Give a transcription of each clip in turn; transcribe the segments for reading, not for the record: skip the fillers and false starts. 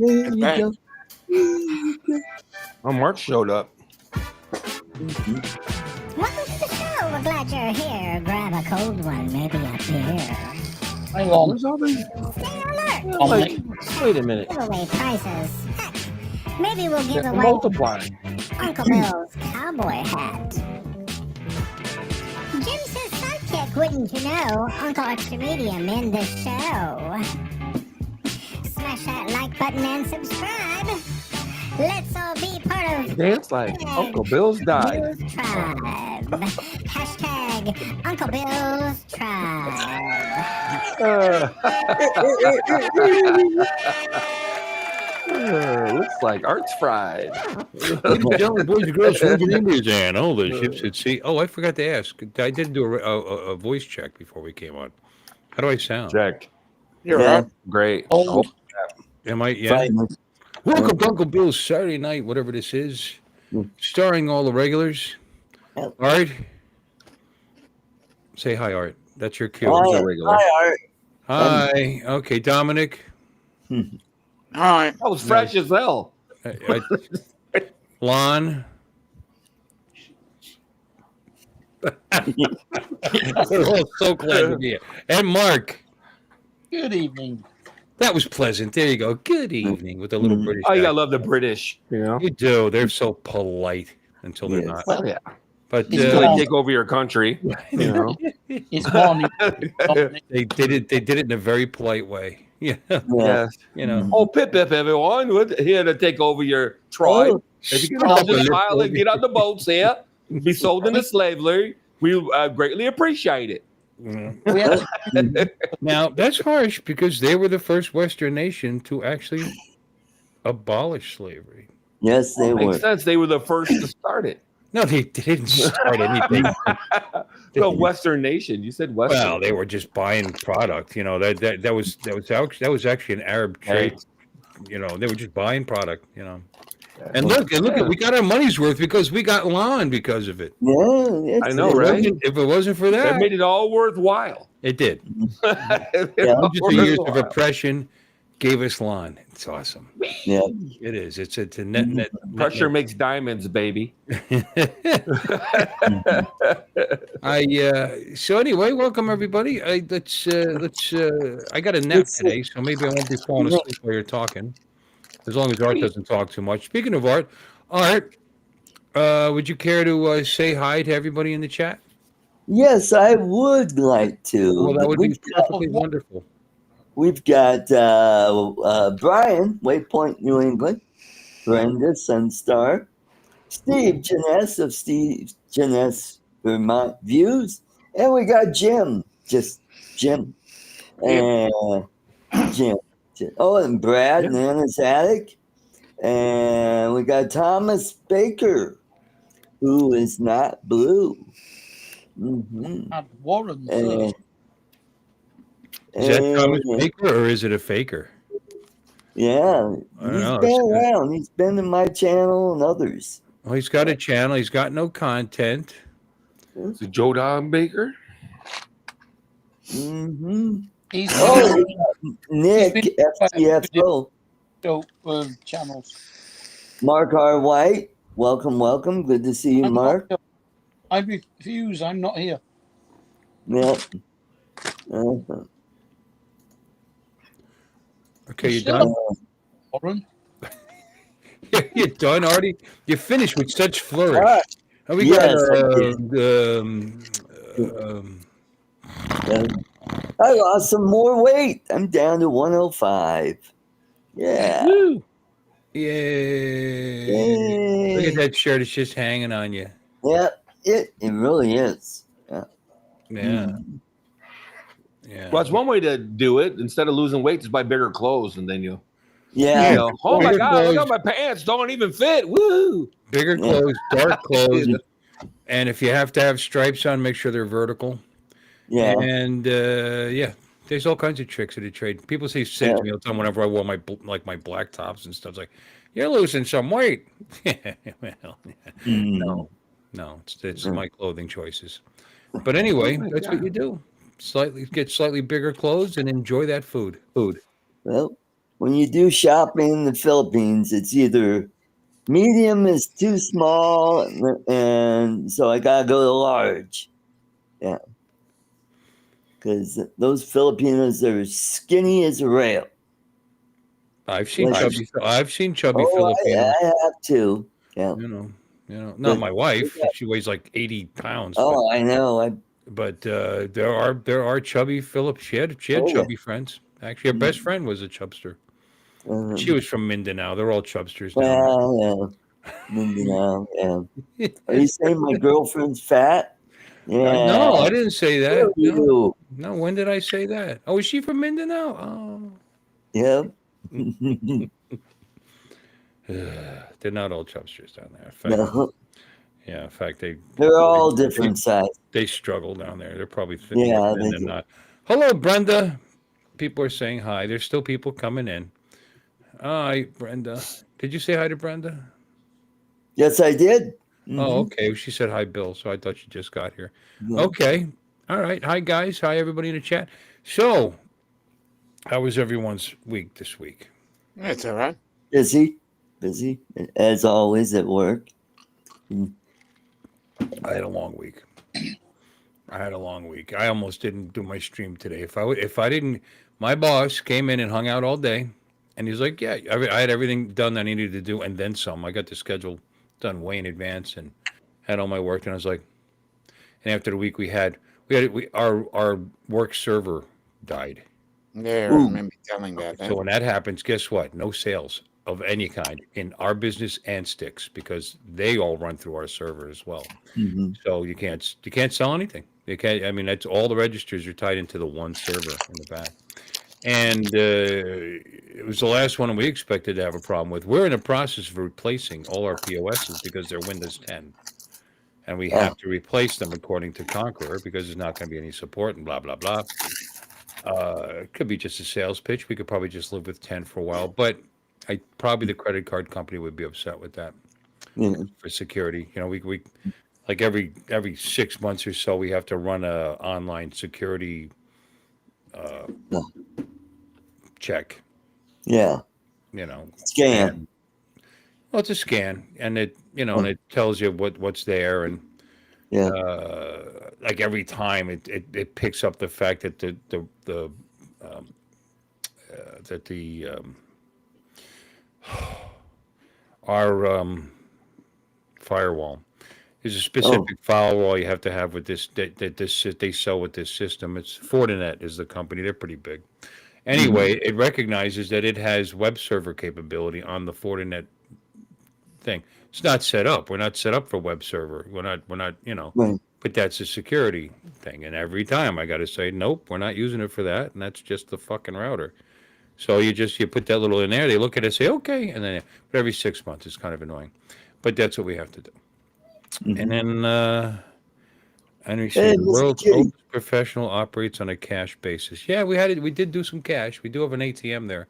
There you Right. go. Oh, Mark showed up. Welcome to the show. We're glad you're here. Grab a cold one, maybe a beer. Hang on. Where's all these? Stay alert. Yeah, Dominic. wait a minute. Giveaway prices. Heck, maybe we'll give They're away multiplying. Uncle Bill's cowboy hat. Jim says sidekick, wouldn't you know? Uncle Extra Medium in the show. Smash that like button and subscribe. Let's all be part of Dance like Uncle Bill's died. Bill's Tribe. Hashtag Uncle Bill's Tribe. Looks like Art's fried. Ladies and gentlemen, boys and girls, from Indiana, all the ships at sea. Oh, I forgot to ask. I did do a voice check before we came on. How do I sound? Check. You're Yeah. up. Great. Oh, Am I? Yeah. Fine. Welcome to Uncle Bill's Saturday night, whatever this is, starring all the regulars. Yep. Art, say hi, Art. That's your cue. Hi, a regular. hi, Art. Hi. Okay, Dominic. all right. That was fresh as hell. Lon. We're all so glad to be here. And Mark. Good evening. That was pleasant. There you go. Good evening with a little British. Oh, yeah, I accent. love the British. You know. You do. They're so polite until they're Yes. not. Well, yeah. But He's They gone. take over your country. You know. It's morning. Dominic. they did it. They did it in a very polite way. Yeah. Yeah. Yes. You know. Oh, pip pip, everyone! We're here to take over your tribe. Oh, If you get stop off this it. island, get on the boats here, be sold into slavery. We greatly appreciate it. We have to, Now that's harsh because they were the first Western nation to actually abolish slavery. yes, they were. Makes sense. They were the first to start it. No, they didn't start anything. The Western nation. You said Western. Well, they were just buying product. You know that was actually an Arab trade. You know, they were just buying product. You know, and look, we got our money's worth because we got lawn because of it. Yeah, yes, I know, they were. right? If it wasn't for That that, made it all worthwhile. it did. Yeah. Hundreds of years of oppression gave us lawn. It's awesome. Yeah. It is. It's a net. Pressure makes diamonds, baby. So anyway, welcome everybody. Let's I got a nap today, so maybe I won't be falling asleep while you're talking. As long as Art doesn't talk too much. Speaking of Art, would you care to say hi to everybody in the chat? Yes, I would like to. Well, that would be We've got- perfectly wonderful. We've got Brian, Waypoint, New England, Brenda, Sunstar, Steve Janess of Steve Janess Vermont Views, and we got Jim, just Jim, and Jim. Oh, and Brad, Nana's Attic, and we got Thomas Baker, who is not blue. Mm-hmm. and Warren And, first. Is that Thomas and- Baker or is it a faker? Yeah, I don't he's know. been It's good. around. He's been in my channel and others. Well, he's got a channel. He's got no content. Is it Joe Don Baker? Mm-hmm. He's Oh, Nick, He's been- FTFO, so, channels. Mark R. White. Welcome. Good to see you, I'm Mark. not- I refuse. I'm not here. Yeah. Uh-huh. Okay, you Still done? Warren. You're done, Artie? You finished with such flourish. All right. And we Yes, I lost some more weight. I'm down to 105. Yeah. Woo. Yay. Look at Yay. that shirt. It's just hanging on you. Yeah, it really is. Yeah. Mm. Yeah. Well, it's one way to do it. Instead of losing weight, just buy bigger clothes, and then you Yeah. know, oh my Bigger God, look clothes. at my pants don't even fit. Woo! Bigger Yeah. clothes, dark clothes. And if you have to have stripes on, make sure they're vertical. Yeah. And there's all kinds of tricks to the trade. People say to me all the time whenever I wore my black tops and stuff. It's like, you're losing some weight. Well, Mm. no, it's my clothing choices. But anyway, that's what you do. Get slightly bigger clothes and enjoy that food. Well, when you do shopping in the Philippines, it's either medium is too small, and so I gotta go to large. Yeah, because those Filipinos are skinny as a rail. I've seen Like- chubby. I've seen chubby Oh, Filipinos. I have to. Yeah. You know, not But- my wife. She weighs like 80 pounds. Oh, I know. But there are chubby Philip. She had Oh, yeah. chubby friends. Actually, her best friend was a chubster. She was from Mindanao. They're all chubsters now. Well, yeah. Mindanao, yeah. Are you saying my girlfriend's fat? Yeah. No, I didn't say that. Screw you. No, when did I say that? Oh, is she from Mindanao? Oh. Yep. They're not all chubsters down there. In fact, No, yeah, in fact, they're all different sizes. they struggle down there. They're probably Yeah, more they thin than do. not. Hello, Brenda. People are saying hi. There's still people coming in. Hi, Brenda. Did you say hi to Brenda? Yes, I did. Oh, okay. She said hi, Bill. So I thought she just got here. Mhm. Okay. All right. Hi, guys. Hi, everybody in the chat. So, how was everyone's week this week? That's all right. Busy, as always at work. I had a long week. I almost didn't do my stream today. If I didn't, my boss came in and hung out all day, and he's like, "Yeah, I had everything done that I needed to do, and then some. I got the schedule done way in advance, and had all my work." And I was like, and after the week our work server died. Yeah, I Ooh. remember telling that. So when that happens, guess what? No sales of any kind in our business and Sticks, because they all run through our server as well. Mhm. So you can't sell anything. You can't. I mean, that's all the registers are tied into the one server in the back. And it was the last one we expected to have a problem with. We're in the process of replacing all our POSs because they're Windows 10, and we have to replace them according to Conqueror because there's not going to be any support and blah blah blah. It could be just a sales pitch. We could probably just live with 10 for a while, but probably the credit card company would be upset with that Yeah. for security. You know, we like every 6 months or so we have to run a online security check. Yeah. You know, Scan. well, it's a scan, and it and it tells you what's there, and Yeah. like every time it picks up the fact that our firewall is a specific firewall you have to have with this that they sell with this system. It's Fortinet is the company. They're pretty big. Anyway, it recognizes that it has web server capability on the Fortinet thing. It's not set up. We're not set up for web server. We're not, Right. but that's a security thing. And every time I got to say, nope, we're not using it for that. And that's just the fucking router. So you put that little in there. They look at it, say, okay. And then but every 6 months, it's kind of annoying, but that's what we have to do. And then, Henry said, the Mr. world's Kitty. oldest professional operates on a cash basis. Yeah, we did do some cash. We do have an ATM there,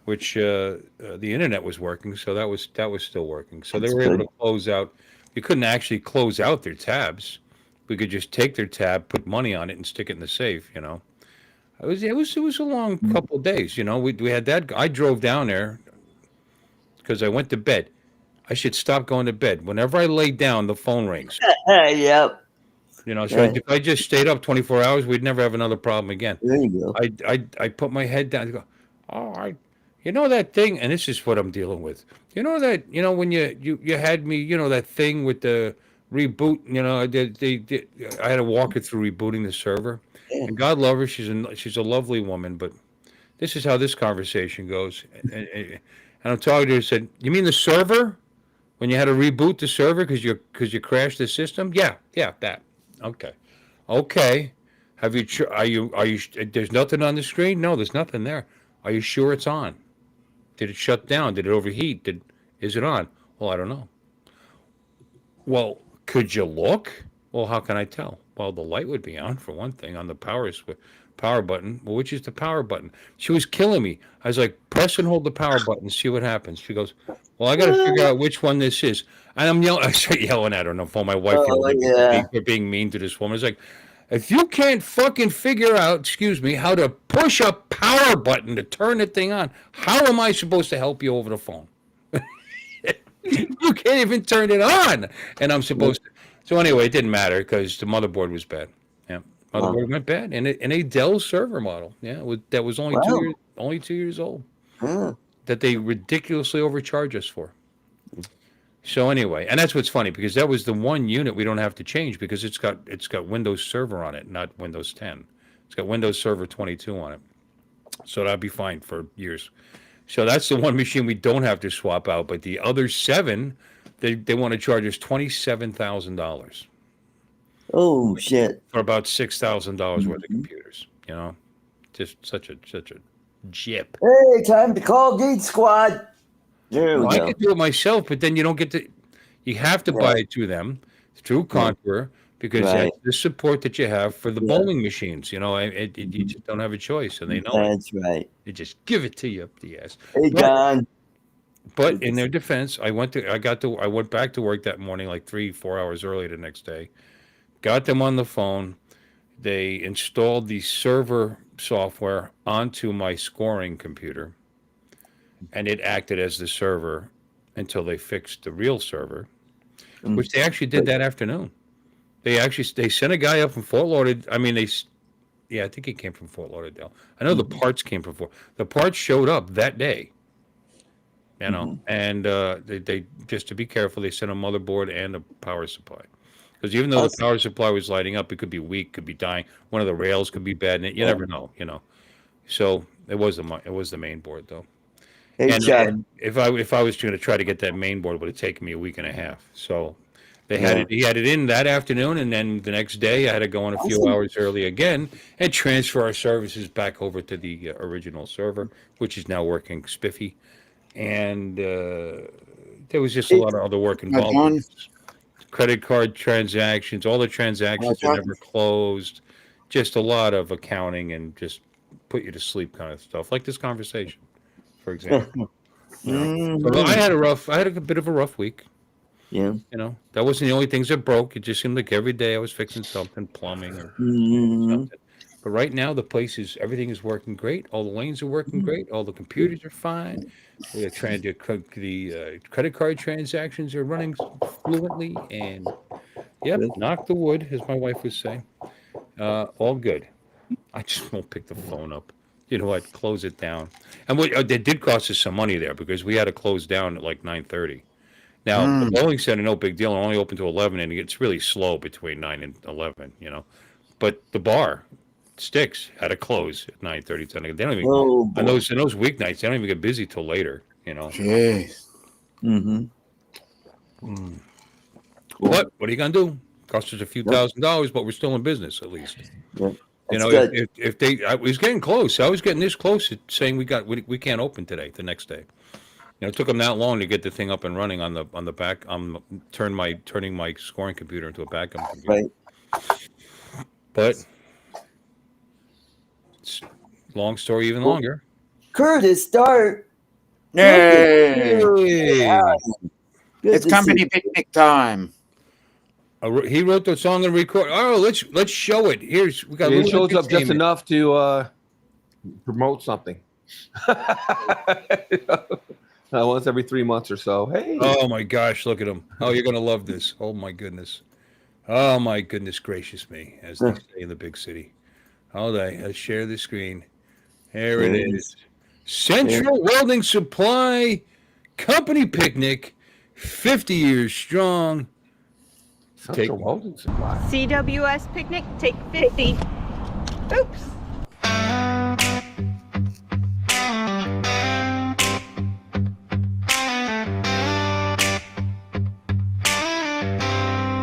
which the internet was working, so that was still working. So That's they were able good. to close out. You couldn't actually close out their tabs. We could just take their tab, put money on it, and stick it in the safe. You know, it was a long couple of days. You know, we had that. I drove down there because I went to bed. I should stop going to bed. Whenever I lay down, the phone rings. Yep. You know, so Right. if I just stayed up 24 hours, we'd never have another problem again. There you go. I put my head down and go, oh, you know that thing, and this is what I'm dealing with. You know that, when you had me, that thing with the reboot, I had to walk her through rebooting the server. Yeah. And God love her, she's a lovely woman, but this is how this conversation goes. And I'm talking to her, said, you mean the server? When you had to reboot the server because you crashed the system? Yeah, that. Okay. Have you? Are you? There's nothing on the screen. No, there's nothing there. Are you sure it's on? Did it shut down? Did it overheat? Is it on? Well, I don't know. Well, could you look? Well, how can I tell? Well, the light would be on for one thing on the power button. Well, which is the power button? She was killing me. I was like, press and hold the power button, see what happens. She goes, well, I got to figure out which one this is. And I start yelling at her on the phone. My wife Oh, yeah. for being mean to this woman. It's like, If you can't fucking figure out, excuse me, how to push a power button to turn the thing on, how am I supposed to help you over the phone? You can't even turn it on, and I'm supposed to. So anyway, it didn't matter because the motherboard was bad. Yeah, motherboard went bad, and a Dell server model. Yeah, that was only 2 years old. That they ridiculously overcharge us for. So anyway, and that's what's funny because that was the one unit we don't have to change because it's got Windows Server on it, not Windows 10. It's got Windows Server 22 on it, so that'll be fine for years. So that's the one machine we don't have to swap out. But the other 7, they want to charge us $27,000. Oh shit! For about $6,000 worth of computers. You know, just such a jip. Hey, time to call Geek Squad. There we I go. could do it myself, but then you don't get to. You have to buy it through them, through Contour, because that's the support that you have for the bowling machines. You know, you just don't have a choice, and they know That's right. They just give it to you up the ass. Hey, John. But in their defense, I went back to work that morning, like 3-4 hours early the next day. Got them on the phone. They installed the server software onto my scoring computer, and it acted as the server until they fixed the real server, which they actually did that afternoon. They sent a guy up from Fort Lauderdale. I mean, I think he came from Fort Lauderdale. I know the parts came from the parts showed up that day. You know, and they just to be careful, they sent a motherboard and a power supply. Because even though the power supply was lighting up, it could be weak, could be dying. One of the rails could be bad, and you never know, you know. So it was the main board though. Hey, and if I was going to try to get that main board, it would have taken me a week and a half. So they had it. He had it in that afternoon, and then the next day I had to go in a few hours early again and transfer our services back over to the original server, which is now working spiffy. And there was just a lot of other work involved. Credit card transactions, all the transactions are never closed. Just a lot of accounting and just put you to sleep kind of stuff, like this conversation, for example. So I had a bit of a rough week. Yeah. You know, that wasn't the only things that broke. It just seemed like every day I was fixing something, plumbing or something. But right now, everything is working great. All the lanes are working great. All the computers are fine. We're trying to the credit card transactions are running fluently, and knock the wood, as my wife would say. All good. I just won't pick the phone up. You know what? Close it down. And they did cost us some money there because we had to close down at like 9:30. Now the bowling center, no big deal, only open to 11, and it gets really slow between 9 and 11. You know, but the bar. Sticks had to close at 9:30, 10. They don't even on those weeknights. They don't even get busy till later. You know. Jeez. What are you gonna do? Cost us a few $1,000s, but we're still in business at least. Yeah. You know, I was getting close. I was getting this close to saying we can't open today. The next day. You know, it took them that long to get the thing up and running on the back. Turning my scoring computer into a backup computer. Right. But. Long story, even longer. Curtis, start. Yay! Yeah. It's company picnic time. He wrote the song and record. Oh, let's show it. We got. It shows up just enough to promote something. Once every 3 months or so. Hey. Oh my gosh, look at him. Oh, you're gonna love this. Oh my goodness. Oh my goodness gracious me, as they say in the big city. Hold on, let's share the screen. There it is. Central Welding Supply Company Picnic, 50 years strong. Central Welding Supply. CWS Picnic, take 50. Oops.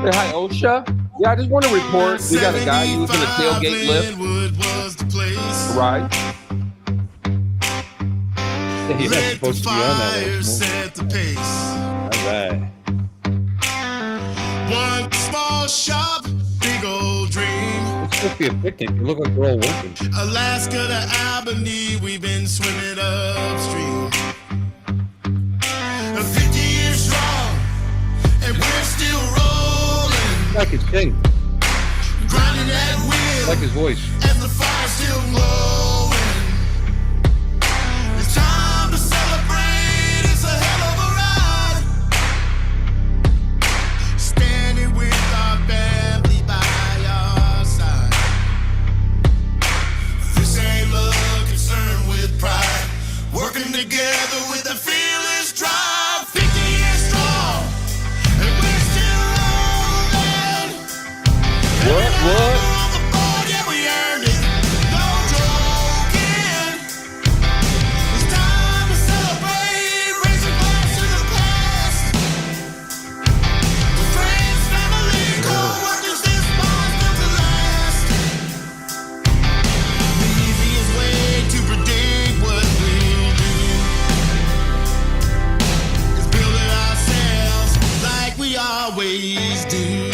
Hey, hi, OSHA. Yeah, I just want to report. We got a guy using a tailgate lift to ride. You're not supposed to be on that one. All right. One small shop, big old dream. It's supposed to be a picnic. You look like we're all working. Alaska to Albany, we've been swimming upstream. 50 years strong, and we're still rolling. I can sing. Grinding that wheel. I like his voice. As the fire's still glowing. It's time to celebrate. It's a hell of a ride. Standing with our family by our side. This ain't love concerned with pride. Working together with a fearless drive. 50 years strong. And we're still rolling. What? Always do.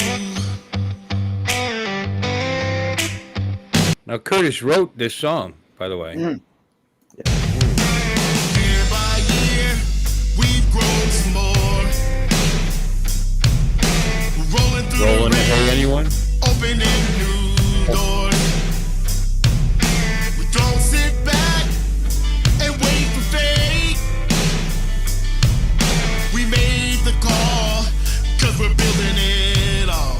Now, Curtis wrote this song, by the way. Year by year, we've grown some more. We're rolling through Rolling the Hey rain, Anyone? opening new doors. We don't sit back and wait for fate. We made the call, 'cause we're building it all.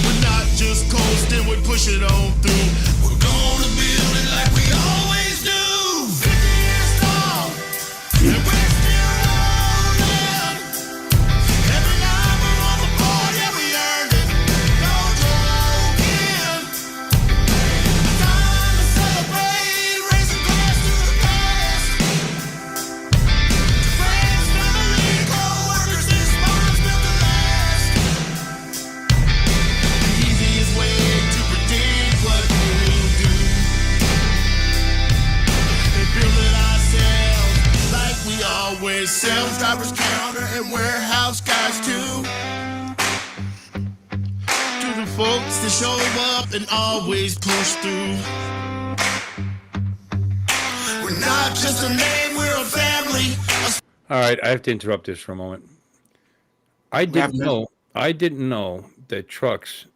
We're not just coasting, we're pushing on through. We're gonna build it like we always do. 50 years strong, and we're still rolling. Every night we're on the board, yeah, we earned it. No joking. Time to celebrate, raise a glass to the past. Friends, family, co-workers, this moment's built to last. The easiest way to predict what we'll do is build it ourselves like we always sell. Drivers, counter, and warehouse guys too. To the folks that show up and always push through. We're not just a name, we're a family. All right, I have to interrupt this for a moment. I didn't know that trucks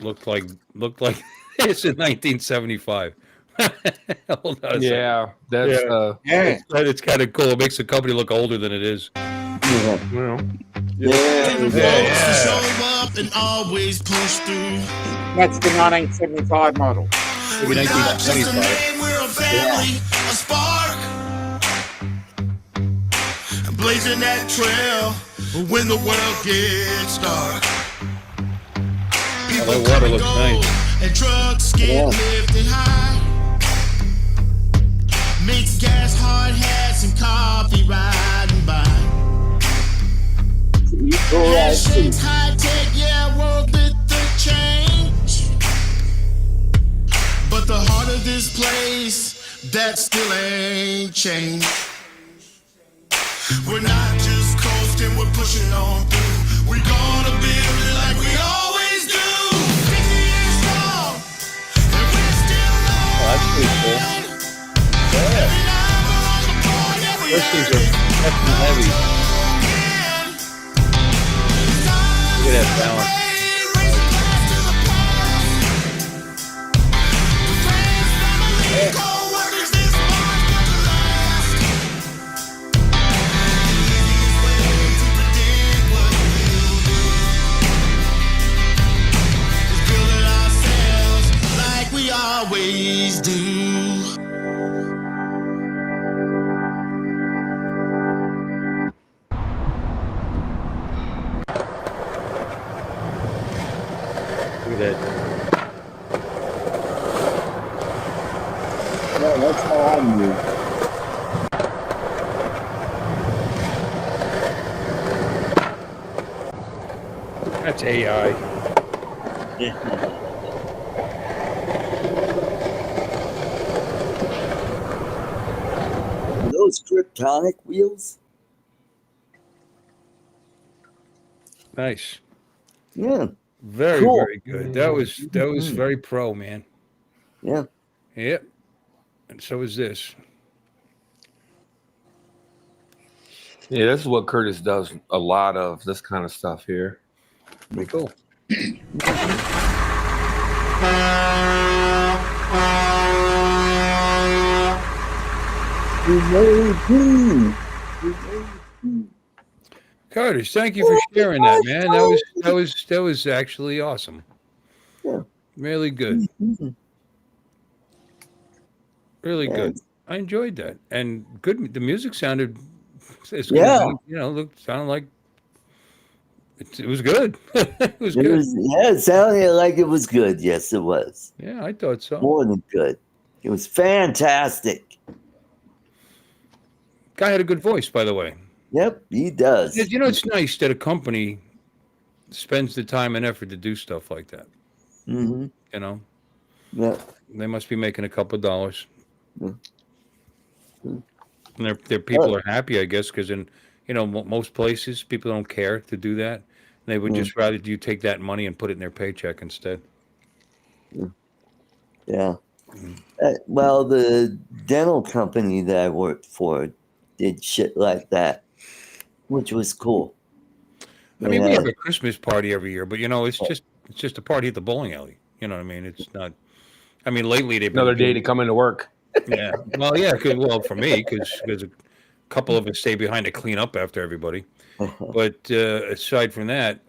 looked like this in 1975. Hold on a second. Yeah, that's Yeah. It's kind of cool. It makes the company look older than it is. well, To the folks that show up and always push through. That's the 1975 model. Maybe We're not just a 1925. name, we're a family, a spark. Blazing that trail when the world gets dark. People that water come and looks go, nice. and trucks get lifted high. Mixed gas, hard hats, and coffee riding by. Handshakes, high tech, yeah, world with the change. But the heart of this place, that still ain't changed. We're not just coasting, we're pushing on through. We're gonna build it like we always do. 50 years strong, and we're still That's pretty cool. rolling. Every night we're on the board, yeah, we Those things earned are it. hefty heavy. Look at that balance. Raise a glass to the past. Friends, family, co-workers, this moment's built to last. Easiest way to predict what we'll do is build it ourselves like we always do. Look at that. Yeah, that's how I move. That's AI. Are those kryptonic wheels? Nice. Yeah, Very, Cool. very good. That was very pro, man. yeah. Yep. And so is this. yeah, this is what Curtis does a lot of, this kind of stuff here. Pretty cool. Curtis, thank you for sharing that, man. That was actually awesome. Yeah. Really good. Really Yeah. good. I enjoyed that, and good. The music sounded as good Yeah. as sounded like it was good. It was It good. was, yeah, it sounded like it was good. Yes, it was. Yeah, I thought so. More than good. It was fantastic. Guy had a good voice, by the way. Yep, he does. You know, it's nice that a company spends the time and effort to do stuff like that. Mm-hmm. You know, Yep. they must be making a couple of dollars. Yeah. And their people are happy, I guess, because in most places people don't care to do that. They would just rather you take that money and put it in their paycheck instead. Yeah. Well, the dental company that I worked for did shit like that, which was cool. I mean, we have a Christmas party every year, but it's just a party at the bowling alley. You know what I mean? It's not. I mean, lately they've been Another day to come into work. Yeah. Well, yeah. Well, for me, because there's a couple of us stay behind to clean up after everybody. But aside from that,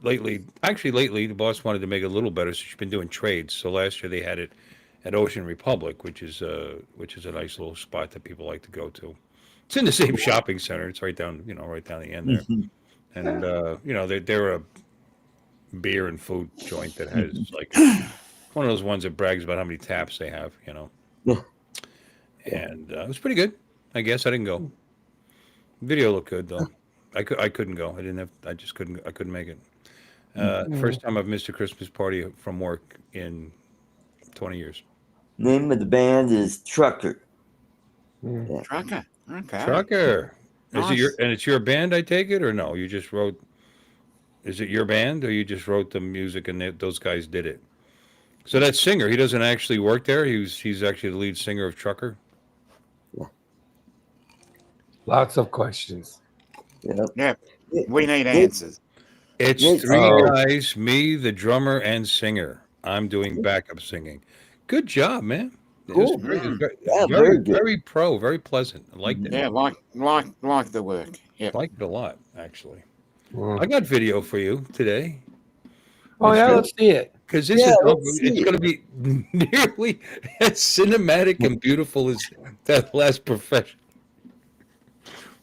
lately, the boss wanted to make it a little better, so she's been doing trades. So last year they had it at Ocean Republic, which is a nice little spot that people like to go to. It's in the same shopping center. It's right down the end there. And they're a beer and food joint that has like one of those ones that brags about how many taps they have. And it was pretty good. I guess I didn't go. Video looked good though. I couldn't go. I just couldn't. I couldn't make it. First time I've missed a Christmas party from work in 20 years. Name of the band is Trucker. Trucker. Okay. Trucker. Nice. It's your band, I take it, or no? You just wrote. Is it your band, or you just wrote the music and those guys did it? So that singer, he doesn't actually work there. He's actually the lead singer of Trucker. Lots of questions. Yep. We need answers. It's Yes. three guys, me, the drummer, and singer. I'm doing backup singing. Good job, man. It was Cool. very, Very very, good. very pleasant. I liked it. Yeah, like the work. Yep. Liked it a lot, actually. I got video for you today. Oh yeah, let's see it. Because this it's going to be nearly as cinematic and beautiful as that last profession.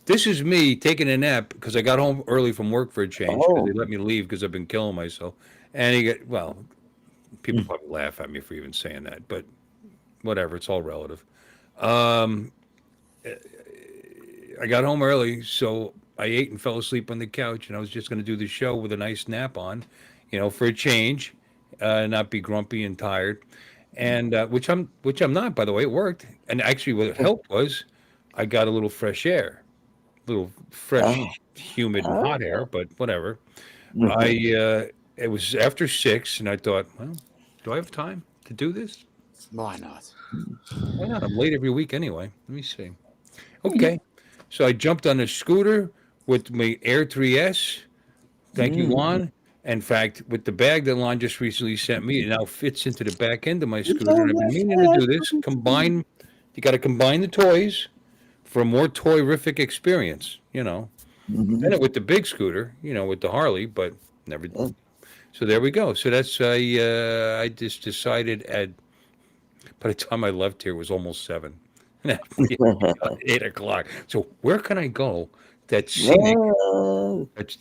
This is me taking a nap because I got home early from work for a change. They let me leave because I've been killing myself. And people probably laugh at me for even saying that, but whatever. It's all relative. I got home early, so I ate and fell asleep on the couch, and I was just going to do the show with a nice nap on, for a change, not be grumpy and tired, and which I'm not, by the way. It worked, and actually, what helped was I got a little fresh air, little fresh, humid, and hot air, but whatever. It was after 6, and I thought, well, do I have time to do this? Why not? Why not? I'm late every week anyway. Let me see. Okay. So I jumped on a scooter with my Air 3S. Thank you, Lon. In fact, with the bag that Lon just recently sent me, it now fits into the back end of my scooter. And I've been meaning to do this. You got to combine the toys for a more toy-rific experience, And with the big scooter, with the Harley, but never did. So there we go. So that's, I just decided by the time I left here, it was almost 7. 8 o'clock. So where can I go that's scenic, that's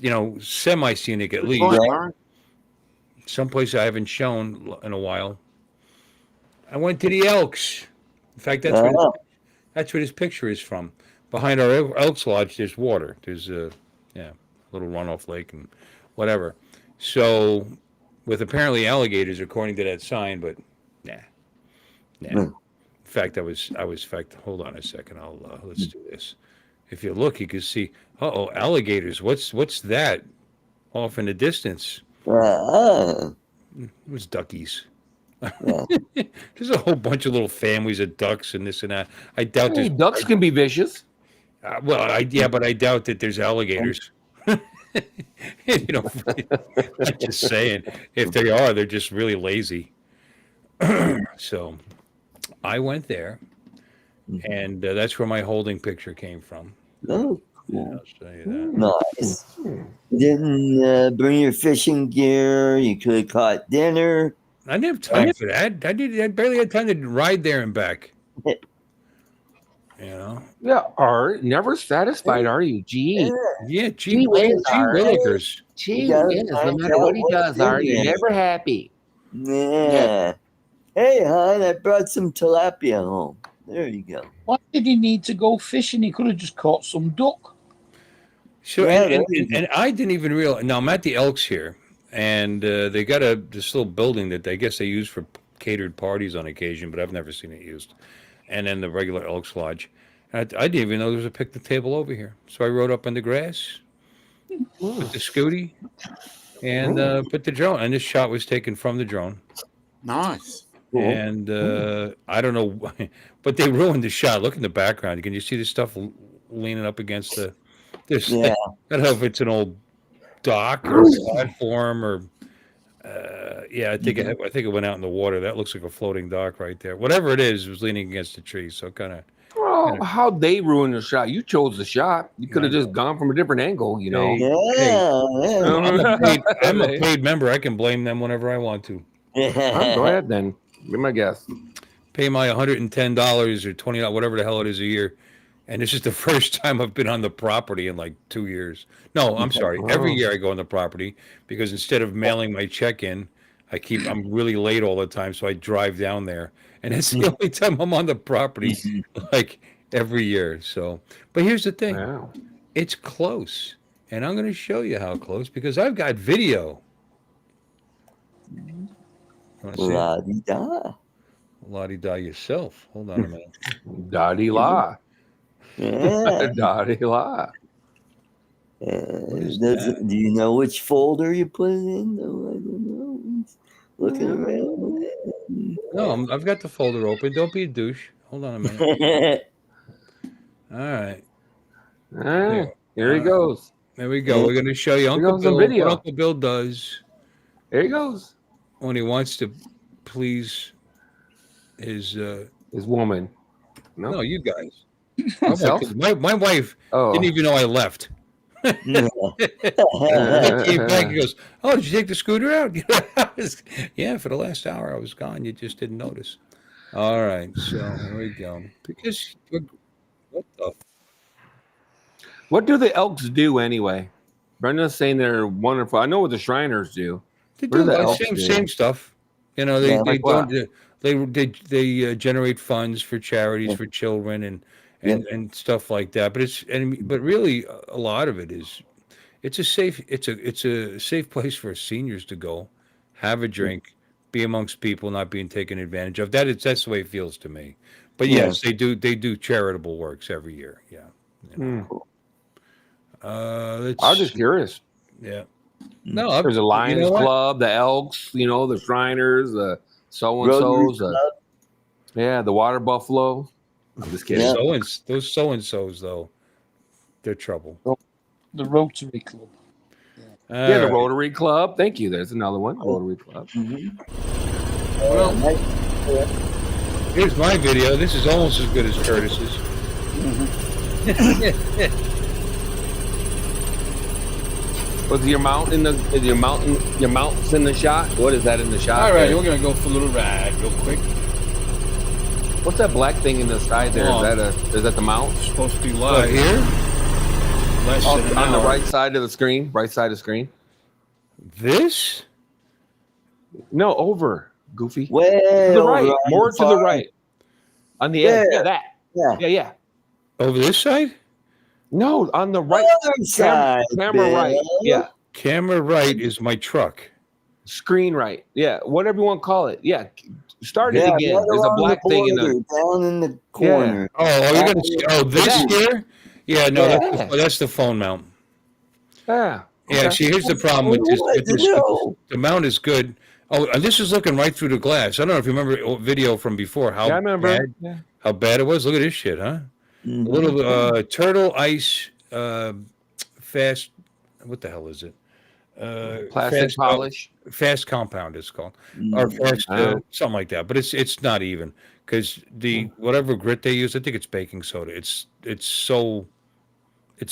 semi-scenic at least? Someplace I haven't shown in a while. I went to the Elks. In fact, that's where this picture is from. Behind our Elks Lodge, there's water. There's a little runoff lake and whatever. So, with apparently alligators, according to that sign, but nah. In fact, hold on a second. Let's do this. If you look, you can see, alligators. What's that off in the distance? It was duckies. There's a whole bunch of little families of ducks and this and that. I doubt ducks can be vicious. But I doubt that there's alligators. I'm just saying, if they are, they're just really lazy. So I went there, and that's where my holding picture came from. Oh, Yeah, cool. I'll show you that. Nice. You didn't bring your fishing gear. You could have caught dinner. I didn't have time for that. I barely had time to ride there and back. You know? Yeah, Art. Never satisfied, are you? Gee. Yeah, Gee whiz, Art. willikers. Gee gotta whiz. No find matter out what he what's does, in Art, you're there. never happy. Yeah. Hey, hon, I brought some tilapia home. There you go. Why did he need to go fishing? He could have just caught some duck. So Yeah, and, there and, you and, go. and I didn't even realize. Now I'm at the Elks here, and they got this little building that I guess they use for catered parties on occasion, but I've never seen it used. And then the regular Elks Lodge. I didn't even know there was a picnic table over here. So I rode up on the grass, put the scooty, and put the drone. And this shot was taken from the drone. Nice. Cool. And I don't know, but they ruined the shot. Look in the background. Can you see this stuff leaning up against the? This, Yeah. I don't know if it's an old dock or platform or. Yeah, I think it went out in the water. That looks like a floating dock right there. Whatever it is, was leaning against the tree. So kind of. Well, how'd they ruin the shot? You chose the shot. You could have just gone from a different angle, you know. Yeah. I'm a paid member. I can blame them whenever I want to. Go ahead then. Be my guest. Pay my $110 or $20, whatever the hell it is a year. And this is the first time I've been on the property in like 2 years. No, I'm sorry. Every year I go on the property because instead of mailing my check in, I'm really late all the time. So I drive down there. And it's the only time I'm on the property like every year. So, but here's the thing. Wow. It's close. And I'm going to show you how close because I've got video. La-di-da. La-di-da yourself. Hold on a minute. Da-di-la. Yeah. Da-di-la. that? Do you know which folder you put it in? No, I don't know. Looking around. No, I've got the folder open. Don't be a douche. Hold on a minute. All right. Here he goes. There we go. We're going to show you Uncle goes the Bill. video. What Uncle Bill does Here he goes. when he wants to please his woman. No, you guys. Myself? My wife didn't even know I left. I came back. He goes, "Oh, did you take the scooter out?" Yeah, for the last hour I was gone. You just didn't notice. All right, so here we go. Because what the? What do the Elks do anyway? Brenda's saying they're wonderful. I know what the Shriners do. They What do the the Elks same stuff. You know, they like what? they generate funds for charities for children and stuff like that. But really a lot of it is it's a safe place for seniors to go, have a drink, be amongst people not being taken advantage of. That's the way it feels to me. But yes, they do charitable works every year. Yeah. You know. I was just curious. Yeah. No, there's a Lions Club, the Elks, the Shriners, the so-and-sos. The Water Buffalo. I'm just kidding. Those so-and-sos, though, they're trouble. The Rotary Club. The Rotary Club. Thank you. There's another one. Rotary Club. Well, here's my video. This is almost as good as Curtis's. Was your mount in your mount's in the shot? What is that in the shot? All right, we're gonna go for a little ride real quick. What's that black thing in the side there? Is that the mount? It's supposed to be live here. On the right side of the screen. Right side of the screen. This? No, over. Goofy. Way to the right. over More to the right. On the edge. Yeah, that. Yeah. Over this side? No, on the right side. Camera right. Yeah. Camera right is my truck. Screen right. Yeah. Whatever you want to call it. Yeah. Start it again. Right There's a black thing down in the corner. Yeah. You're gonna see. This here? Yeah, no, that's the phone mount. Yeah. Yeah, see, here's the problem with this. The mount is good. Oh, and this is looking right through the glass. I don't know if you remember a video from before. How I remember. How bad it was. Look at this shit, huh? Mm-hmm. A little turtle ice fast. What the hell is it? Plastic polish. fast compound is called, or fast Oh. something like that. But it's not even because the whatever grit they use, I think it's baking soda. It's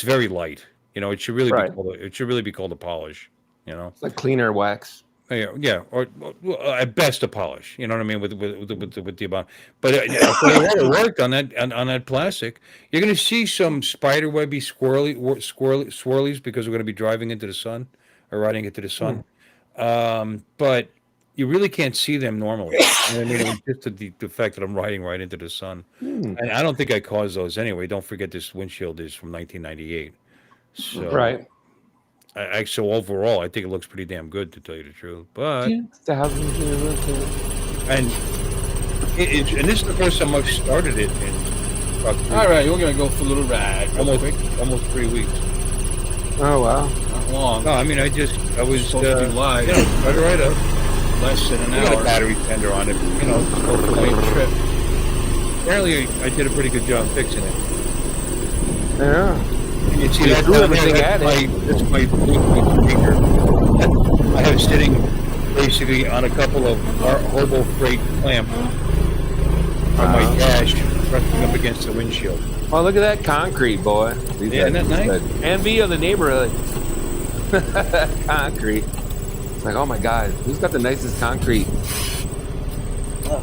very light. You know, it should really Right. be called it should really be called a polish. You know, It's like cleaner wax. yeah, or at best a polish. You know what I mean with the amount. But if it worked on that plastic, you're going to see some spider webby swirlies because we're going to be driving into the sun or riding into the sun. But you really can't see them normally. You know what I mean, just the fact that I'm riding right into the sun, and I don't think I caused those anyway. Don't forget this windshield is from 1998. So Right. So overall, I think it looks pretty damn good, to tell you the truth. But and and this is the first time I've started it in about All right, we're gonna go for a little ride. almost 3 weeks. Oh wow. Not long. No, I mean I was Supposed to be live. started right up. Less than an I got a hour. battery tender on it. You know, hopefully. Trip. Apparently I did a pretty good job fixing it. Yeah. You see You that threw down everything there, at that's my Bluetooth speaker. I have sitting basically on a couple of hobo freight clamps on my dash, pressing up against the windshield. Oh, look at that concrete, boy. Yeah, isn't that nice? Envy of the neighborhood. Concrete. It's like, oh my God, who's got the nicest concrete?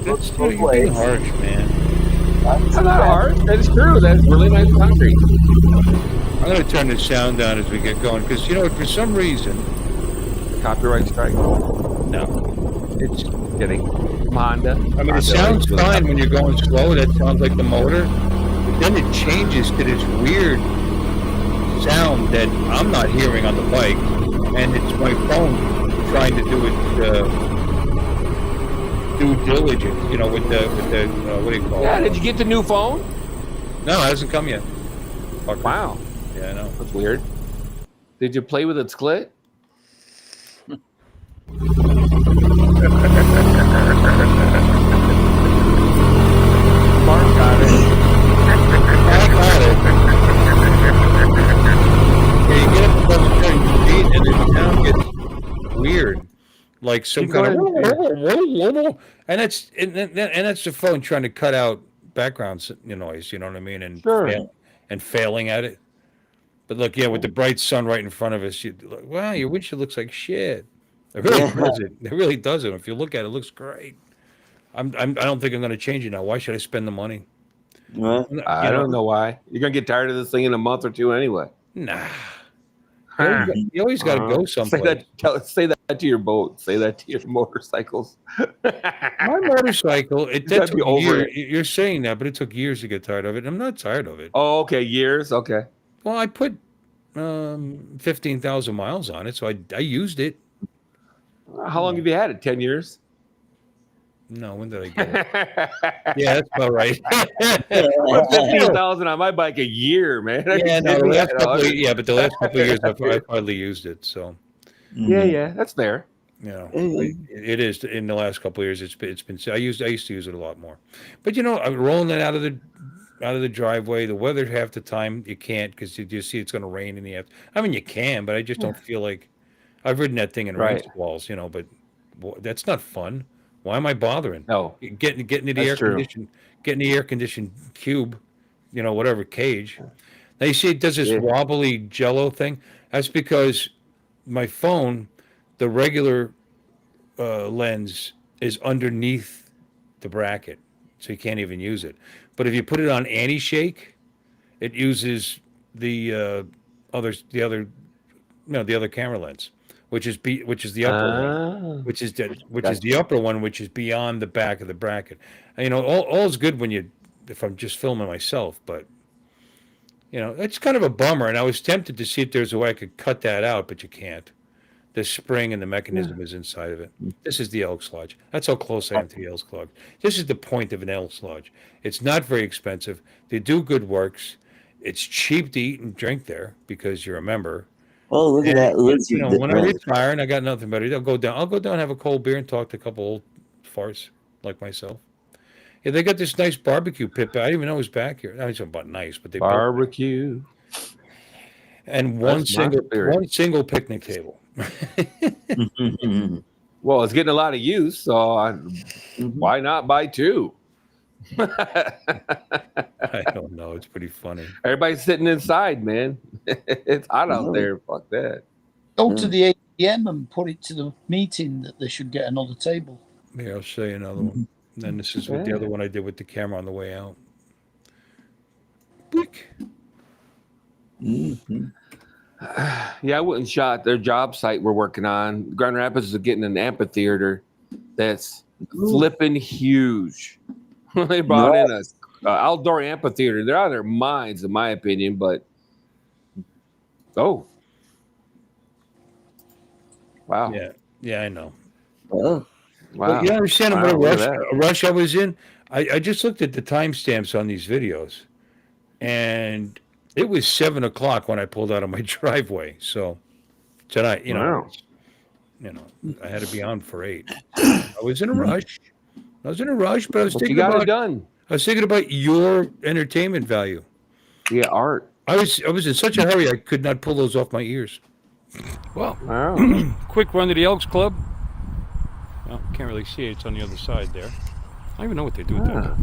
That's being harsh, man. That's not hard. That is true. That's really nice concrete. I'm going to turn the sound down as we get going because, you know, for some reason, Copyright strike. no, it's Kidding. Honda. I mean, it sounds fine when you're going slow. That sounds like the motor. But then it changes to this weird sound that I'm not hearing on the bike. And it's my phone trying to do it due diligence, you know, with the what do you call it? Yeah, did you get the new phone? No, it hasn't come yet. Fuck. Wow. Yeah, I know. That's weird. Did you play with its clit? Mark got it. I got it. Yeah, you get up above a certain speed and the sound gets weird. Like some kind of and that's the phone trying to cut out background noise, you know what I mean? And Sure. failing at it. But look, yeah, with the bright sun right in front of us, you like, wow, your windshield looks like shit. It really doesn't. It really doesn't. If you look at it, it looks great. I don't think I'm going to change it now. Why should I spend the money? I don't know why. You're gonna get tired of this thing in a month or two anyway. Nah. You always got to go someplace. Say that to your boat. Say that to your motorcycles. My motorcycle, it gotta took be over years. You're saying that, but it took years to get tired of it. I'm not tired of it. Oh, okay. Years. Okay. Well, I put 15,000 miles on it, so I used it. How long have you had it? 10 years? No, when did I get it? Yeah, that's about right. 15,000 on my bike a year, man. Yeah, no, but the last couple of years I've hardly used it. So yeah, that's fair. you know, it is in the last couple of years. It's been. I used to use it a lot more, but you know, I'm rolling it out of the driveway. The weather half the time you can't because you see it's going to rain in the afternoon. I mean, you can, but I just don't feel like I've ridden that thing in rain squalls, you know. But that's not fun. Why am I bothering? No, getting into the air conditioned cube, you know, whatever cage. Now you see it does this wobbly jello thing. That's because my phone, the regular lens is underneath the bracket, so you can't even use it. But if you put it on anti-shake, it uses the other camera lens, which is the upper one, which is the upper one, which is beyond the back of the bracket. And, you know, all is good if I'm just filming myself, but you know, it's kind of a bummer. And I was tempted to see if there's a way I could cut that out, but you can't. The spring and the mechanism is inside of it. This is the Elks Lodge. That's how close I am to the Elks Lodge. This is the point of an Elks Lodge. It's not very expensive. They do good works. It's cheap to eat and drink there because you're a member. Oh, look at that! You know, when I retire and I got nothing better to do, I'll go down, have a cold beer, and talk to a couple old farts like myself. Yeah, they got this nice barbecue pit. I didn't even know it was back here. I was about nice, but they barbecue. And one single picnic table. Well, it's getting a lot of use, so why not buy two? I don't know. It's pretty funny. Everybody's sitting inside, man. It's hot out there. Fuck that. Go to the ATM and put it to the meeting that they should get another table. Here, I'll show you another one. And then this is with the other one I did with the camera on the way out. Blick. Yeah, I went and shot their job site we're working on. Grand Rapids is getting an amphitheater that's flipping huge. They brought in a outdoor amphitheater. They're out of their minds, in my opinion. But wow, Yeah, I know. Well, wow. But you understand Wow, what look at a rush I was in? I just looked at the timestamps on these videos, and it was 7 o'clock when I pulled out of my driveway. So tonight, Wow. I had to be on for 8. I was in a rush. But I was But you thinking got about it done. I was thinking about your entertainment value. Yeah, art. I was in such a hurry I could not pull those off my ears. Well, Wow. quick run to the Elks Club. Well, can't really see it. It's on the other side there. I don't even know what they do with that.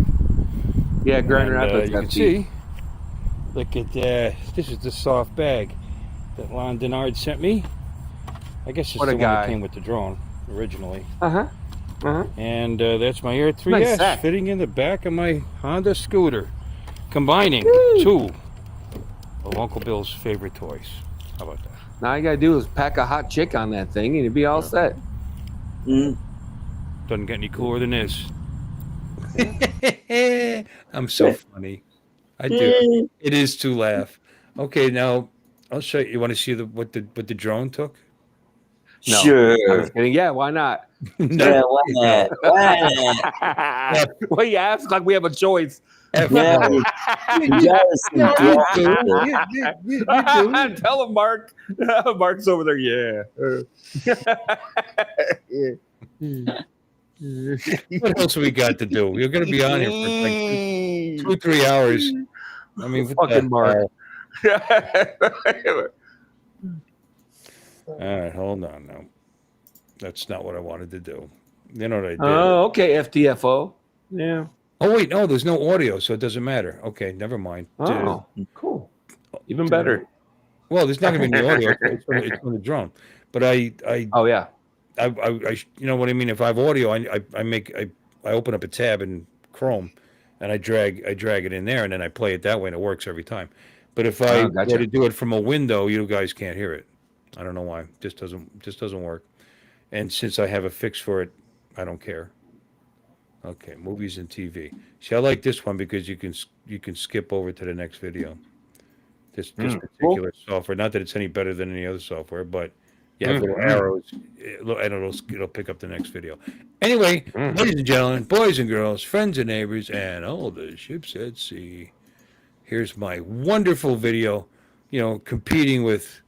Yeah, Grand Rapids. You can see. Look at this is the soft bag that Lon Denard sent me. I guess it's What the a one guy. that came with the drone originally. Uh-huh. And that's my Air 3S Nice sack. fitting in the back of my Honda scooter, combining two of Uncle Bill's favorite toys. How about that? Now all you gotta do is pack a hot chick on that thing, and you'd be all set. Doesn't get any cooler than this. I'm so funny. I do. It is to laugh. Okay, now I'll show you. You want to see what the drone took? No. Sure. I'm just kidding. Yeah, why not? Yeah, why not? Why not? Well, you ask like we have a choice. Yeah, you gotta see Tell him, Mark. Mark's over there. Yeah. What else we got to do? We're going to be on here for like 2-3 hours. I mean, what the Fucking Mark. All right, hold on now. That's not what I wanted to do. You know what I did? Oh, okay, FTFO. Yeah. Oh, wait, no, there's no audio, so it doesn't matter. Okay, never mind. Oh, cool. Even better. Well, there's not going to be any audio. It's on the drone. But Oh, yeah. I you know what I mean? If I have audio, I open up a tab in Chrome, and I drag it in there, and then I play it that way, and it works every time. But if I Oh, gotcha. were to do it from a window, you guys can't hear it. I don't know why. Just doesn't work. And since I have a fix for it, I don't care. Okay, movies and TV. See, I like this one because you can skip over to the next video. This particular software. Not that it's any better than any other software, but you have little arrows, and it'll pick up the next video. Anyway, ladies and gentlemen, boys and girls, friends and neighbors, and all the ships at sea. Here's my wonderful video. Not competing with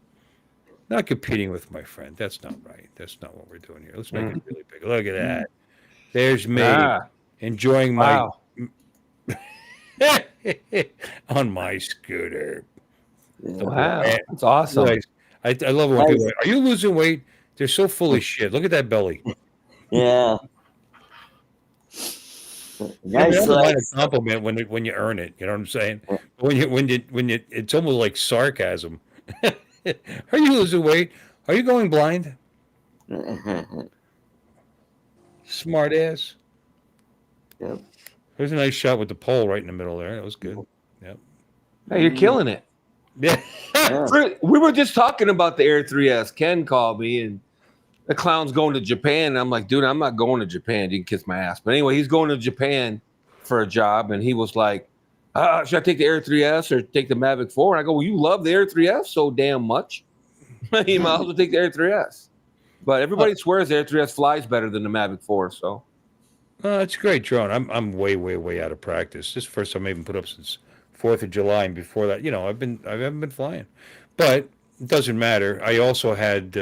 my friend. That's not right. That's not what we're doing here. Let's make it really big. Look at that. There's me enjoying my on my scooter. Wow. That's awesome. I love it when people are you losing weight? They're so full of shit. Look at that belly. Yeah. Nice a compliment when you earn it. You know what I'm saying? When you it's almost like sarcasm. Are you losing weight? Are you going blind? Smart ass. Yep. There's a nice shot with the pole right in the middle there. That was good. Yep. Hey, you're killing it. Yeah. We were just talking about the Air 3S. Ken called me, and the clown's going to Japan. And I'm like, dude, I'm not going to Japan. You can kiss my ass. But anyway, he's going to Japan for a job, and he was like, should I take the Air 3S or take the Mavic 4? And I go, well, you love the Air 3S so damn much. You might as well take the Air 3S. But everybody swears the Air 3S flies better than the Mavic 4. So it's a great drone. I'm way out of practice. This is the first time I even put up since 4th of July, and before that, I haven't been flying. But it doesn't matter. I also had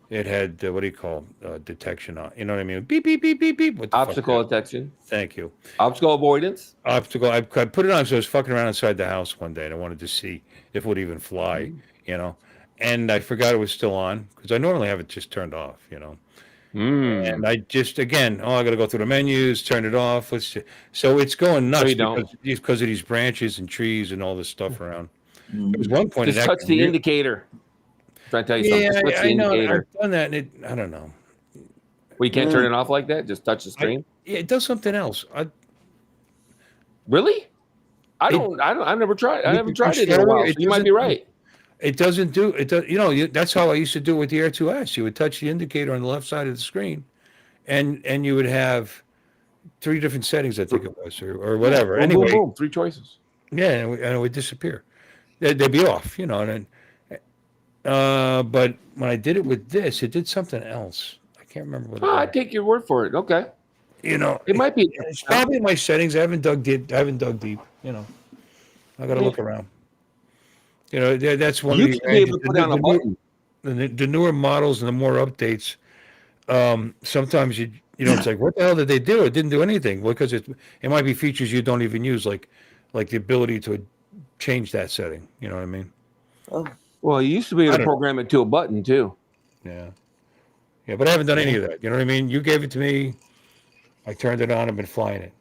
it had what do you call detection on? You know what I mean? Beep beep beep beep beep. What the obstacle fuck? detection. Thank you. Obstacle avoidance. Obstacle. I put it on, so I was fucking around inside the house one day, and I wanted to see if it would even fly. and I forgot it was still on because I normally have it just turned off, And I just again, I got to go through the menus, turn it off. So it's going nuts because of these branches and trees and all this stuff around. There was one point Just touch the indicator. Try to tell you something. Just touch the know. indicator. I've done that, and I don't know. Well, you can't turn it off like that. Just touch the screen. It does something else. Really? I've never tried. I haven't tried it in a while. So you might be right. It doesn't do it. That's how I used to do it with the Air 2S. You would touch the indicator on the left side of the screen, and you would have 3 different settings. I think it was, or whatever. Boom, anyway, boom, boom, 3 choices. Yeah, and it would disappear. They'd be off, And then, but when I did it with this, it did something else. I can't remember what. I take your word for it. Okay. It might be. It's probably my settings. I haven't dug deep. I got to look around. That's one. You should be able to put down a button. The newer models and the more updates, sometimes it's like, what the hell did they do? It didn't do anything. Well, because it might be features you don't even use, like the ability to change that setting. You know what I mean? Oh. Well, you used to be able to program it to a button too. Yeah, but I haven't done any of that. You know what I mean? You gave it to me. I turned it on. I've been flying it.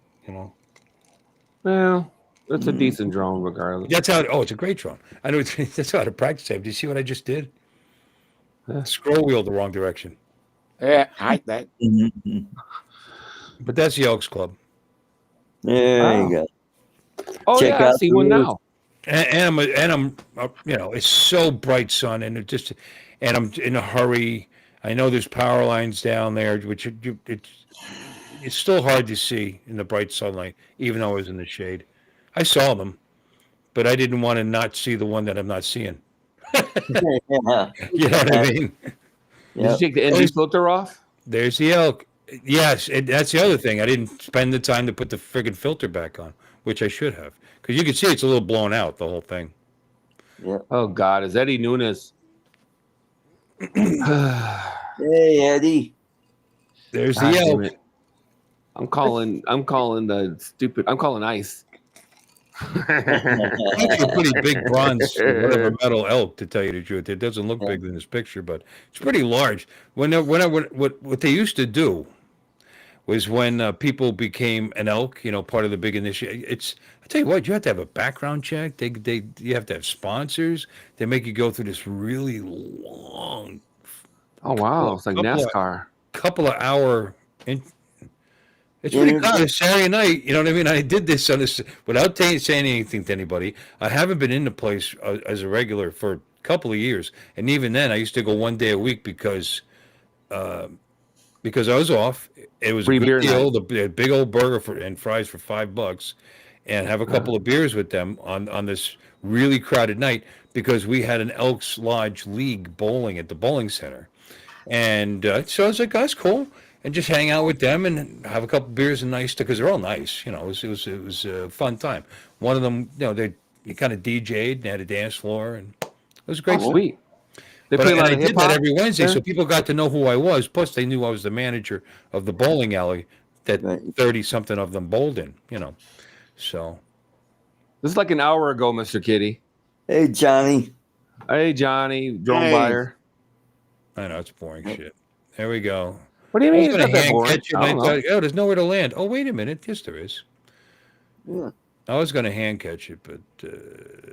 Well, it's a decent drone, regardless. That's how. Oh, it's a great drone. I know. That's how to practice it. Do you see what I just did? Scroll wheel the wrong direction. Yeah, I hate that. But that's the Elks Club. There you go. Oh, Check I out see the one news. now. And I'm it's so bright sun, and I'm in a hurry. I know there's power lines down there, which it's still hard to see in the bright sunlight, even though I was in the shade. I saw them, but I didn't want to not see the one that I'm not seeing. You know what I mean? Did you take the NG filter off? There's the elk. Yes, that's the other thing. I didn't spend the time to put the friggin' filter back on, which I should have, because you can see it's a little blown out, the whole thing. Yeah. Oh God, is Eddie Nunes? Hey, Eddie. There's God the damn elk. it. I'm calling ice. It's a pretty big bronze, whatever metal elk, to tell you the truth. It doesn't look big in this picture, but it's pretty large. What they used to do was when people became an elk, part of the big initiative. I tell you what, you have to have a background check. You have to have sponsors. They make you go through this really long. Oh wow, it's like NASCAR. Couple of hour. It's pretty good. Saturday night, you know what I mean? I did this on this without saying anything to anybody. I haven't been in the place as a regular for a couple of years, and even then, I used to go one day a week because I was off. It was Free a beer good deal. night. The big old burger and fries for $5, and have a couple of beers with them on this really crowded night because we had an Elks Lodge League bowling at the bowling center, and so I was like, that's cool. And just hang out with them and have a couple beers and nice, because they're all nice. It was a fun time. One of them, they kind of DJ'd and had a dance floor, and it was a great. Oh, sweet. But I did that every Wednesday, so people got to know who I was. Plus, they knew I was the manager of the bowling alley that 30-something of them bowled in. So this is like an hour ago, Mr. Kitty. Hey, Johnny. Hey, Johnny, drone buyer. I know it's boring shit. There we go. What do you mean? I was going to hand catch it, and I thought, there's nowhere to land. Oh, wait a minute. Yes, there is. Yeah. I was going to hand catch it, but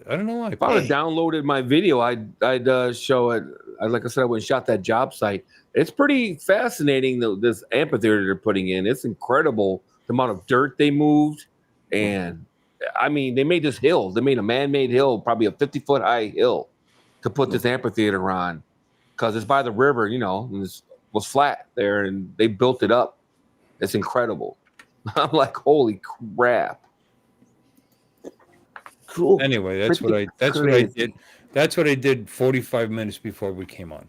I don't know why. If I would have downloaded my video, I'd show it. Like I said, I went and shot that job site. It's pretty fascinating, this amphitheater they're putting in. It's incredible the amount of dirt they moved. And, I mean, they made this hill. They made a man-made hill, probably a 50-foot high hill, to put this amphitheater on. Because it's by the river, and it was flat there, and they built it up. It's incredible. I'm like, holy crap. Cool. Anyway, that's what I did. That's what I did 45 minutes before we came on.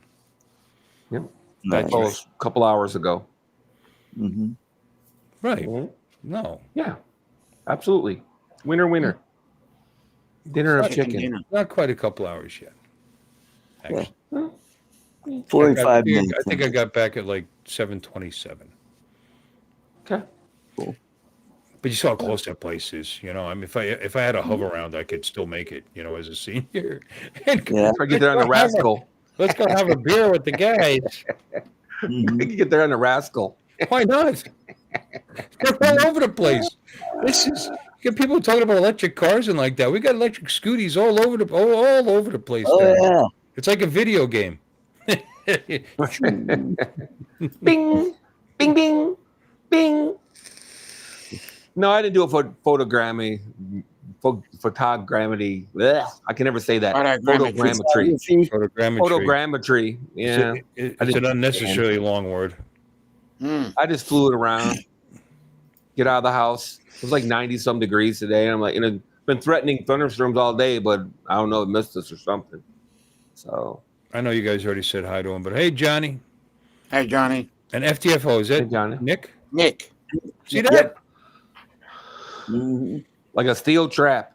Yep. Nice. That was a couple hours ago. Mm-hmm. Right. Mhm. No. Yeah. Absolutely. Winner. Dinner of chicken. Not quite a couple hours yet. Actually. Yeah. 45 minutes. I think I got back at like 7:27. Okay. Cool. But you saw how close that place is. You know, I mean, if I had a hover around, I could still make it. You know, as a senior. And Yeah. Try to get there on the rascal. let's go have a beer with the guys. Mhm. You can get there on the rascal. Why not? They're all over the place. This is you get people talking about electric cars and like that. We got electric scooties all over the place. Oh down there. yeah. It's like a video game. Bing, bing, bing, bing. No, I didn't do it for photogrammetry. Photogrammetry. Blech, I can never say that. Photogrammetry. Photogrammetry. Photogrammetry. Photogrammetry. Yeah. It's an unnecessarily long word. I just flew it around. Get out of the house. It was like 90-some degrees today. I'm like, been threatening thunderstorms all day, but I don't know, it missed us or something. So I know you guys already said hi to him, but hey, Johnny. Hey, Johnny. And FTFO, is that Hey, Johnny. Nick? Nick. See that? Yep. Mhm. like a steel trap.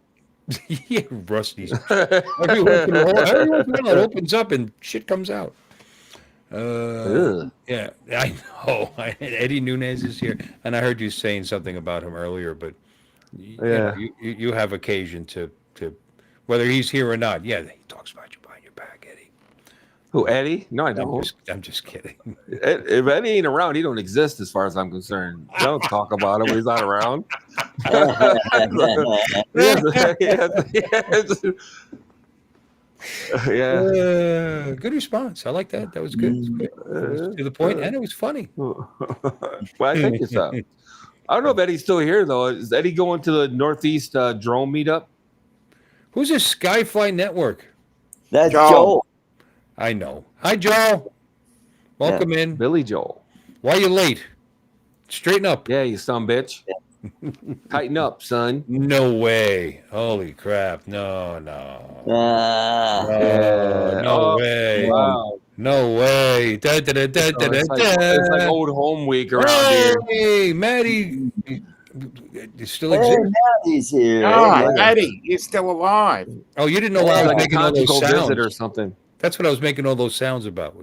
Yeah, Rusty. Every once in a while it opens up and shit comes out. Ugh. Yeah, I know. Eddie Nunez is here, and I heard you saying something about him earlier, but Yeah. you have occasion to whether he's here or not. Yeah, he talks about you behind your back, Eddie. Who, Eddie? No, I don't. I'm just kidding. If Eddie ain't around, he don't exist as far as I'm concerned. Don't talk about him when he's not around. Yeah. Good response. I like that. That was good. It was good. It was to the point, and it was funny. Well, I think it's I don't know if Eddie's still here though. Is Eddie going to the Northeast drone meetup? Who's this Skyfly Network? That's Joel. Joel. I know. Hi, Joel. Welcome in. Billy Joel. Why you late? Straighten up. Yeah, you son bitch. Tighten up, son. No way. Holy crap. No. Ah. No Oh, way. Wow. No way. Da, da, da, da, da, It's da, like da. old home week around here. Hey, Maddie. You still Hey, exist? Maddie's here. Ah, Hey, Eddie, you're still alive. Oh, you didn't know why I It's was like a making all those conjugal sounds. visit or something. That's what I was making all those sounds about.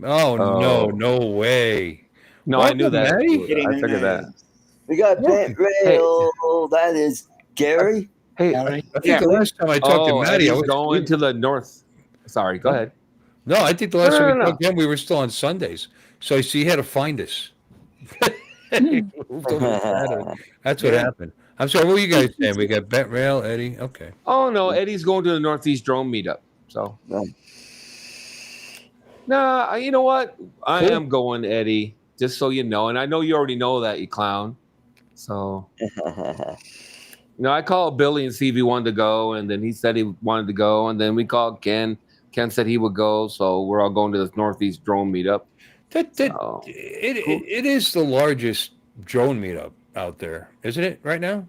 Oh, Oh. no way. No, I knew Welcome, that. Maddie. I figured that. we got Bent Rail. That is Gary. Hey, Gary. I think Yeah. the last time I talked to Maddie, I Eddie's was going to the north. Sorry, go ahead. No, I think the last No, time we no. talked to him, we were still on Sundays. So you see, he had to find us. He moved over to Saturday. That's what happened. I'm sorry, what were you guys saying? We got Bent Rail, Eddie. Okay. Oh no, Eddie's going to the Northeast drone meetup. So Right. nah, you know what? I Cool. am going, Eddie. Just so you know, and I know you already know that, you clown. So I called Billy and see if he wanted to go, and then he said he wanted to go, and then we called Ken. Ken said he would go, so we're all going to this Northeast drone meetup. So, It is the largest drone meetup out there, isn't it? Right now.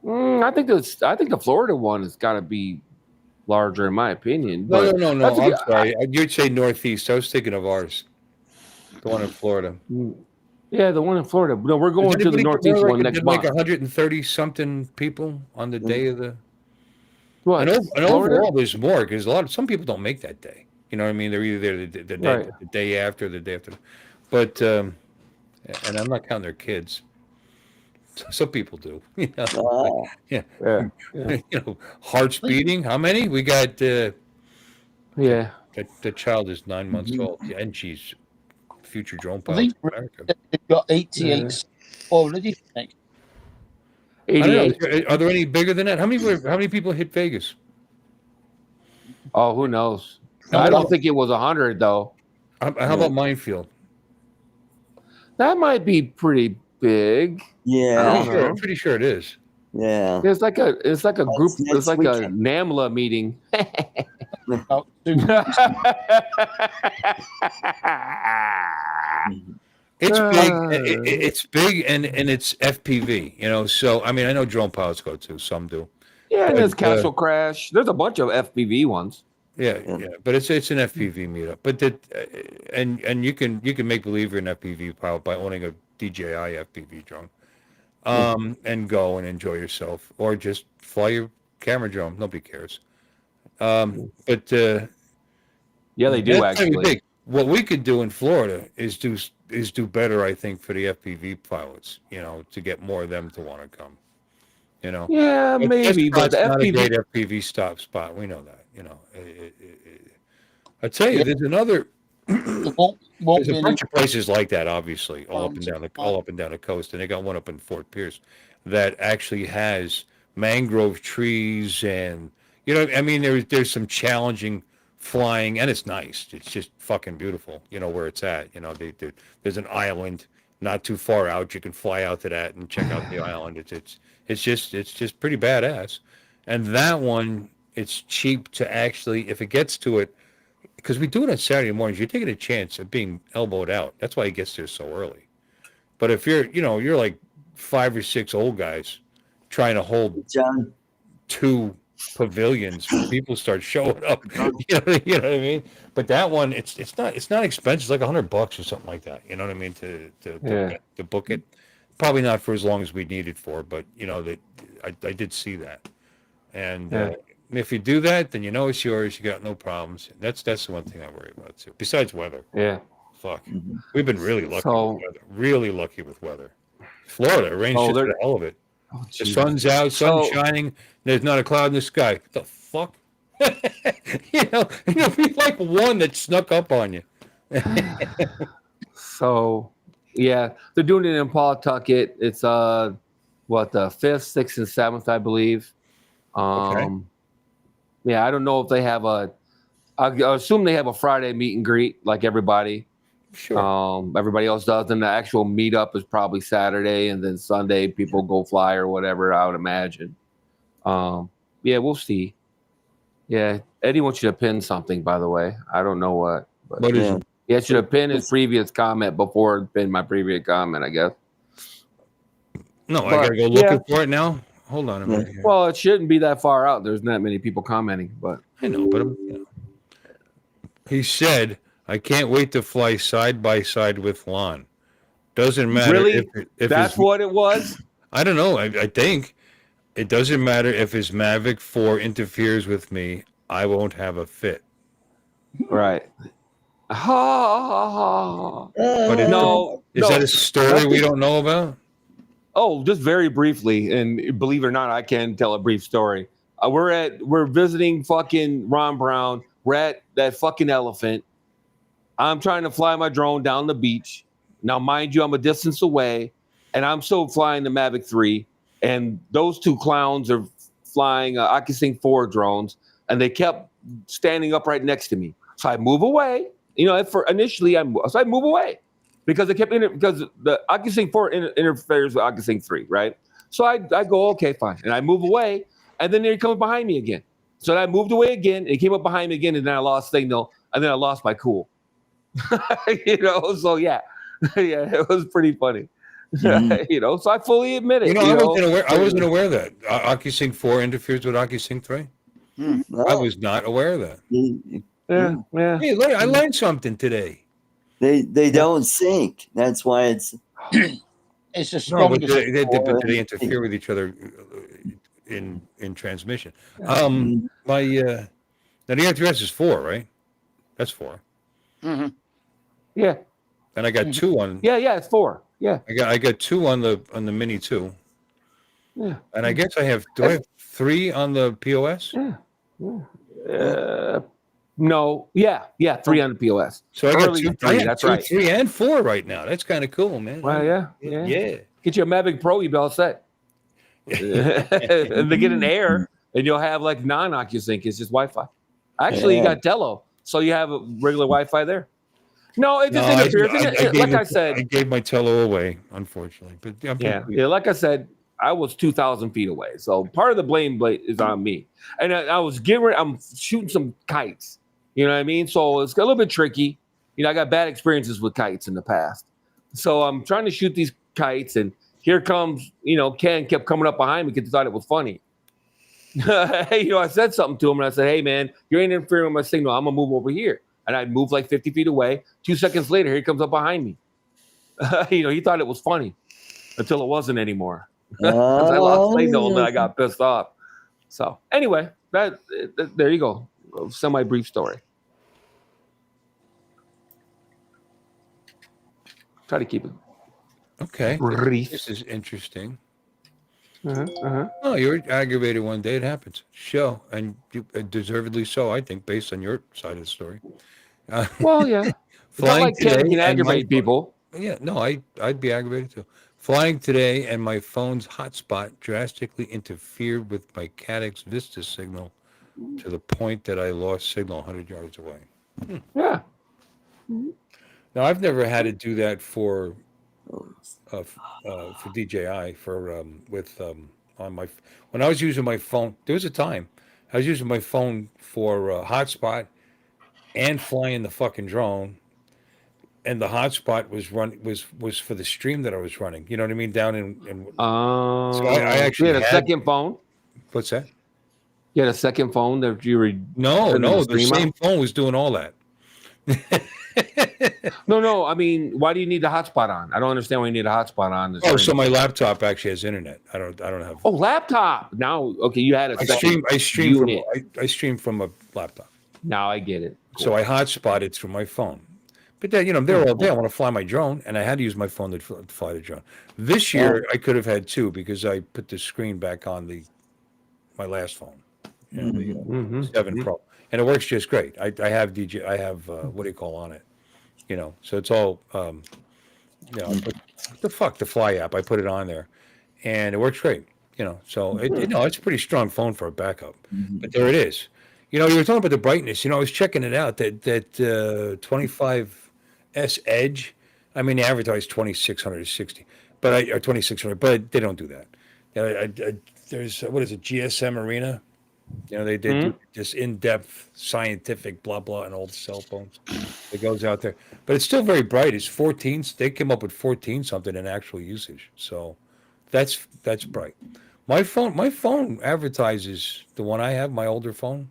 I think the Florida one has got to be larger, in my opinion. No. but that's I'm a- sorry. You'd say Northeast. I was thinking of ours, the one in Florida. Yeah, the one in Florida. No, we're going to the Northeast one next month. Like 130 something people on the day of the. What? And Florida? overall, there's more because some people don't make that day. You know what I mean? They're either there the day after, the day after. But and I'm not counting their kids. Some people do. You know? Ah. Yeah. Yeah. You know, hearts beating. How many? We got. Yeah. The child is 9 months old, and she's future drone I pilot think in America. they've got 88 already. Nick. I don't know, 88. are there any bigger than that? How many people hit Vegas? Oh, who knows? How I about- don't think it was 100 though. How about Minefield? That might be pretty big. Yeah. Uh-huh. I'm pretty sure it is. Yeah. It's like a group. next It's like weekend. a NAMLA meeting. About two. It's big. It's big, and it's FPV. You know, so I mean, I know drone pilots go too. Some do. Yeah, and there's But, Castle Crash. There's a bunch of FPV ones. Yeah. But it's an FPV meetup. But and you can make believe you're an FPV pilot by owning a DJI FPV drone, and go and enjoy yourself, or just fly your camera drone. Nobody cares. But Yeah, they do that's pretty actually. big. What we could do in Florida is do is do better, I think, for the FPV pilots. To get more of them to want to come. Yeah, maybe, but Escott's the not a great FPV. FPV spot. We know that. I tell you, Yeah. there's another. There won't There's a be any bunch of places like that, obviously, all up and down farms. the coast, and they got one up in Fort Pierce that actually has mangrove trees, and I mean, there's some challenging flying, and it's nice. It's just fucking beautiful, where it's at. There's an island not too far out. You can fly out to that and check out the island. It's just pretty badass, and that one, it's cheap to actually, if it gets to it. Because we do it on Saturday mornings, you're taking a chance of being elbowed out. That's why he gets there so early. But if you're like 5 or 6 old guys trying to hold John. 2 pavilions, people start showing up. You know what I mean? But that one, it's not expensive. It's like $100 or something like that. You know what I mean? To book it. Probably not for as long as we need it for, but I did see that. And if you do that, then it's yours. You got no problems. That's the one thing I worry about too. Besides weather. Yeah. Fuck. We've been really lucky So- with weather. Really lucky with weather. Florida, rain's just the hell of it. The sun's out, sun's shining. There's not a cloud in the sky. What the fuck? It'll be like one that snuck up on you. So, yeah, they're doing it in Pawtucket. It's the 5th, 6th, and 7th, I believe. Yeah, I don't know if they have I assume they have a Friday meet and greet like everybody. Sure. Everybody else does. And the actual meetup is probably Saturday, and then Sunday people go fly or whatever, I would imagine. Yeah, we'll see. Yeah, Eddie wants you to pin something, by the way. I don't know what. But What is it? he should have pinned his previous comment before pin my previous comment, I guess. No, I gotta go looking for it now. Hold on a minute here. Well, it shouldn't be that far out. There's not many people commenting, but I know, but he said, "I can't wait to fly side by side with Lon." Doesn't matter really, if that's what it was. I don't know. I think it doesn't matter if his Mavic 4 interferes with me. I won't have a fit. Right. But No, is that a story we don't know about? Oh, just very briefly, and believe it or not, I can tell a brief story. We're visiting fucking Ron Brown. We're at that fucking elephant. I'm trying to fly my drone down the beach. Now, mind you, I'm a distance away, and I'm still flying the Mavic 3, and those 2 clowns are flying Akising 4 drones, and they kept standing up right next to me. So I move away. Initially, I move away. Because they kept because the Akising 4 interferes with Akising 3, right? So I go, okay, fine. And I move away, and then he comes behind me again. So I moved away again, and he came up behind me again, and then I lost signal, and then I lost my cool. So yeah, it was pretty funny. So I fully admit it. I wasn't aware of that. Akising 4 interferes with Akising 3? I was not aware of that. Yeah. Hey, look, I learned something today. They don't sync. That's why it's It's the No, but strongest. they interfere with each other in transmission. Now the R3S is 4, right? That's 4. Mm-hmm. Yeah. And I got 2 on. Yeah, it's 4. Yeah. I got 2 on the Mini 2. Yeah. And I guess I have 3 on the POS? No. Yeah, 3 on the POS. So I got Early 2, 3, that's right. 3 and 4 right now. That's kind of cool, man. Well, yeah. Get you a Mavic Pro, you'll be all set. And they get an Air, and you'll have like non-OcuSync. It's just Wi-Fi. Actually, you got Tello, so you have a regular Wi-Fi there. No, it just interferes. Like I said, I gave my Tello away, unfortunately. But yeah. Like I said, I was 2,000 feet away, so part of the blame is on me. And I'm shooting some kites. You know what I mean? So it's a little bit tricky. I got bad experiences with kites in the past. So I'm trying to shoot these kites, and here comes, Ken kept coming up behind me because he thought it was funny. I said something to him, and I said, hey, man, you ain't interfering with my signal. I'm going to move over here. And I moved like 50 feet away. 2 seconds later, here he comes up behind me. He thought it was funny until it wasn't anymore. I lost signal, and then I got pissed off. So anyway, there you go. A semi-brief story. Try to keep it Okay. brief. This is interesting. Uh-huh. Oh, you're aggravated one day. It happens. Show, and you, deservedly so, I think, based on your side of the story. Well, yeah. It's not Flying like Ken today can and my aggravate people. yeah, no, I'd be aggravated too. Flying today and my phone's hotspot drastically interfered with my Cadix Vista signal to the point that I lost signal 100 yards away. Yeah. Now I've never had to do that for DJI on my when I was using my phone. There was a time I was using my phone for hotspot and flying the fucking drone, and the hotspot was for the stream that I was running. You know what I mean? Down in so I actually you had a had, second phone. what's that? You had a second phone that you were No, sending no, the the stream same out? phone was doing all that. No. I mean, why do you need the hotspot on? I don't understand why you need a hotspot on. The Oh, stream. so my laptop actually has internet. I don't have. Oh, laptop. Now, okay, you had a second I stream unit. I stream from a laptop. Now I get it. So I hotspotted through my phone. But then, they're all day. I want to fly my drone, and I had to use my phone to fly the drone. This year, I could have had two because I put the screen back on my last phone, the 7 Pro, and it works just great. I have I have what do you call on it, So it's all, I put, the Fly app. I put it on there, and it works great. So it's a pretty strong phone for a backup. But there it is. You were talking about the brightness. I was checking it out. That 25S Edge. I mean, they advertise 2600 or 60, or 2600, but they don't do that. There's what is it? GSM Arena. They do this in-depth scientific blah blah and all the cell phones that goes out there. But it's still very bright. It's 14. They came up with 14 something in actual usage. So that's bright. My phone advertises, the one I have, my older phone,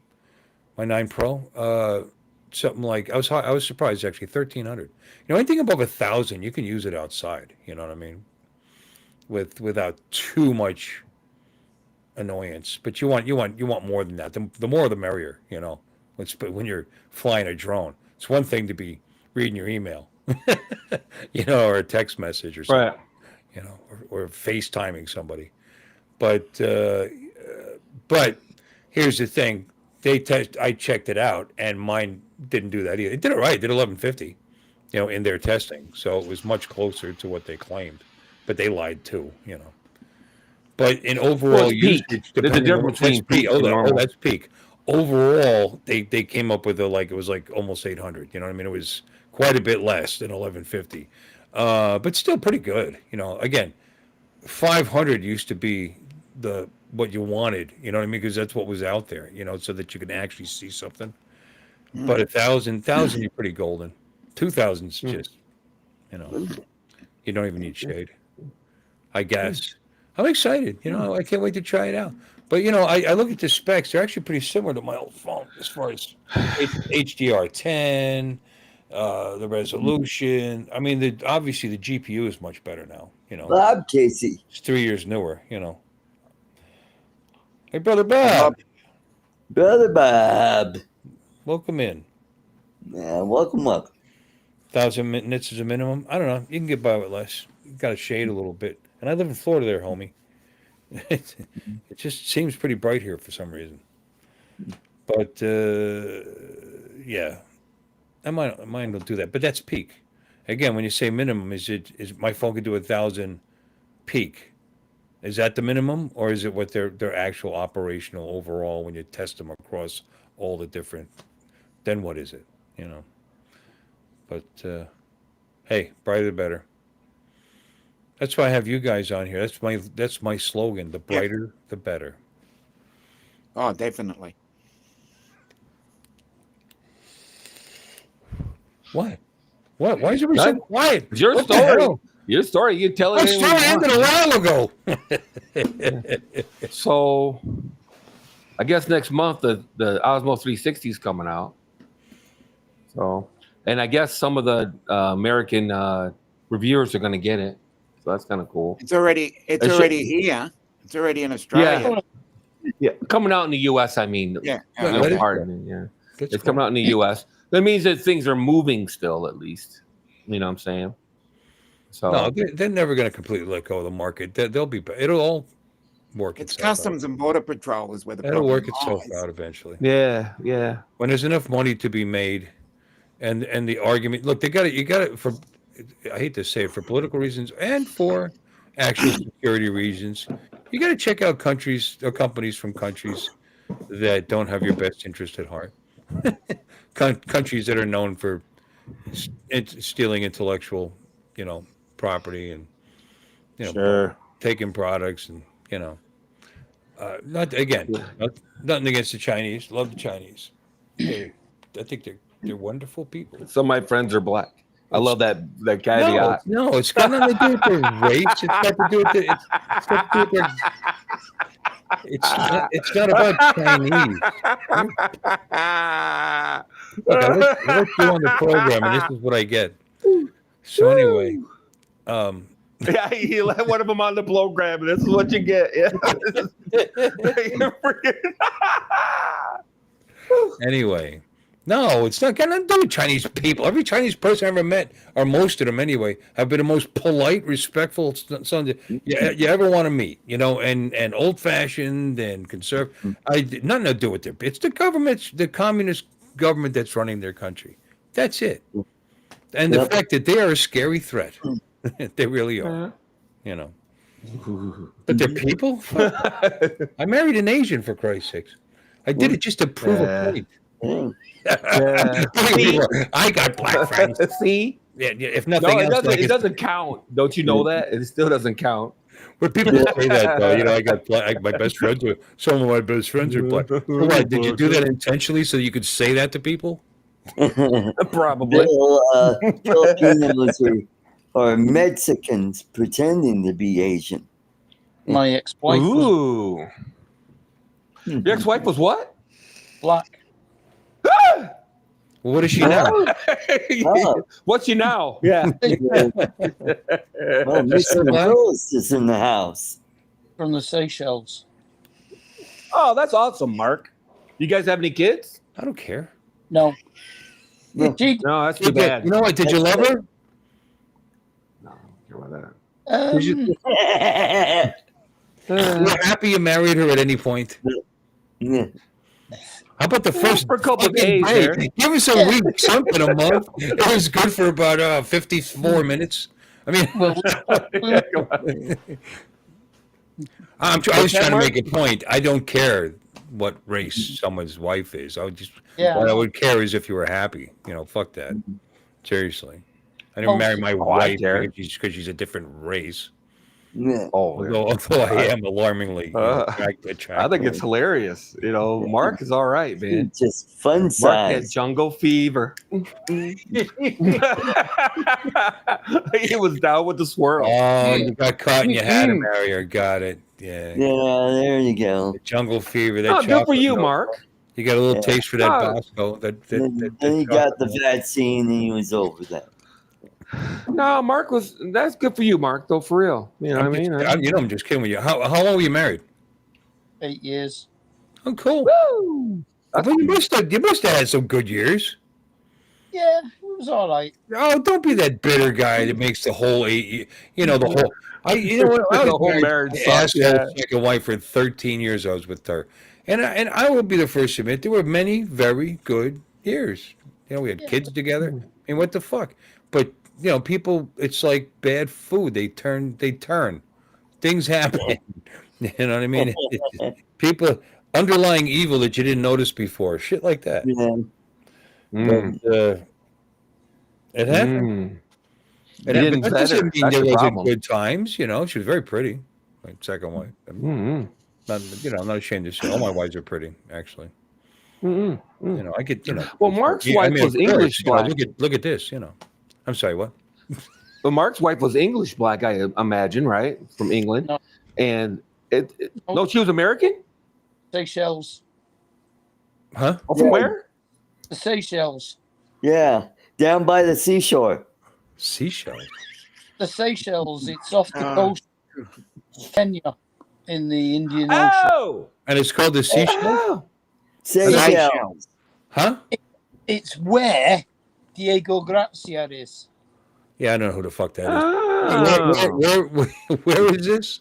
my 9 Pro, something like, I was surprised actually, 1,300. Anything above 1,000, you can use it outside. You know what I mean? Without too much annoyance. But you want more than that. The more the merrier. When you're flying a drone, it's one thing to be reading your email, or a text message or something, Right. or FaceTiming somebody. But here's the thing. I checked it out, and mine didn't do that either. It did it right. It did 1150, in their testing. So it was much closer to what they claimed, but they lied too, But in overall usage, there's a difference between peak and normal. That's peak. Overall, they came up with it was like almost 800. You know what I mean? It was quite a bit less than 1150, but still pretty good. Again, 500 used to be what you wanted, you know what I mean? Because that's what was out there, so that you can actually see something. But 1,000, you're pretty golden. 2,000's just, you don't even need shade, I guess. I'm excited, I can't wait to try it out. But, I look at the specs. They're actually pretty similar to my old phone as far as HDR10, the resolution. I mean, obviously the GPU is much better now, Bob Casey. It's 3 years newer, Hey, Brother Bob. Brother Bob. Welcome in. Yeah, welcome. 1,000 nits is a minimum. I don't know. You can get by with less. You got to shade a little bit. And I live in Florida there, homie. It just seems pretty bright here for some reason. But, yeah. Mine will do that. But that's peak. Again, when you say minimum, is my phone can do 1,000 peak? Is that the minimum, or is it what their actual operational overall when you test them across all the different? Then what is it? But hey, brighter the better. That's why I have you guys on here. That's my slogan. The brighter, the better. Oh, definitely. What? Why is everybody so quiet? It's your What the story. hell? Your story. You tell it. My story ended a while ago. So, I guess next month the Osmo 360 is coming out. So, and I guess some of the American reviewers are going to get it. So that's kind of cool. It's already here. It's already in Australia. Yeah, coming out in the U.S. I mean, Yeah. no, pardon me. Yeah, it's coming out in the U.S. That means that things are moving still, at least. You know what I'm saying? So No, they're never going to completely let go of the market. They'll be. It'll all work It's itself Customs and Border Patrol is where the out. It'll problem work itself lies. out eventually. yeah. When there's enough money to be made, and the argument. Look, they got it. You got it for. I hate to say it, for political reasons and for actual security reasons. You got to check out countries or companies from countries that don't have your best interest at heart. Countries that are known for stealing intellectual, property and Sure. taking products and not again, nothing against the Chinese. Love the Chinese. I think they're wonderful people. Some of my friends are black. I love that caveat. No, it's got nothing to do with their race. It's got to do with it's got to do with their. It's not about Chinese. Look, I look you on the program, and this is what I get. So anyway, Yeah, you let one of them on the program, and this is what you get. Yeah. anyway, no, it's not got nothing to do with Chinese people. Every Chinese person I ever met, or most of them anyway, have been the most polite, respectful son you ever want to meet. And old-fashioned and conservative. Nothing to do with it. It's the government, the communist government that's running their country. That's it. And the fact that they are a scary threat. They really are. But they're people. I married an Asian, for Christ's sakes. I did it just to prove a point. I got black friends. See? Yeah, if nothing else, it doesn't count. Don't you know that? It still doesn't count. But people say that though. I got my best friends are some of my best friends are black. What, did you do that intentionally so you could say that to people? Probably. Filipinos are Mexicans pretending to be Asian. My ex-wife was Ooh. Your ex-wife was what? black. Well, what is she now? Oh. What's she now? Yeah. Well, Mr. Rose is in the house. From the Seychelles. Oh, that's awesome, Mark. You guys have any kids? I don't care. No. No. She, No, that's too bad. You know what? Did you love her? No, I don't care about that. You're happy you married her at any point? Yeah. How about the first For a couple of fucking days break? there. Give us a week, something a month. It was good for about 54 minutes. I mean, well, I was trying to make a point. I don't care what race someone's wife is. What I would care is if you were happy. Fuck that. Seriously. I didn't marry my wife because she's a different race. Yeah. Although I am alarmingly attractive. I think it's hilarious. Mark is all right, man. Just fun Mark size. had jungle fever. He was down with the swirl. Oh, you got caught and you had to marry her. Got it. Yeah. Yeah, there you go. The jungle fever. Oh, good for you, Mark. You got a little taste for that Oh. Bosco. Then he got the vaccine and he was over that. No, that's good for you, Mark, though, for real. You know what I mean? I'm just kidding with you. How long were you married? 8 years. Oh, cool. Woo! But you must have had some good years. Yeah, it was all right. Oh, don't be that bitter guy that makes the whole 8 years. The whole. I was The whole marriage sucks, yeah. second wife for 13 years. I was with her, and I will be the first to admit there were many very good years. We had kids together. I mean, what the fuck? But people, it's like bad food. They turn. Things happen. You know what I mean? People underlying evil that you didn't notice before. Shit like that. Yeah. But, it happened. You didn't That set doesn't her. mean That's there the wasn't problem. good times. She was very pretty. My second wife. I'm not ashamed to say all my wives are pretty. Actually, I get. Well, Mark's wife was English black. Look at this. I'm sorry. What? But Mark's wife was English black, I imagine, right? From England. No. And no, she was American? Seychelles. Huh? Oh, from where? The Seychelles. Yeah. Down by the seashore. Seashell. The Seychelles. It's off the coast of Kenya in the Indian Ocean. Oh! And it's called the Seashell. Oh! Seychelles. Huh? It's where Diego Gracia is. Yeah, I don't know who the fuck that is. Where is this?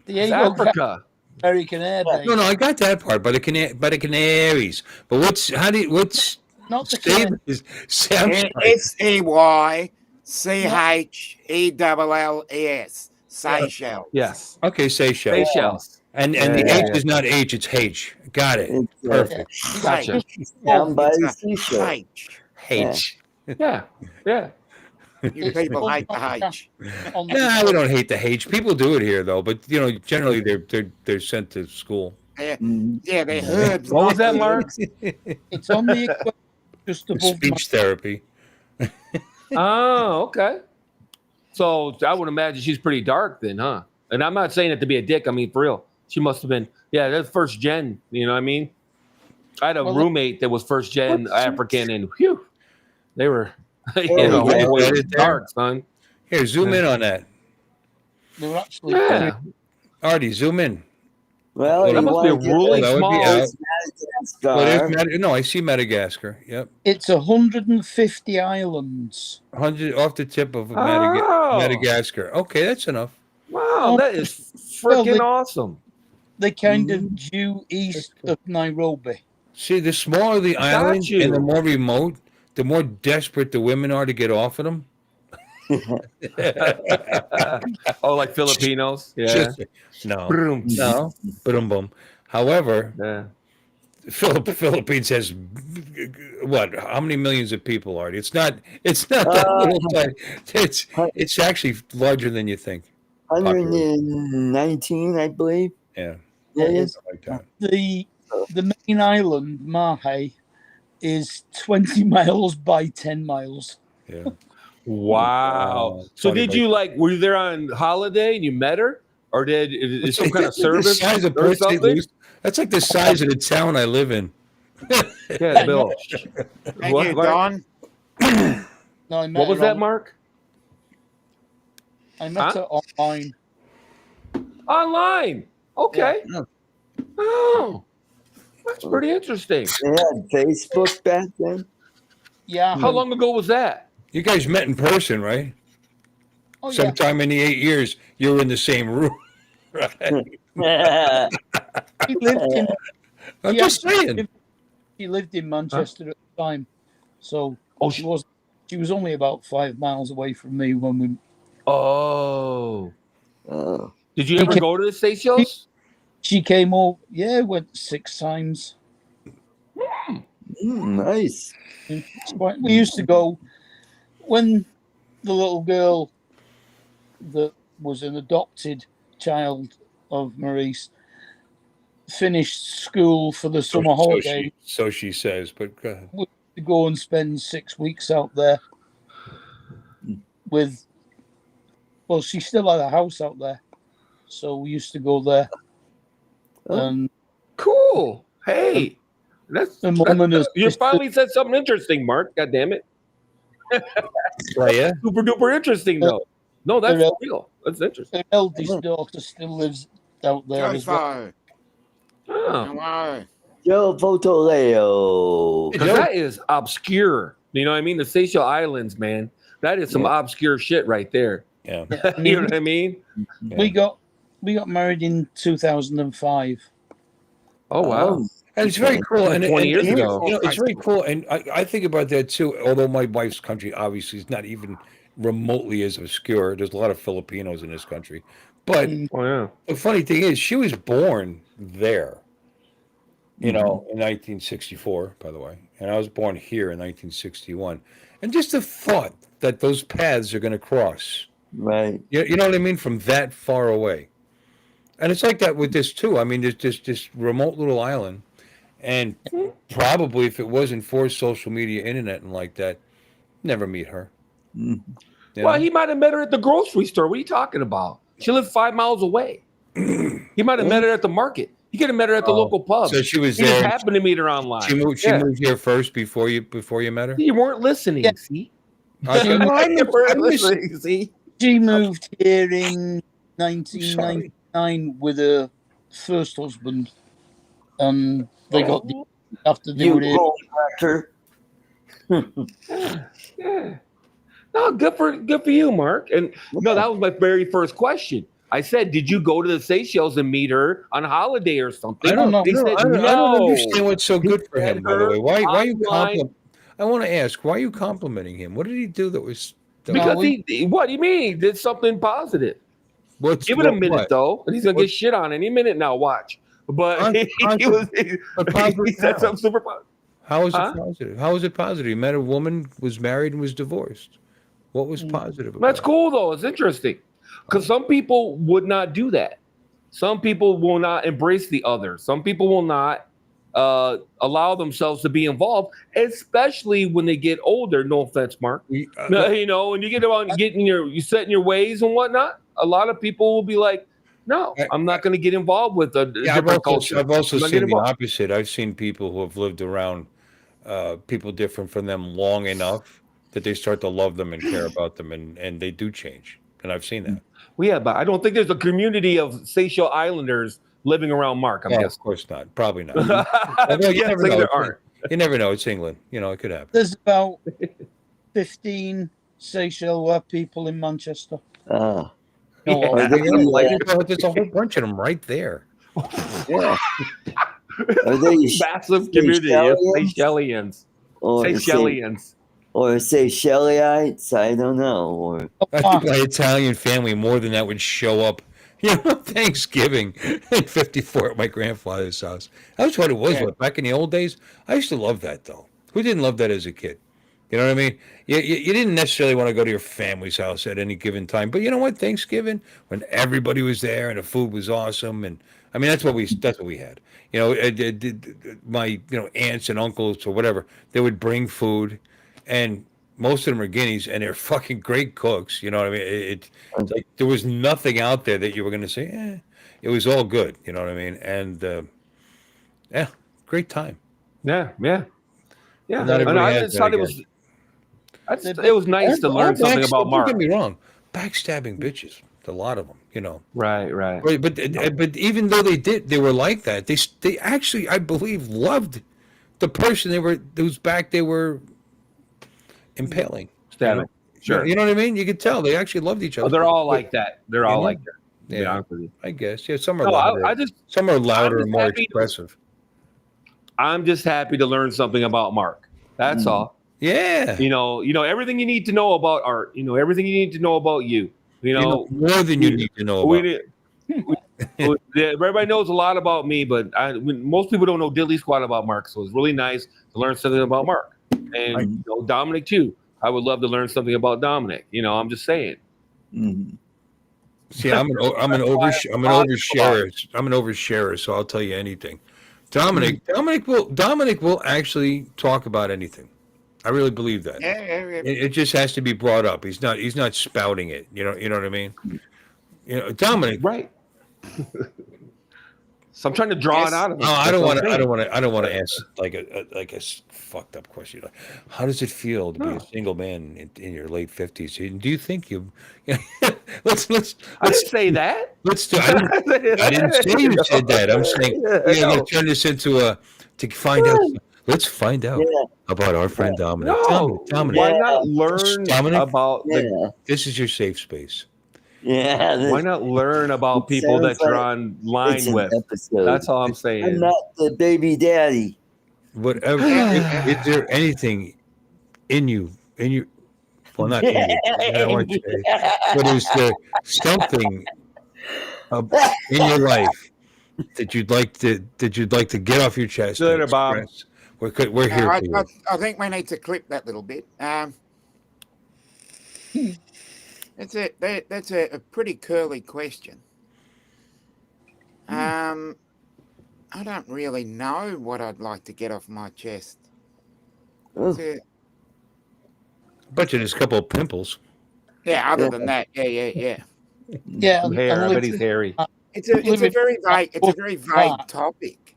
Diego Africa. American Air Base. No, I got that part by the Canaries. But what's Not the state is South SAYCHELLS. Seychelles. Yes. Okay, Seychelles. Seychelles. And the Yeah. H is not H, it's H. Got it. It's Perfect. Gotcha. down by It's the a seashore. H. H. Yeah. Yeah. You people hate the H. on the Nah, we don't hate the H. People do it here though, but generally they're sent to school. Yeah, they heard. What was that, Mark? It's on the equator, just above my Speech therapy. Oh, okay. So I would imagine she's pretty dark then, huh? And I'm not saying it to be a dick. I mean, for real. She must have been, yeah, that's first gen. You know what I mean? I had a roommate that was first gen African, and whew, they were, dark, son. Here, zoom in on that. They were actually Yeah. Artie, zoom in. Well, That you must be a want to get really that would be small. out. Madagascar. No, I see Madagascar. Yep. It's 150 islands. 100 off the tip of Oh. Madagascar. Okay, that's enough. Wow, that is Well, freaking they- awesome. They kind of due east of Nairobi. See, the smaller the got island you. and the more remote, the more desperate the women are to get off of them. Oh, like Filipinos? Yeah. Just- no, boom, boom. However, Yeah. Philippines has what? How many millions of people are? It's not that little. It's actually larger than you think. 119, I believe. Yeah, Million. like that. The main island, Mahe, is 20 miles by 10 miles. Yeah. Wow. So Funny did you were you there on holiday and you met her? Or is some kind of That's the service size of or Port St. something? Louis. That's like the size of the town I live in. Yeah, Bill. And What, you, Mark? Don? No, I met What was her that, Mark? I met her online. Online. Okay. Yeah. Oh. That's pretty interesting. They had Facebook back then. Yeah. How long ago was that? You guys met in person, right? Oh, yeah. Sometime in the 8 years, you were in the same room. Right? She lived in. I'm she just actually saying. She lived in Manchester at the time, so Oh, she was only about 5 miles away from me when we. Oh. Oh. Did you ever go to the Seychelles? She came over. Yeah, went 6 times. Nice. We used to go when the little girl that was an adopted child of Maurice finished school for the summer holiday. So she says, but go ahead. To go and spend 6 weeks out there with. Well, she still had a house out there, so we used to go there. And Cool. Hey. That's the moment is you finally said something interesting, Mark. God damn it. Yeah. Super duper interesting though. No, that's Yeah. real. That's interesting. her eldest daughter still lives out there as well. Oh. Hello. Joe Fotoleo. Because that is obscure. You know what I mean? The Seychelles Islands, man. That is some obscure shit right there. Yeah. You know what I mean? We got married in 2005. Oh wow. And it's very cool. And 20 years ago. You know, it's very cool. And I think about that too. Although my wife's country obviously is not even remotely as obscure. There's a lot of Filipinos in this country. But Oh yeah. the funny thing is, she was born there, you know, in 1964, by the way. And I was born here in 1961. And just the thought that those paths are going to cross, Right. you know what I mean, from that far away. And it's like that with this, too. I mean, there's this remote little island. And probably if it wasn't for social media, internet, and like that, never meet her. You Well, know? he might have met her at the grocery store. What are you talking about? She lived 5 miles away. He might have met her at the market. He could have met her at the local pub. So she was He just there. happened to meet her online. She moved here first before you met her. You weren't listening, Yeah. see? Okay. You weren't listening, see? She moved here in 1999 with her first husband. They got after they You were here. home wrecker. Yeah. No, good for you, Mark. And no, that was my very first question. I said, "Did you go to the Seychelles and meet her on holiday or something?" I don't know. He said, I don't "No." understand what's so He good for met him. By the her way, why you online. I want to ask, why are you complimenting him? What did he do that was? Because what do you mean? He did something positive. Give it a minute what? though, and he's gonna get shit on any minute now. Watch. But he said something super positive. How is it positive? How is it positive? He met a woman, was married, and was divorced. What was positive about That's cool though. It's interesting because some people would not do that. Some people will not embrace the other. Some people will not allow themselves to be involved, especially when they get older. No offense, Mark. You know, when you get about you set in your ways and whatnot, a lot of people will be like, "No, I'm not going to get involved with a different culture." I've also seen the opposite. I've seen people who have lived around people different from them long enough that they start to love them and care about them, and they do change. And I've seen that. Well, yeah, but I don't think there's a community of Seychelles Islanders living around Mark. I'm guessing. Of course not. Probably not. You never know. There aren't. You never know. It's England. You know, it could happen. There's about 15 Seychelles people in Manchester. There's a whole bunch of them right there. Yeah. Are they massive community of Seychellians? Or Seychellites? I don't know. Or I think my Italian family more than that would show up. You know, Thanksgiving in '54 at my grandfather's house. That's what it was. Yeah. Back in the old days, I used to love that though. Who didn't love that as a kid? You know what I mean? You didn't necessarily want to go to your family's house at any given time, but you know what? Thanksgiving, when everybody was there and the food was awesome, and I mean that's what we had. You know, my aunts and uncles or whatever, they would bring food, and most of them are guineas, and they're fucking great cooks. You know what I mean? It's like there was nothing out there that you were going to say, it was all good. You know what I mean? And yeah, great time. Yeah. And I just thought it was nice to learn something about Mark. Don't get me wrong, backstabbing bitches, a lot of them. You know, right. But even though they were like that, they actually, I believe, loved the person whose back they were impaling. Stabbing. Sure. You know what I mean? You could tell they actually loved each other. Oh, they're all like that. They're all like that. Yeah, to be honest with you. I guess. Yeah, some are louder. Some are louder and more expressive. I'm just happy to learn something about Mark. That's all. Yeah. You know everything you need to know about art. You know everything you need to know about you. You know more than you need to know about. Everybody knows a lot about me, but most people don't know diddly squat about Mark. So it's really nice to learn something about Mark. And Dominic too. I would love to learn something about Dominic. You know, I'm just saying. Mm-hmm. See, I'm an oversharer. I'm an oversharer, so I'll tell you anything. Dominic will actually talk about anything. I really believe that. Yeah. It just has to be brought up. He's not spouting it. You know what I mean? You know, Dominic. Right. So I'm trying to draw it out of him. No, I don't want to ask like a fucked up question. Like, how does it feel to be a single man in your late 50s? Do you think you? Let's. I didn't say that. Let's do. I didn't say you said that. I'm saying let's turn this into to find out. Let's find out about our friend Dominic. No, Dominic. Why not learn about This is your safe space. Yeah. Why not learn about people that you're on line with? That's all I'm saying. I'm not the baby daddy. Whatever. Is there anything in you? Well, not in you. I don't want you to say, but is there something in your life that you'd like to get off your chest? Later, Bob. We're here for you. I think we need to clip that little bit. That's a pretty curly question. I don't really know what I'd like to get off my chest. I bet you there's a couple of pimples. Yeah, other than that, yeah. Yeah, hair. I bet he's hairy. It's a very vague topic.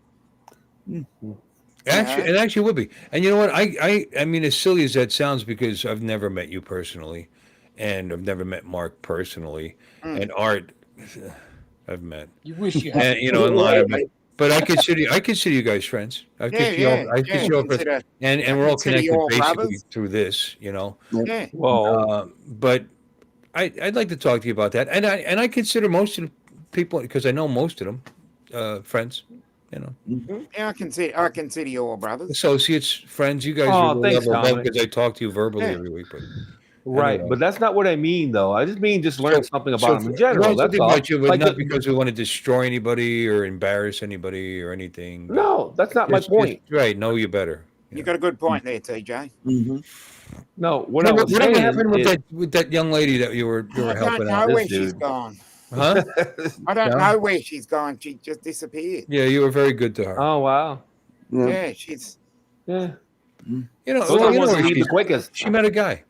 It actually would be. And you know what? I mean, as silly as that sounds, because I've never met you personally, and I've never met Mark personally, and Art, I've met. You wish you had. And, and a lot of But I consider you guys friends. I consider you all friends, Consider, and I we're all consider you connected all basically brothers. through this, you know. Yeah. Whoa. But I'd like to talk to you about that, and I consider most of the people because I know most of them friends, you know, Yeah, I consider you all brothers. associates, friends. You guys are a Oh, thanks, level above Dominic. because I talk to you verbally Yeah. every week. But Right, anyway, but that's not what I mean, though. I just mean just learn something about them in general. learn That's something all. about you, but Like not because we want to destroy anybody or embarrass anybody or anything. But no, that's not my just point. right, know you better. You got a good point there, TJ. No, what I was Whatever saying happened is with that young lady that you were I don't helping know out? where this she's dude. gone. Huh? I don't No? know where she's gone. She just disappeared. Yeah, you were very good to her. Oh wow. Yeah, she's. Yeah. You know, Those are the you know ones where that leave the she's. quickest. She met a guy.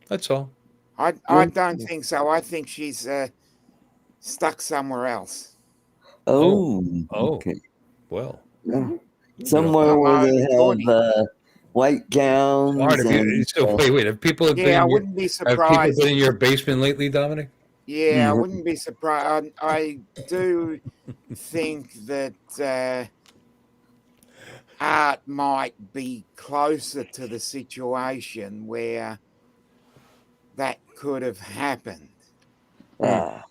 That's all. I don't think so. I think she's stuck somewhere else. Oh, Oh, okay. well. Yeah. You know, Somewhere Not where my they only have white gowns smart. and So wait. Have people been Yeah, I in your, wouldn't be have people surprised. been in your basement lately, Dominic? Yeah, I wouldn't be surprised. I do think that Art might be closer to the situation where that could have happened. ah,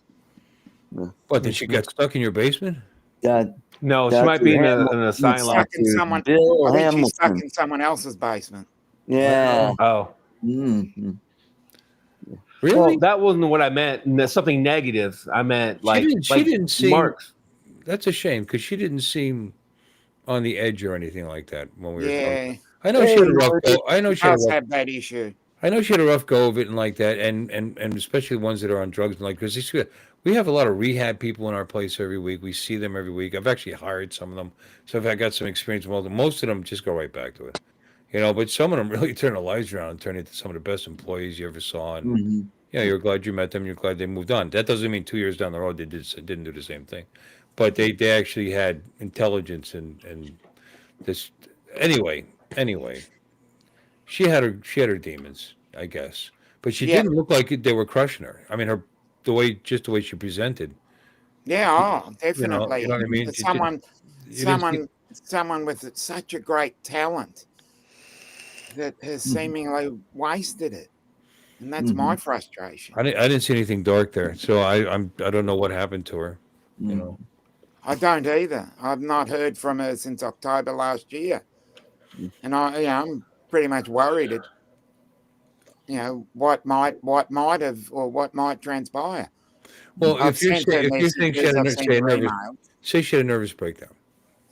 What? Did she get stuck in your basement? Doc- No, she Dr. might be in an Hamilton, asylum. Stuck in Dr. someone. Bill I think she's stuck Hamilton. in someone else's basement. Yeah. Oh. Mhm. Really? Well, that wasn't what I meant. Something negative. I meant like she didn't seem. Mark's. That's a shame because she didn't seem on the edge or anything like that when we were talking. Yeah, I know she had a rough go. I know she she had a does rough. have that issue. I know she had a rough go of it and like that, and especially the ones that are on drugs and like because we have a lot of rehab people in our place every week. We see them every week. I've actually hired some of them, so I've got some experience with them. Most of them just go right back to it, you know. But some of them really turn their lives around and turn into some of the best employees you ever saw. And Mhm. yeah, you're glad you met them. You're glad they moved on. That doesn't mean 2 years down the road they didn't do the same thing, but they actually had intelligence and this anyway. She had her demons, I guess, but she Yeah, didn't look like they were crushing her. I mean, the way she presented, yeah, oh, you know definitely. what I mean. But She did, you didn't see, someone with such a great talent that has seemingly wasted it, and that's my frustration. I didn't see anything dark there, so I don't know what happened to her. You know, I don't either. I've not heard from her since October last year, and I'm pretty much worried at what might have or what might transpire. well, I've if you sent her think she messages. had I've sent her emails. say she had a nervous breakdown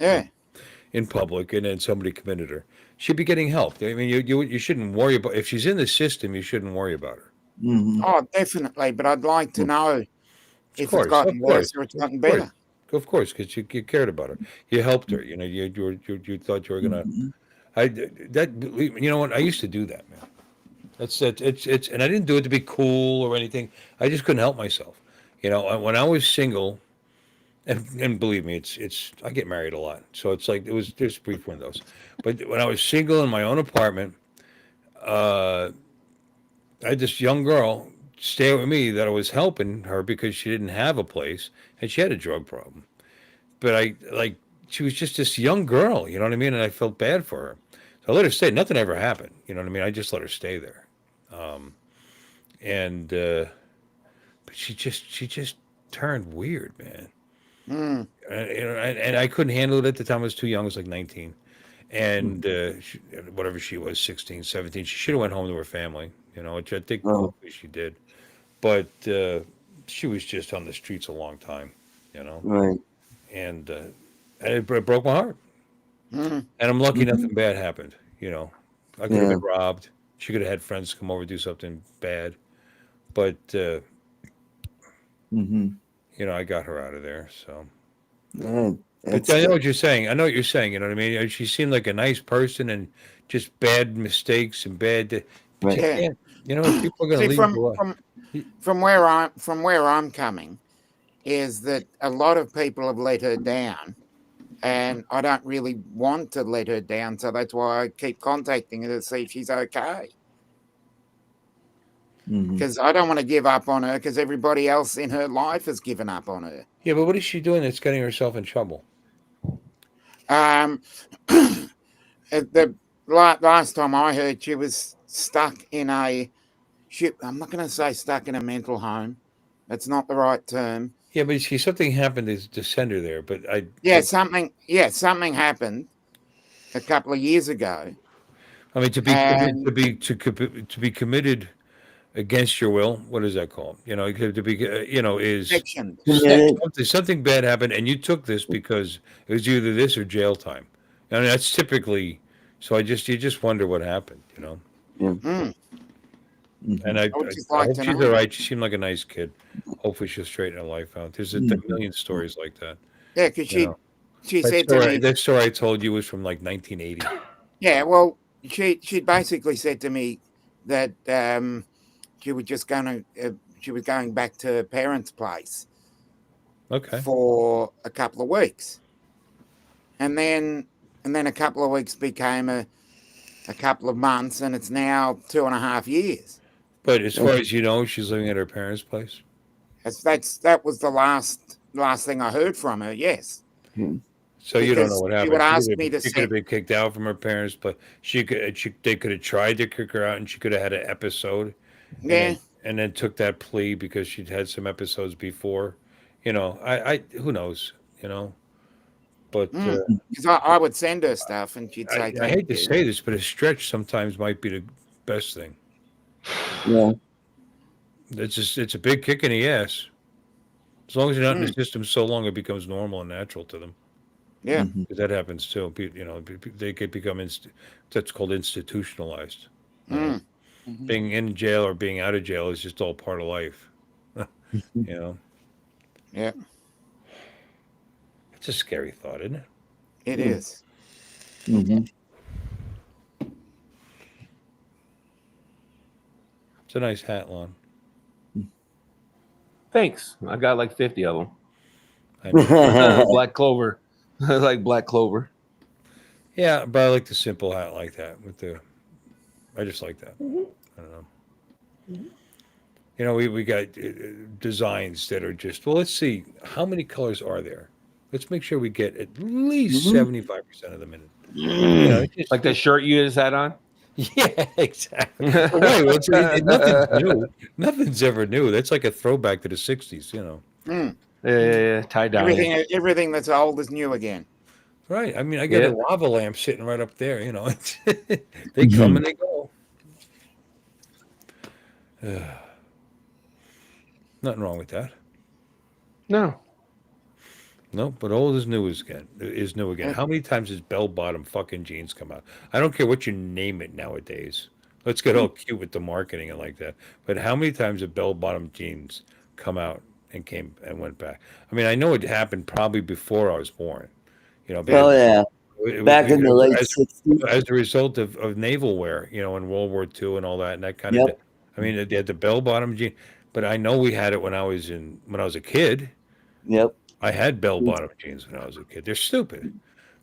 Yeah, in public, and then somebody committed her, she'd be getting help. I mean, you shouldn't worry about if she's in the system. You shouldn't worry about her. Mhm. oh, definitely. But I'd like to know if it's gotten worse or it's gotten better. Of course, because you cared about her. You helped her. You know, you thought you were gonna. You know what? I used to do that, man. It's and I didn't do it to be cool or anything. I just couldn't help myself. You know, when I was single, and believe me, it's I get married a lot, so it's like there's brief windows. But when I was single in my own apartment, I had this young girl stay with me that I was helping her because she didn't have a place and she had a drug problem. But she was just this young girl, you know what I mean? And I felt bad for her. So I let her stay. Nothing ever happened, you know what I mean? I just let her stay there. But she just turned weird, man. And I couldn't handle it at the time. I was too young. I was like 19. And whatever she was, 16, 17, she should have went home to her family, you know, which I think hopefully she did. But she was just on the streets a long time, you know. Right. And it broke my heart. And I'm lucky nothing bad happened, you know. I could have been robbed. She could have had friends come over do something bad. But, you know, I got her out of there, so. But I know what you're saying. I know what you're saying, you know what I mean? She seemed like a nice person and just bad mistakes and bad. But you Yeah. can't, you know, people are going to See, leave you alone. from where I'm coming, is that a lot of people have let her down, and I don't really want to let her down, so that's why I keep contacting her to see if she's okay. Because I don't want to give up on her, because everybody else in her life has given up on her. Yeah, but what is she doing that's getting herself in trouble? Um, the last time I heard, she was stuck in a ship. I'm not going to say stuck in a mental home. That's not the right term. Yeah, but see, something happened to send her there. But Yeah, something happened a couple of years ago, I mean, to be committed, and to be committed against your will. What is that called? To be, is sectioned. Committed. something bad happened, and you took this because it was either this or jail time. I mean, that's typically. So you just wonder what happened. Yeah. Mm, And I would just I like hope to she's know. all right. She seemed like a nice kid. Hopefully, she'll straighten her life out. There's a million stories like that. Yeah, because You know, she said to me, that story I told you was from like 1980. yeah, well, she basically said to me that she was just going to she was going back to her parents' place Okay. for a couple of weeks, and then a couple of weeks became a couple of months, and it's now 2.5 years. But as far as you know, she's living at her parents' place. That was the last thing I heard from her. Yes, So you don't know because what she would happened. ask me to She could have send. been kicked out from her parents, but they could have tried to kick her out, and she could have had an episode, and Yeah. then took that plea because she'd had some episodes before. I who knows, but Because I would send her stuff and she'd say I thank hate to you. say this, but a stretch sometimes might be the best thing. Yeah. It's a big kick in the ass. As long as you're not in the system so long, it becomes normal and natural to them. Yeah. Because that happens too. They could become that's called institutionalized. Mm. Being in jail or being out of jail is just all part of life. Yeah. It's a scary thought, isn't it? It is. Mm-hmm. It's a nice hat, Lon. Thanks. I got like 50 of them. I know. Black clover. I like black clover. Yeah, but I like the simple hat like that. I just like that. I don't know. We got designs that are just, well, let's see, how many colors are there? Let's make sure we get at least 75% of them in. Like that shirt you just had on? Yeah, exactly. Right, well, nothing's new. Nothing's ever new. That's like a throwback to the 60s, Mm. Yeah. Tie down. Everything that's old is new again. Right. I mean, I got a lava lamp sitting right up there, They come and they go. Nothing wrong with that. No. No, but old is new is new again. How many times has bell-bottom fucking jeans come out? I don't care what you name it nowadays. Let's get all cute with the marketing and like that. But how many times have bell-bottom jeans come out and came and went back? I mean, I know it happened probably before I was born. Oh yeah. Back in the late '60s. As a result of naval wear, in World War II and all that, and that kind of. I mean, they had the bell-bottom jean, but I know we had it when I was a kid. Yep. I had bell-bottom jeans when I was a kid. They're stupid,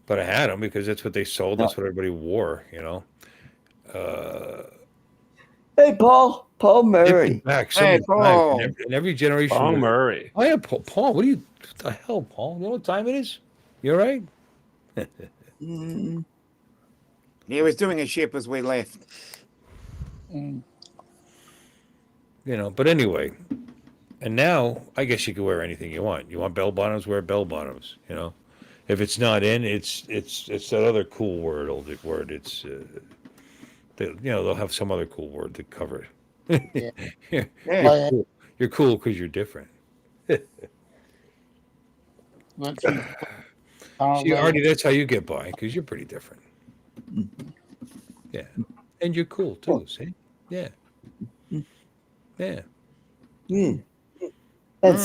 but I had them because that's what they sold. That's what everybody wore. Hey, Paul Murray. Back, Hey, Paul. in every generation. Paul Murray. Oh yeah, Paul. What the hell, Paul? You know what time it is? You all right? He was doing a ship as we left. But anyway, and now I guess you can wear anything you want. You want bell bottoms, wear bell bottoms. If it's not in, it's that other cool word. It's they'll have some other cool word to cover it. Yeah. You're cool because you're different. See, Artie, that's how you get by because you're pretty different. Yeah, and you're cool too. See, yeah. That's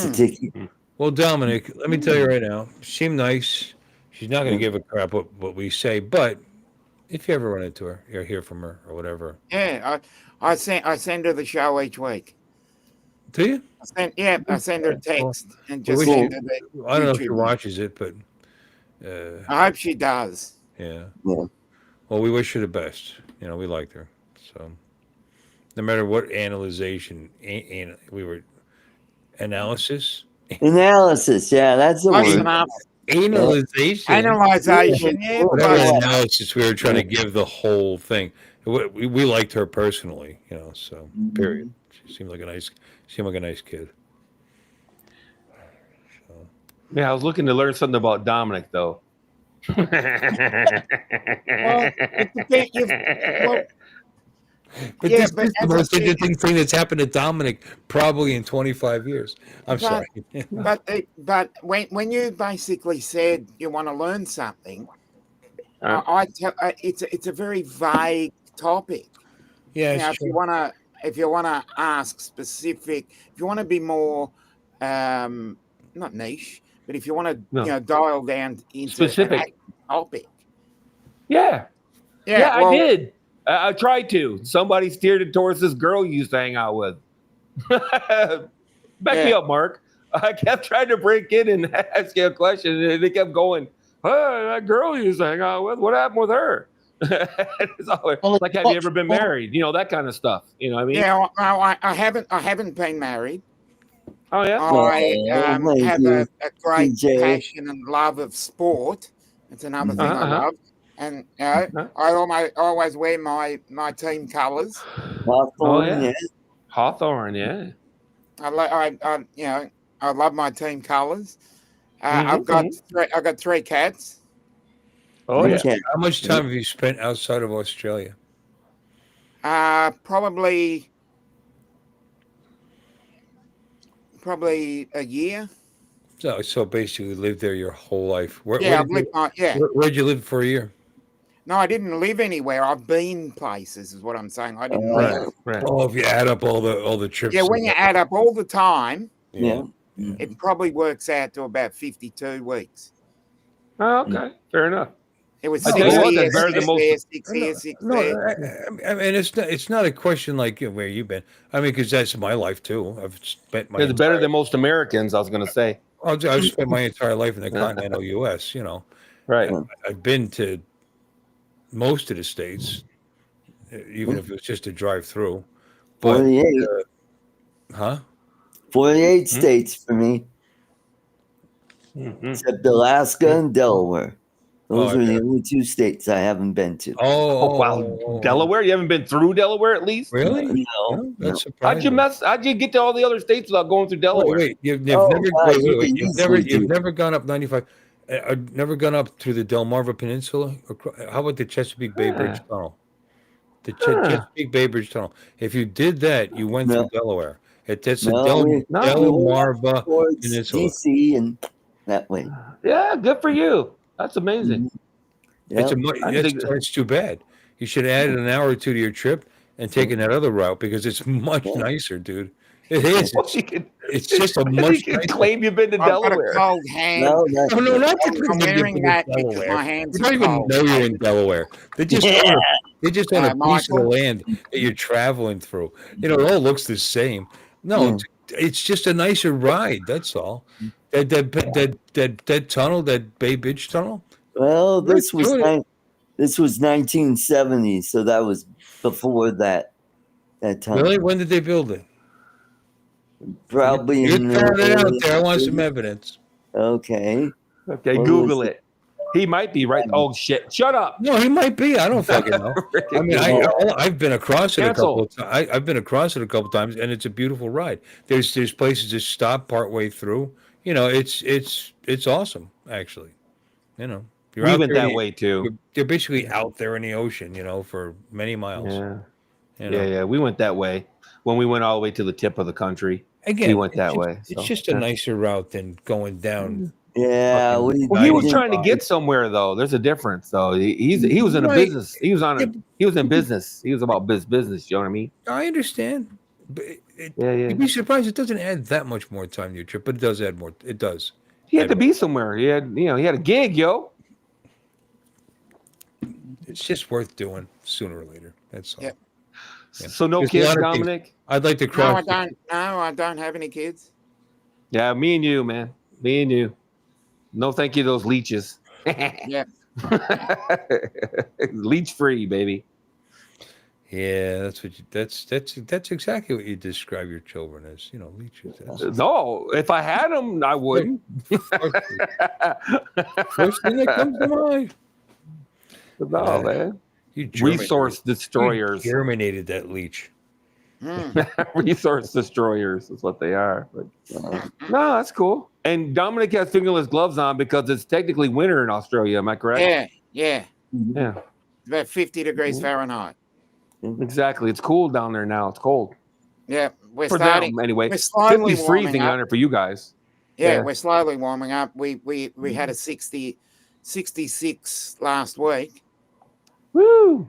a ticket. Well, Dominic, let me tell you right now, she seemed nice. She's not going to give a crap what we say, but if you ever run into her or hear from her or whatever. Yeah, I send her the show each week. Do you? I send her a text and just Well, send her the I don't know if she YouTube. watches it, but I hope she does. yeah. Yeah. Well, we wish her the best. We liked her. So no matter what analysis, Analysis. Yeah, that's the Close word. enough. Analyzation. Analyzation, yeah. Whatever But analysis we were trying to give the whole thing. We liked her personally, so period. She seemed like a nice kid. So. Yeah, I was looking to learn something about Dominic though. well, But yes, this but is the as I most said, interesting thing that's happened to Dominic probably in 25 years. I'm sorry. but when you basically said you want to learn something, it's a very vague topic. Yeah, Now, if you wanna ask specific, if you want to be more not niche, but if you want to dial down into specific topic. Yeah, well, I did. I tried to. Somebody steered it towards this girl you used to hang out with. Back me up, Mark. I kept trying to break in and ask you a question, and they kept going, "Hey, that girl you used to hang out with, what happened with her?" It's always, like, have you ever been married? That kind of stuff. You know what I mean? Yeah, I haven't been married. Oh yeah. I have a great passion and love of sport. It's another thing I love. And I always wear my team colours. Hawthorne, Hawthorne, yeah. I love my team colours. I've got 3 cats. Oh yeah. How much time have you spent outside of Australia? Probably a year. So basically lived there your whole life. Where'd you live for a year? No, I didn't live anywhere. I've been places, is what I'm saying. I didn't live. Right. Oh, if you add up all the trips. Yeah, when you add up all the time, Yeah. it probably works out to about 52 weeks. Oh, okay, fair enough. It was I 6 tell you what, years, that's better than most. 6 years, 6 No, there. I mean it's not a question like where you've been. I mean, because that's my life too. I've spent my. It's better than most Americans. I was going to say. I've spent my entire life in the continental U.S. Right. I've been to most of the states, even if it was just a drive through. But 48. 48 states for me, except Alaska and Delaware. Those are the only 2 states I haven't been to. Oh wow, Delaware? You haven't been through Delaware at least? Really? No. That's surprising. How'd you get to all the other states without going through Delaware? Wait, you've never gone up 95. Never gone up through the Delmarva Peninsula. How about the Chesapeake Bay Bridge Tunnel? The Chesapeake Bay Bridge Tunnel. If you did that, you went through Delaware. That's the Delmarva Peninsula. DC and that way. Yeah, good for you. That's amazing. It's too bad. You should have added an hour or 2 to your trip and taken that other route because it's much nicer, dude. It is. It's just a much. You can claim you've been to Delaware. Cold hand. No, not I'm wearing that because my hands you don't even cold. know you're in Delaware. They just own a piece of the land that you're traveling through. It all looks the same. No, it's just a nicer ride. That's all. That tunnel, that Bay Bridge tunnel. Well, this was 1970, so that was before that time. Really? When did they build it? Probably You're in throwing it out the there. I want some evidence. Okay. Okay, Google it. He might be right. Oh shit! Shut up. No, he might be. I don't fucking know. I mean, I've been across it a couple of times. I've been across it a couple of times, and it's a beautiful ride. There's places to stop partway through. It's awesome actually. You're we out went there, that way too. You're basically out there in the ocean, for many miles. Yeah. We went that way when we went all the way to the tip of the country. Again, we went that way. It's just a nicer route than going down. Yeah, he was trying to get somewhere though. There's a difference though. He was in a business. He was in business. He was about business. You know what I mean? I understand. But you'd be surprised. It doesn't add that much more time to your trip, but it does add more. It does. He had to be somewhere. He had a gig, yo. It's just worth doing sooner or later. That's all. Yep. Yeah. So no kids, Dominic? I'd like to cross. No, I don't have any kids. Yeah, me and you, man. Me and you. No, thank you, those leeches. Yeah. Leech free, baby. Yeah, that's exactly what you describe your children as. You know, leeches. That's No, if I had them, I wouldn't. first thing that comes to mind. No, man. You Resource You destroyers. germinated that leech. Resource destroyers is what they are. But, no, that's cool. And Dominic has fingerless gloves on because it's technically winter in Australia. Am I correct? Yeah. Yeah, It's about 50 degrees Fahrenheit. exactly. It's cool down there now. It's cold Yeah, we're for starting. them anyway. We're slowly 50's warming freezing up. on it for you guys. Yeah, Yeah. we're slowly warming up. We had a 66 last week, Woo!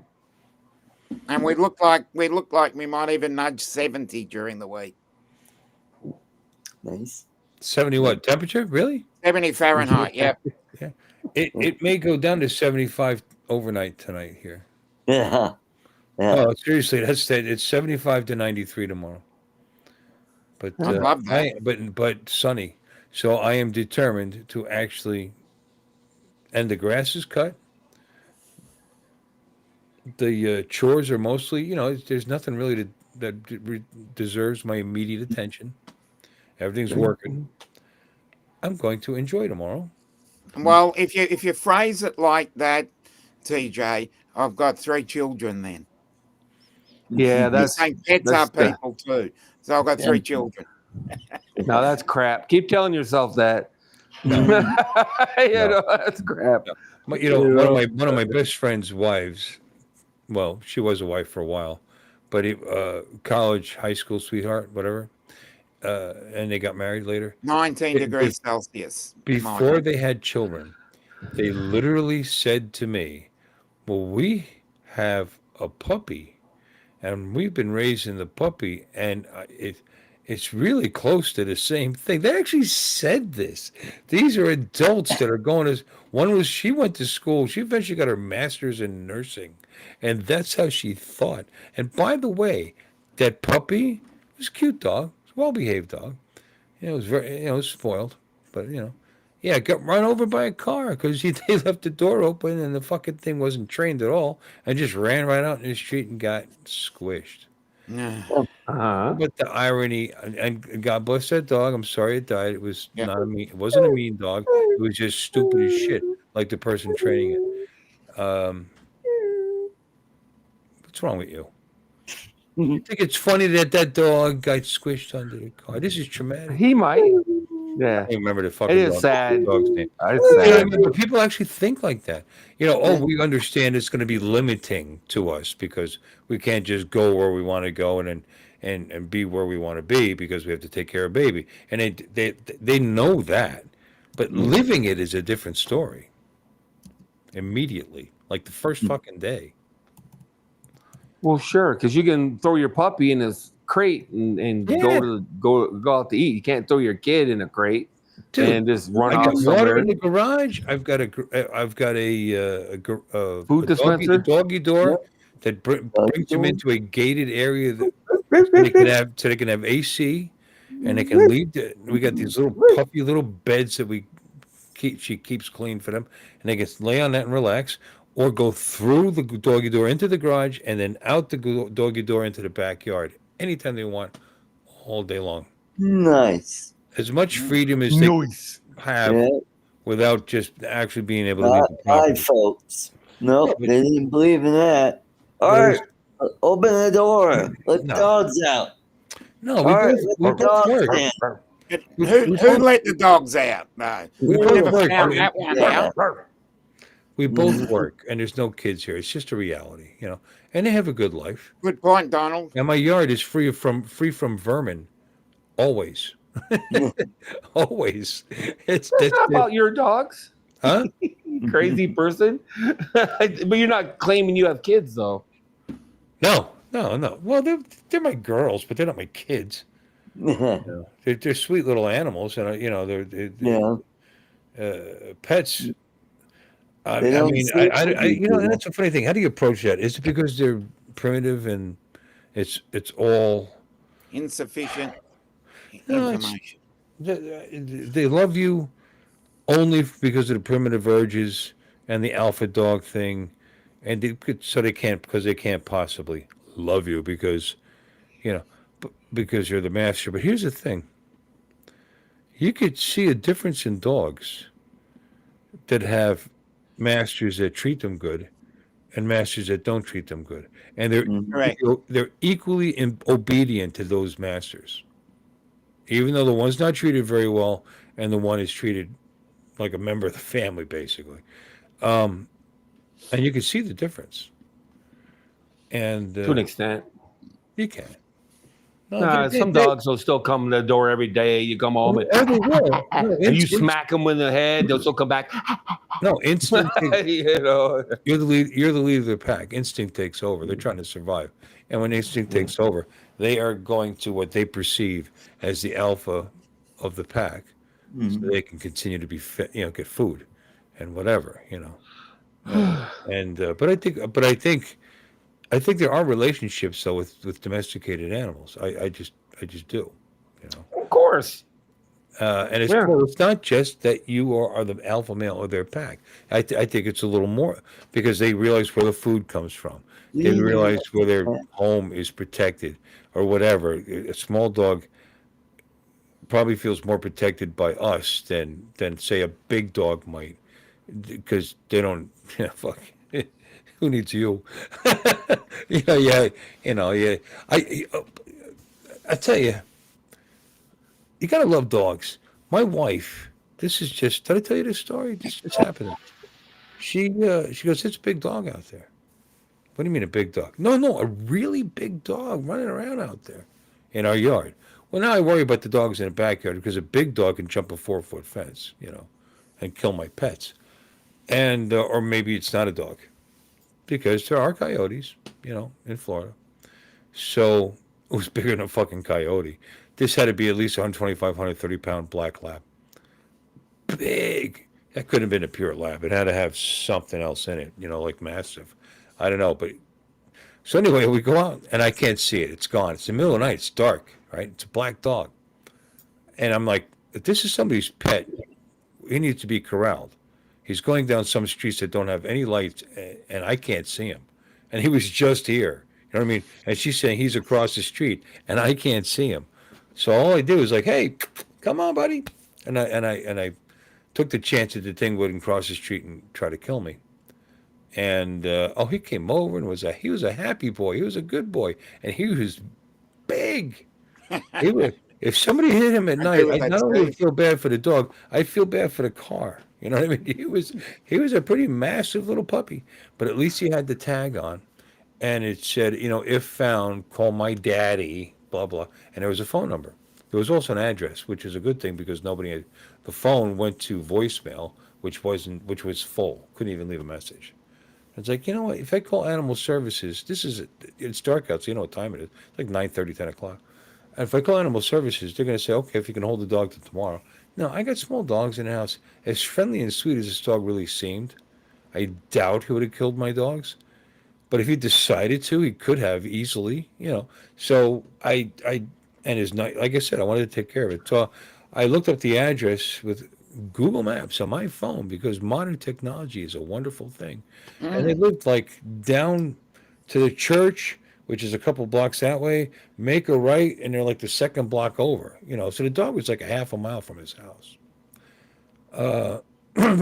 and we look like we might even nudge 70 during the week. Nice. 70 what temperature? Really? 70 Fahrenheit. Yep. It may go down to 75 overnight tonight here. Yeah. Yeah. Oh, seriously, it's 75 to 93 tomorrow. But I love that. but sunny. So I am determined to actually, and the grass is cut. The chores are mostly, there's nothing really that deserves my immediate attention. Everything's working. I'm going to enjoy tomorrow. Well, if you phrase it like that, TJ, I've got 3 children then. Yeah, You're that's saying pets are people too. So I've got 3 children. no, that's crap. Keep telling yourself that. No. No, that's crap. But, one of my best friend's wives. Well, she was a wife for a while, but college, high school sweetheart, whatever. And they got married later. 19 degrees Celsius. Before they had children, they literally said to me, "Well, we have a puppy, and we've been raising the puppy, and it's really close to the same thing." They actually said this. These are adults that are going to. She went to school. She eventually got her master's in nursing, and that's how she thought. And by the way, that puppy was a cute dog, well behaved dog. It was very, it was spoiled, but yeah, got run over by a car because they left the door open and the fucking thing wasn't trained at all and just ran right out in the street and got squished. Uh-huh. But the irony, and God bless that dog. I'm sorry it died. It was it wasn't a mean dog. It was just stupid as shit, like the person training it. What's wrong with you? You think it's funny that dog got squished under the car? This is traumatic. He might. Yeah. I can't remember the fucking It is sad. dog's name. It's sad. But people actually think like that. We understand it's going to be limiting to us because we can't just go where we want to go and be where we want to be because we have to take care of baby. And they know that. But living it is a different story. Immediately. Like the first fucking day. Well, sure, because you can throw your puppy in his crate and go out to eat. You can't throw your kid in a crate and just run I off got somewhere. water in the garage. I've got a Food dispenser, doggy door that brings them into a gated area so they can have AC and they can leave. We got these little puffy little beds that she keeps clean for them, and they can lay on that and relax. Or go through the doggy door into the garage and then out the doggy door into the backyard anytime they want, all day long. Nice. As much freedom as they have without just actually being able to leave the Hi, property. folks. Nope, they didn't believe in that. All right, open the door. Let the dogs out. No, we both work. Who let the dogs out? No, We we both never work. found that one out. We both work, and there's no kids here. It's just a reality, and they have a good life. Good point, Donald. And my yard is free from vermin, always, always. How about your dogs? Huh? Crazy person. But you're not claiming you have kids, though. No. Well, they're my girls, but they're not my kids. They're sweet little animals, and they're pets. I mean, that's a funny thing. How do you approach that? Is it because they're primitive and it's all Insufficient No, information. they love you only because of the primitive urges and the alpha dog thing, and because they can't possibly love you because you know because you're the master. But here's the thing: you could see a difference in dogs that have masters that treat them good and masters that don't treat them good, and Mhm. Correct. they're equally obedient to those masters, even though the one's not treated very well and the one is treated like a member of the family, basically. Um, and you can see the difference, and To an extent. you can. No, Nah, some dogs will still come to the door every day. You come home and, oh, they will. No, and you smack them in the head, they'll still come back. no, instinct. You know. You're the lead. You're the leader of the pack. Instinct takes over. They're trying to survive, and when instinct takes over, they are going to what they perceive as the alpha of the pack, so Mhm. they can continue to be fit, get food, and whatever, and I think there are relationships though with domesticated animals. I just do, you know. Of course. And it's Yeah. well, it's not just that you are the alpha male of their pack. I think it's a little more because they realize where the food comes from. They See, realize where their home is protected or whatever. A small dog probably feels more protected by us than say a big dog might because they don't. Yeah, fuck. Who needs you? Yeah, yeah, yeah. I tell you, you gotta love dogs. My wife, this is just. Did I tell you this story? This just happened. She goes, it's a big dog out there. What do you mean a big dog? No, no, a really big dog running around out there in our yard. Well, now I worry about the dogs in the backyard because a big dog can jump a 4-foot fence, and kill my pets. And or maybe it's not a dog because there are coyotes, in Florida. So it was bigger than a fucking coyote. This had to be at least 125, 130-pound black lab. Big. That couldn't have been a pure lab. It had to have something else in it, like massive. I don't know. But so anyway, we go out and I can't see it. It's gone. It's the middle of the night. It's dark, right? It's a black dog. And I'm like, if this is somebody's pet, he needs to be corralled. He's going down some streets that don't have any lights and I can't see him. And he was just here. You know what I mean? And she's saying he's across the street and I can't see him. So all I did was like, hey, come on, buddy. And I took the chance that the thing wouldn't cross the street and try to kill me. And he came over and he was a happy boy. He was a good boy, and he was big. He was. If somebody hit him at night, I not only would feel bad for the dog, I feel bad for the car. You know what I mean? He was a pretty massive little puppy, but at least he had the tag on, and it said, if found, call my daddy, blah blah, and there was a phone number. There was also an address, which is a good thing because the phone went to voicemail, which was full, couldn't even leave a message. It's like, you know what? If I call animal services, it's dark out, so you know what time it is. It's like 9:30, 10 o'clock. And if I call animal services, they're going to say, okay, if you can hold the dog till tomorrow. No, I got small dogs in the house. As friendly and sweet as this dog really seemed, I doubt he would have killed my dogs. But if he decided to, he could have easily. So and his night, like I said, I wanted to take care of it. So I looked up the address with Google Maps on my phone because modern technology is a wonderful thing. And they lived like down to the church, which is a couple blocks that way, make a right, and they're like the second block over. So the dog was like a half a mile from his house. But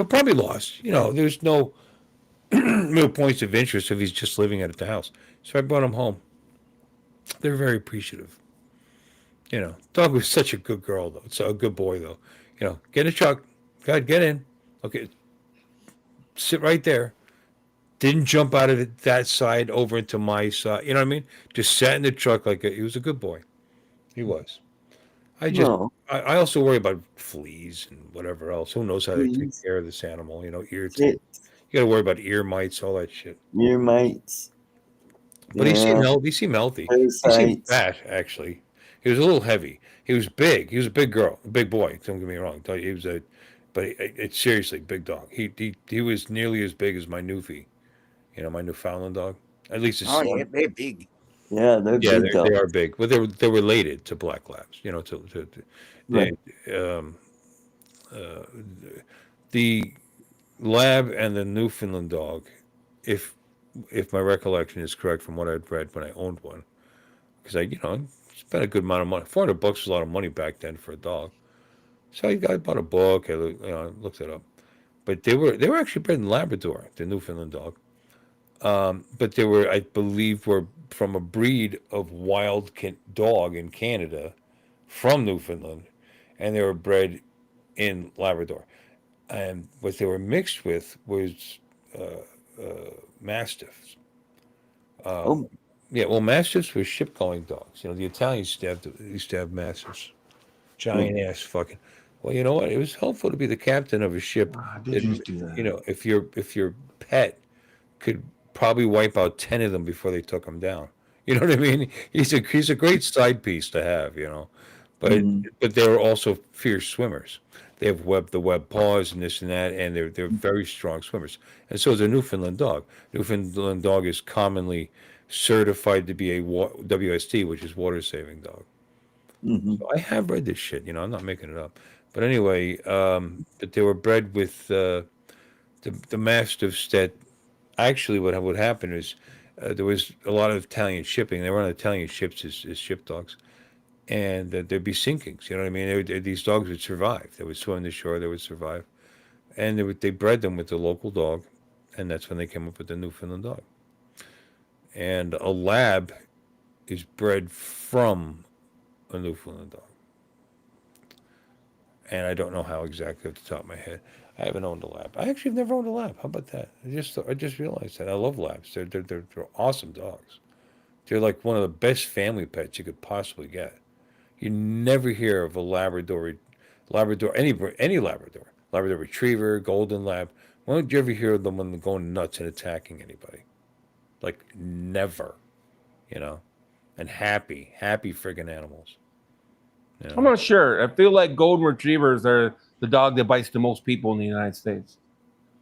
probably lost. There's no real points of interest if he's just living at the house. So I brought him home. They're very appreciative. Dog was such a good girl though. So a good boy though. Get in the truck. God, get in. Okay, sit right there. Didn't jump out of that side over into my side. You know what I mean? Just sat in the truck he was a good boy. He was. No, I also worry about fleas and whatever else. Who knows how to take please. care of this animal? Ear. Shit, You got to worry about ear mites, all that shit. your mates. But Yeah, he seemed healthy. He seemed parasites. fat, actually. He was a little heavy. He was big. He was a big girl, a big boy. Don't get me wrong. He was it's seriously big dog. He was nearly as big as my Newfie. My Newfoundland dog. At least it's Oh, yeah, they're big. Yeah, they're yeah, big they dogs. are big. Well, they're related to black labs. Right. The lab and the Newfoundland dog, if if my recollection is correct from what I'd read when I owned one, because spent a good amount of money. $400 was a lot of money back then for a dog. So I bought a book. Looked it up. But they were actually bred in Labrador, the Newfoundland dog. But they were, I believe, were from a breed of wild dog in Canada from Newfoundland, and they were bred in Labrador. And what they were mixed with was mastiffs. Oh, Yeah, well, mastiffs were ship-going dogs. The Italians used to have mastiffs, giant ass fucking. Well, you know what? It was helpful to be the captain of a ship. I did used to do that. If your pet could probably wipe out 10 of them before they took him down. You know what I mean? He's a great side piece to have. But mhm. but they were also fierce swimmers. They have the web paws and this and that, and they're very strong swimmers. And so is a Newfoundland dog. Newfoundland dog is commonly certified to be a WST, which is water saving dog. Mhm. So I have read this shit. I'm not making it up. But anyway, but they were bred with the mastiffs that actually what would happen is there was a lot of Italian shipping. They were on Italian ships as ship dogs, and there'd be sinkings. You know what I mean? These dogs would survive. They would swim the shore. They would survive, and they bred them with the local dog, and that's when they came up with the Newfoundland dog. And a lab is bred from a Newfoundland dog, and I don't know how exactly off the top of my head. I haven't owned a lab. I actually have never owned a lab. How about that? I just realized that I love labs. They're awesome dogs. They're like one of the best family pets you could possibly get. You never hear of a Labrador, any Labrador Retriever, Golden Lab. When did you ever hear of them when they're going nuts and attacking anybody? Like never, you know. And happy friggin' animals. I'm not sure. I feel like golden retrievers are the dog that bites the most people in the United States.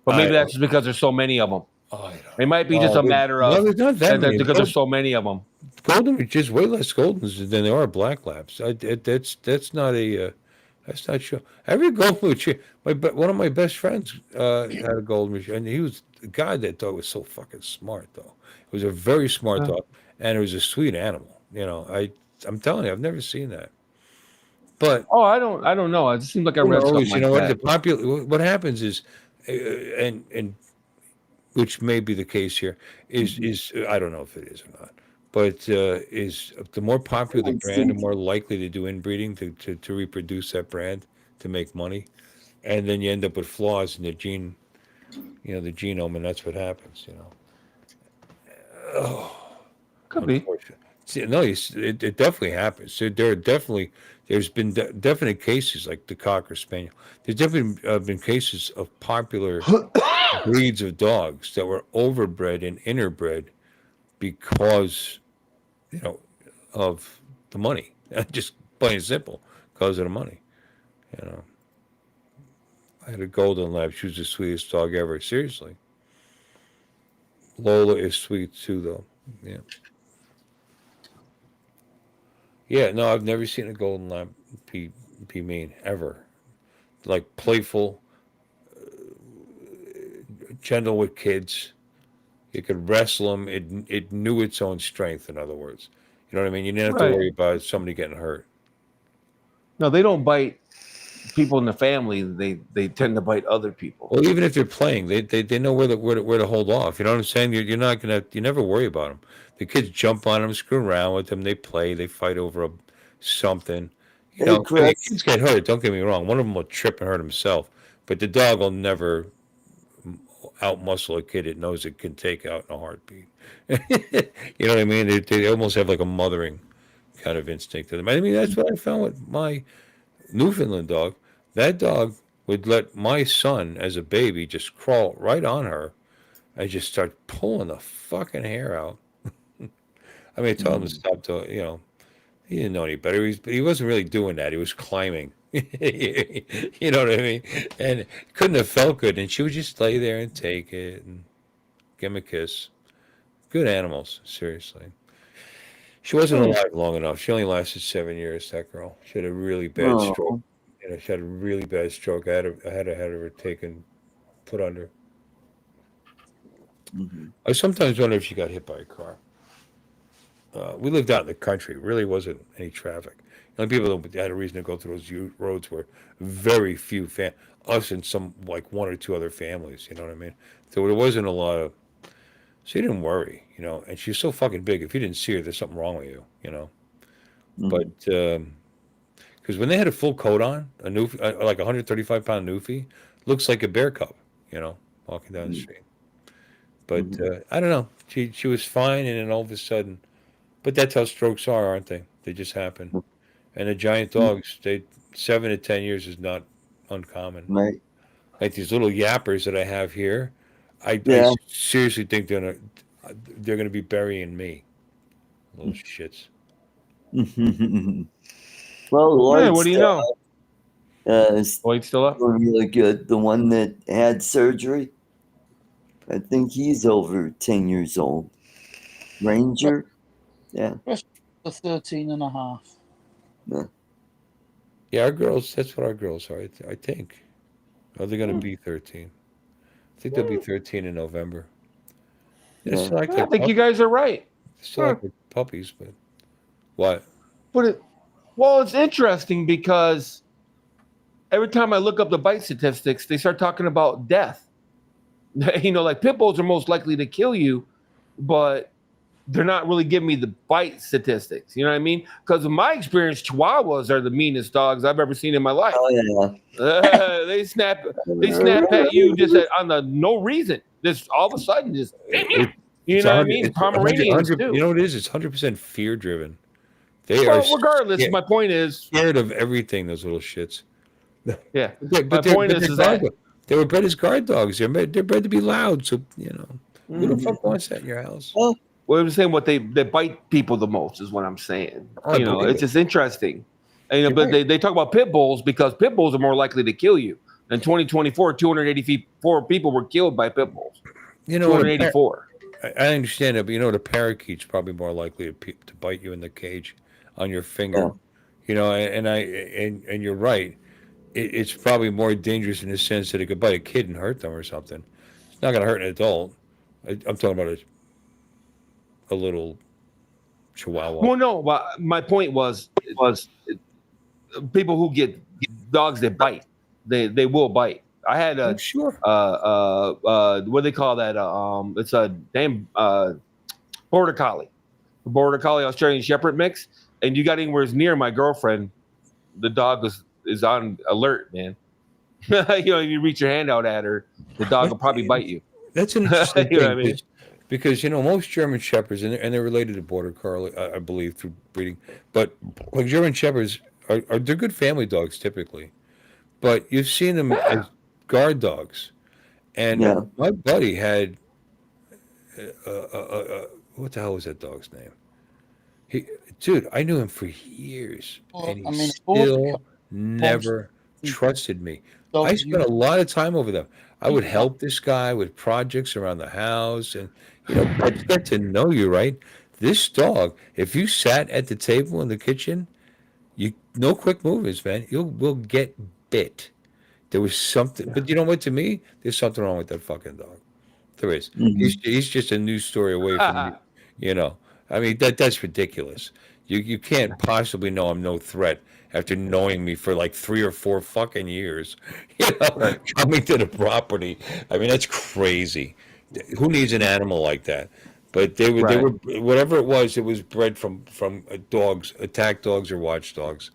But maybe that's just because there's so many of them. It might be just a matter of there's not that many. because there's so many of them. Golden, just way less Goldens than there are Black Labs. That's not a. That's not sure. Every golden retriever. One of my best friends had a golden retriever, and he was God. That dog was so fucking smart, though. It was a very smart dog, and it was a sweet animal. I'm telling you, I've never seen that. But I don't know. It just seems like I read something like what? that. What happens is, and which may be the case here, is I don't know if it is or not, but is the more popular the brand, the more likely to do inbreeding to reproduce that brand to make money, and then you end up with flaws in the the genome, and that's what happens. Could be. See, no, it definitely happens. There's been definite cases like the Cocker Spaniel. There's definitely been cases of popular breeds of dogs that were overbred and interbred because of the money. Just plain and simple, because of the money. You know, I had a golden lab. She was the sweetest dog ever. Seriously. Lola is sweet too, though. Yeah. Yeah, no, I've never seen a golden lab be mean ever. Like playful, gentle with kids. You could wrestle them. It knew its own strength. In other words, you know what I mean. You didn't have to worry about somebody getting hurt. No, they don't bite people in the family. They tend to bite other people. Well, even if they're playing, they know where to hold off. You know what I'm saying? You're not gonna. You never worry about them. The kids jump on them, screw around with them. They play. They fight over something. Kids get hurt. Don't get me wrong. One of them will trip and hurt himself, but the dog will never outmuscle a kid. It knows it can take out in a heartbeat. You know what I mean? They almost have like a mothering kind of instinct to them. I mean, that's what I found with my Newfoundland dog. That dog would let my son, as a baby, just crawl right on her and just start pulling the fucking hair out. I mean, I told him to stop. He didn't know any better. He wasn't really doing that. He was climbing. You know what I mean? And it couldn't have felt good. And she would just lay there and take it and give him a kiss. Good animals, seriously. She wasn't alive long enough. She only lasted 7 years, that girl. She had a really bad stroke. She had a really bad stroke. I had to have her put under. Mhm. I sometimes wonder if she got hit by a car. We lived out in the country. Really wasn't any traffic. The only people that had a reason to go through those roads were very few us and some like one or two other families. You know what I mean? So there wasn't a lot of. She didn't worry, and she's so fucking big. If you didn't see her, there's something wrong with you. But Mhm. because when they had a full coat on, a new like a 135-pound newfie, looks like a bear cub, walking down the Mhm. street. But Mhm. I don't know. She was fine, and then all of a sudden, but that's how strokes are, aren't they? They just happen. And the giant Mhm. dogs, 7 to 10 years is not uncommon. Right. Like these little yappers that I have here, I Yeah. seriously think they're gonna be burying me, little shits. Well, Yeah, what Lloyd's do you know? is Lloyd's still up. doing really good. The one that had surgery, I think he's over 10 years old. Ranger. Yeah. Rest the 13 and a half. Yeah. Yeah, our girls. That's what our girls are. I think. Are they gonna be 13? I think they'll be 13 in November. It's Yeah. still like I think you puppies. guys are right. Still like puppies, but what? But well, it's interesting because every time I look up the bite statistics, they start talking about death. Like pit bulls are most likely to kill you, but they're not really giving me the bite statistics. You know what I mean? Because in my experience, Chihuahuas are the meanest dogs I've ever seen in my life. Oh, yeah. They snap at you just on the no reason. Just all of a sudden, just It, you it's know a what I hundred. mean. It's a hundred. Pomeranians Hundred. You too. know what it is? It's 100% fear driven. They are Well, regardless, my point is, scared of everything. Those little shits. yeah, But my they're point but is, they're is guard. that They were bred as guard dogs. They're bred to be loud. So who the Mhm. fuck wants that in your house? Well, what I'm saying, what they bite people the most is what I'm saying. Oh, I believe It's it. just interesting. And, You're but right. they talk about pit bulls because pit bulls are more likely to kill you. In 2024, 284 people were killed by pit bulls. You know what? 284. I understand that, but the parakeet's probably more likely to bite you in the cage on your finger. yeah. And you're right. It's probably more dangerous in the sense that it could bite a kid and hurt them or something. It's not going to hurt an adult. I'm talking about a little chihuahua. Well, no, but my point was people who get dogs that bite, they will bite. I had Oh, a sure. what do they call that? It's a damn border collie, Australian Shepherd mix, and you got anywhere near my girlfriend, the dog is on alert, man. You reach your hand out at her, the dog will probably bite you. That's an interesting You know what I thing mean? because most German Shepherds and they're related to Border Collie, I believe, through breeding. But like German Shepherds they're good family dogs typically, but you've seen them Yeah. as guard dogs. And Yeah. my buddy had what the hell was that dog's name? He, dude, I knew him for years, Well, and he I mean, border still never trusted me. I dogs, spent a lot of time over them. I would help this guy with projects around the house, and get to know you, right? This dog, if you sat at the table in the kitchen, no quick movements, man. Will get bit. There was something, but you know what? To me, there's something wrong with that fucking dog. There is. Mhm. He's just a news story away from you. You know, I mean that's ridiculous. You can't possibly know I'm no threat after knowing me for like 3 or 4 fucking years. Right. Coming to the property. I mean that's crazy. Who needs an animal like that? But they Right. were whatever it was bred from dogs, attack dogs or watchdogs,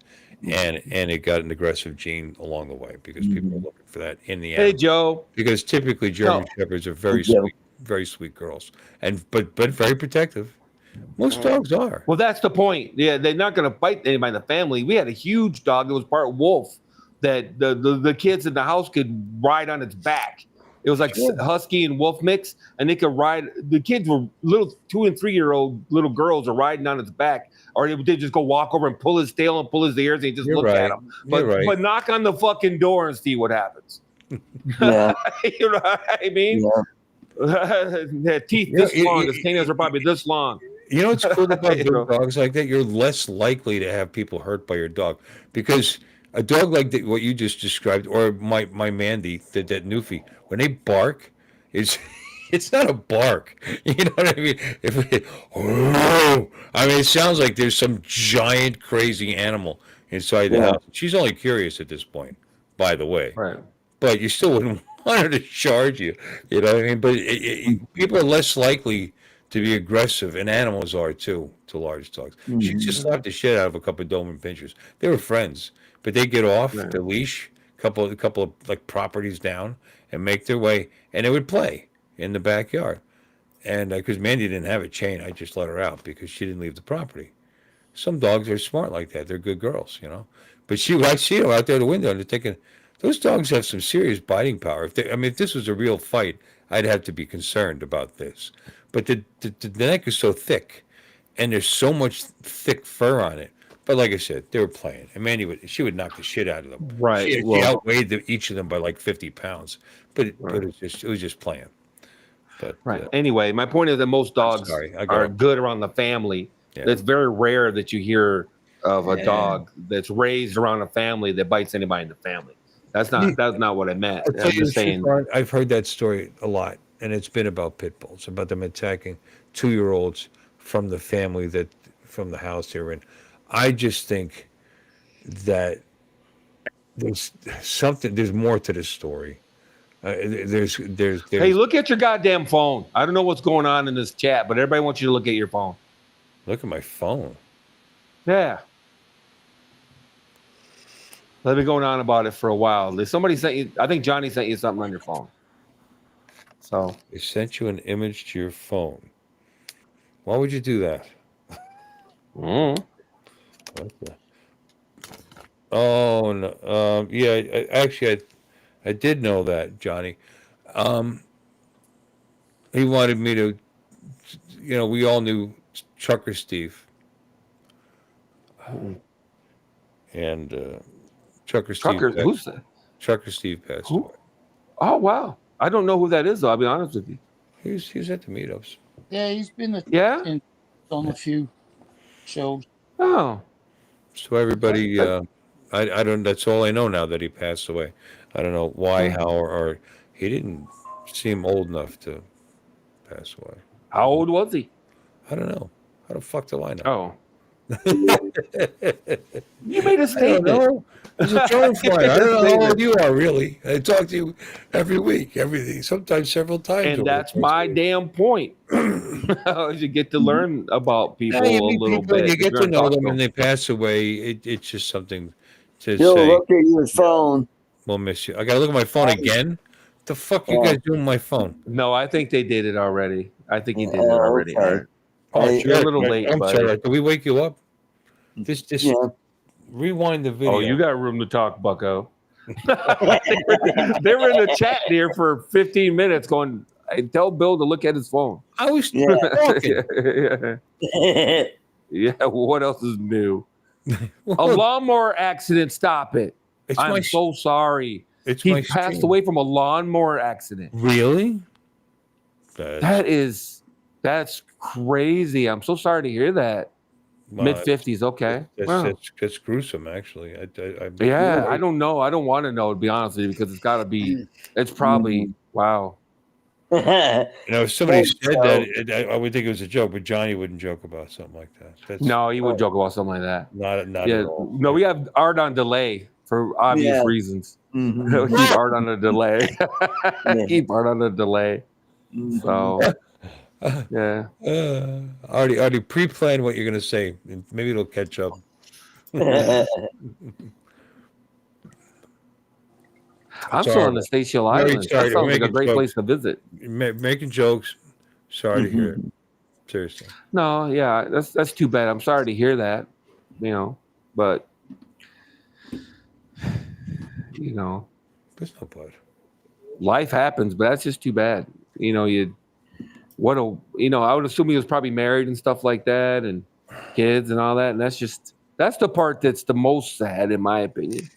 and it got an aggressive gene along the way because people are Mhm. looking for that in the Hey animal. Joe. Because typically German No. shepherds are Yeah. very sweet girls, and but very protective. Most dogs are. Well, that's the point. Yeah, they're not going to bite anybody in the family. We had a huge dog that was part wolf that the kids in the house could ride on its back. It was like Sure. husky and wolf mix, and they could ride. The kids were little 2 and 3 year old little girls are riding on its back, or they just go walk over and pull his tail and pull his ears, and just You're look at right. him. You're right. But knock on the fucking door and see what happens. Yeah. You know what I mean? Yeah. Their teeth Yeah, this long. His nails are probably this long. You know what's cool about You big know? dogs like that? You're less likely to have people hurt by your dog because a dog like what you just described, or my Mandy, that Newfie, when they bark, it's it's not a bark. You know what I mean? I mean, it sounds like there's some giant crazy animal inside the Yeah. house. She's only curious at this point, by the way. Right. But you still wouldn't want her to charge you. You know what I mean? But people are less likely to be aggressive, and animals are too, to large dogs. She just slapped the shit out of a couple of Doberman pinchers. They were friends, but they get off Right. the leash, a couple of like properties down, and make their way, and they would play in the backyard. And because Mandy didn't have a chain, I just let her out because she didn't leave the property. Some dogs are smart like that. They're good girls, you know. But I see them out there the window, and they're thinking, those dogs have some serious biting power. If this was a real fight, I'd have to be concerned about this. But the neck is so thick, and there's so much thick fur on it. But like I said, they were playing, and Mandy she would knock the shit out of them. Right. She Well, outweighed each of them by like 50 pounds. But Right. it was just playing. But right. Anyway, my point is that most dogs sorry, I got are it. good around the family. Yeah. It's very rare that you hear of a Yeah. dog that's raised around a family that bites anybody in the family. That's not what I meant. I'll tell I'm you the just truth, saying. Art, I've heard that story a lot, and it's been about pit bulls, about them attacking 2-year-olds from the family from the house they're in. I just think that there's more to this story. There's Hey, look at your goddamn phone. I don't know what's going on in this chat, but everybody wants you to look at your phone. look at my phone. Yeah. They've been going on about it for a while. Somebody sent you, I think Johnny sent you something on your phone. So They sent you an image to your phone. Why would you do that? What the? Oh no. Yeah. Actually, I did know that, Johnny. He wanted me to. We all knew Trucker Steve. And Trucker Steve. who's that? Trucker Steve passed Who? away. Oh wow. I don't know who that is though, I'll be honest with you. He was at the meetups. Yeah, he's been Yeah? on a few shows. Oh. So everybody, I don't. That's all I know now that he passed away. I don't know why, how, or he didn't seem old enough to pass away. How old was he? I don't know. How the fuck do I know? Oh. You made a I don't statement. know. It's a term for it. I don't know how old you are, really. I talk to you every week, sometimes several times. And that's my damn point. You get to learn about people a little bit. You get You're to know talk them and they pass away. It's just something to Yo, say. look at your phone. We'll miss you. I gotta look at my phone again. What the fuck you guys doing with my phone? No, I think they did it already. I think he did it already. Okay. Oh, You're a little late, I'm buddy. sorry. Did we wake you up? Just Yeah. rewind the video. Oh, you got room to talk, Bucko. They were in the chat here for 15 minutes going, hey, tell Bill to look at his phone. I was Yeah. talking. Yeah, well, what else is new? A lawnmower accident. Stop it. It's I'm my so sorry. It's He my passed stream. away from a lawnmower accident. Really? That's crazy. I'm so sorry to hear that. Well, Mid 50s. Okay. Wow. That's gruesome, actually. Yeah, I don't know. I don't want to know, to be honest with you, because it's got to be, it's probably, wow. If somebody Thanks, said Joe. that, I would think it was a joke, but Johnny wouldn't joke about something like that. That's No, he would joke about something like that. not Yeah. at all. No, we have art on delay for obvious Yeah. reasons. Mhm. Keep art on the delay. Yeah. Keep art on the delay. Mhm. So, yeah. Already pre-planned what you're going to say. And maybe it'll catch up. I'm still on the Seychelles Very Islands. sorry That to sounds like a make it great joke. place to visit. Making jokes. Sorry to hear it. Seriously. No, yeah, that's too bad. I'm sorry to hear that. But There's no but. life happens, but that's just too bad. I would assume he was probably married and stuff like that, and kids and all that. And that's the part that's the most sad, in my opinion.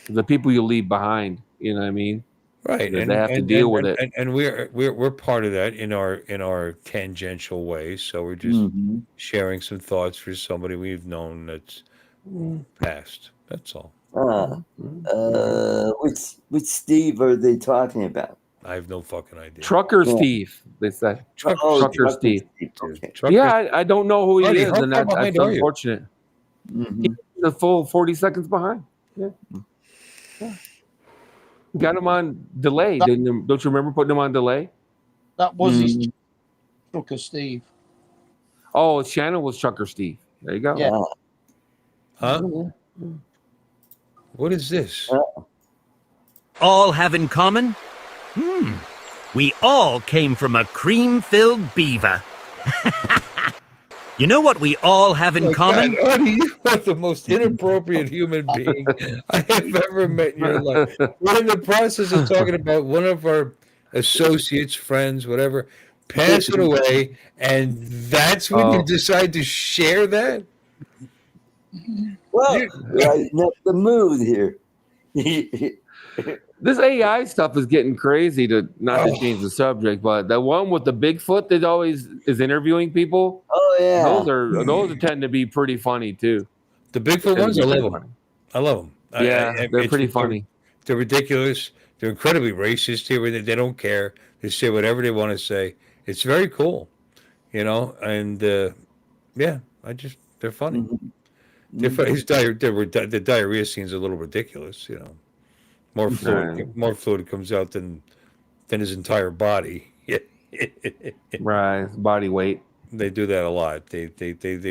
The people you leave behind. You know what I mean? Right, They have to deal with it. and we're part of that in our tangential way. So we're just Mhm. sharing some thoughts for somebody we've known that's passed. That's all. Which Steve are they talking about? I have no fucking idea. Trucker Yeah. Steve, they say. Oh, Trucker Steve. Okay. Trucker, Yeah, I don't know who he Buddy, is, how and far that's behind are you? unfortunate. Mhm. The full 40 seconds behind. Yeah. Got him on delay. Don't you remember putting him on delay? That was his Mhm. Trucker Steve. Oh, Shannon was Trucker Steve. There you go. Yeah. huh? What is this? All have in common? We all came from a cream-filled beaver. You know what we all have in common? God, Artie, you are the most inappropriate human being I have ever met in your life. We're in the process of talking about one of our associates, friends, whatever, passing away, and that's when you decide to share that? Well, lighten up the mood here. This AI stuff is getting crazy. To not to change the subject, but the one with the Bigfoot that always is interviewing people. Oh yeah, Those tend to be pretty funny too. The Bigfoot ones, I love them. I love them. Yeah, they're pretty funny. They're ridiculous. They're incredibly racist here. They don't care. They say whatever they want to say. It's very cool, And yeah, they're funny. They're funny. The diarrhea scene's a little ridiculous, More fluid comes out than his entire body. Right, body weight. They do that a lot. They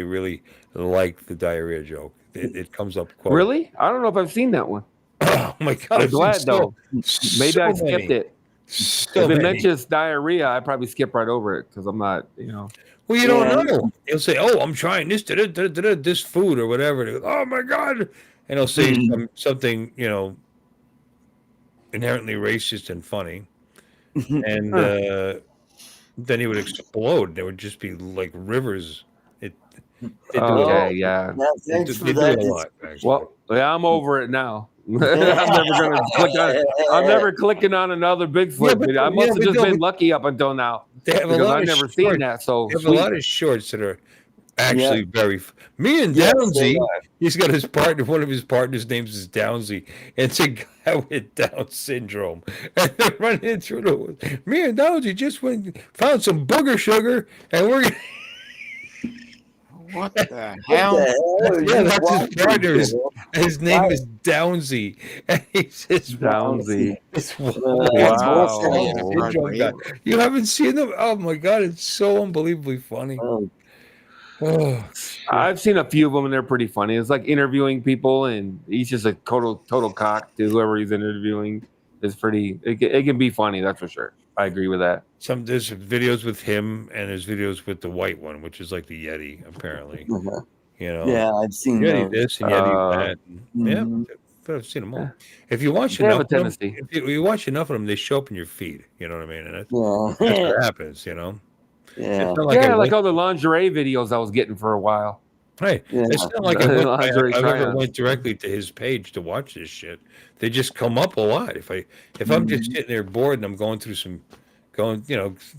really like the diarrhea joke. It comes up quite. Really? I don't know if I've seen that one. Oh my god! I'm glad though. Maybe I skipped it. If it mentions diarrhea, I probably skip right over it because I'm not, Well, you don't know. He'll say, "Oh, I'm trying this this food or whatever." And oh my god! And he'll say something, inherently racist and funny, and then he would explode. There would just be like rivers. Okay, yeah. Thanks They for do that. it a lot, actually. Well, yeah, I'm over it now. I'm never gonna click on. I'm never clicking on another Bigfoot video. I must have just been lucky up until now because I've never seen that. So they have a lot of shorts that are actually very. Me and Downsy, he's got his partner. One of his partners' names is Downsy. It's a guy with Down syndrome, and they're running through the woods. Me and Downsy just found some booger sugar, and we're. What the hell? Yeah, that's his partner. His name is Downsy. And he says Downsy. Wow. You haven't seen them? Oh my god, it's so unbelievably funny. Oh, I've seen a few of them and they're pretty funny. It's like interviewing people and he's just a total cock to whoever he's interviewing. It's pretty. It can be funny, that's for sure. I agree with that. There's videos with him and there's videos with the white one, which is like the Yeti, apparently. Yeah, I've seen Yeti those. this and Yeti that. Yeah, but I've seen them all. If you watch enough of them, if you watch enough of them, they show up in your feed. You know what I mean? And that's what happens. Yeah. It's not like all the lingerie videos I was getting for a while. Right. It's not like I ever went directly to his page to watch this shit. They just come up a lot. If I'm just sitting there bored and I'm going through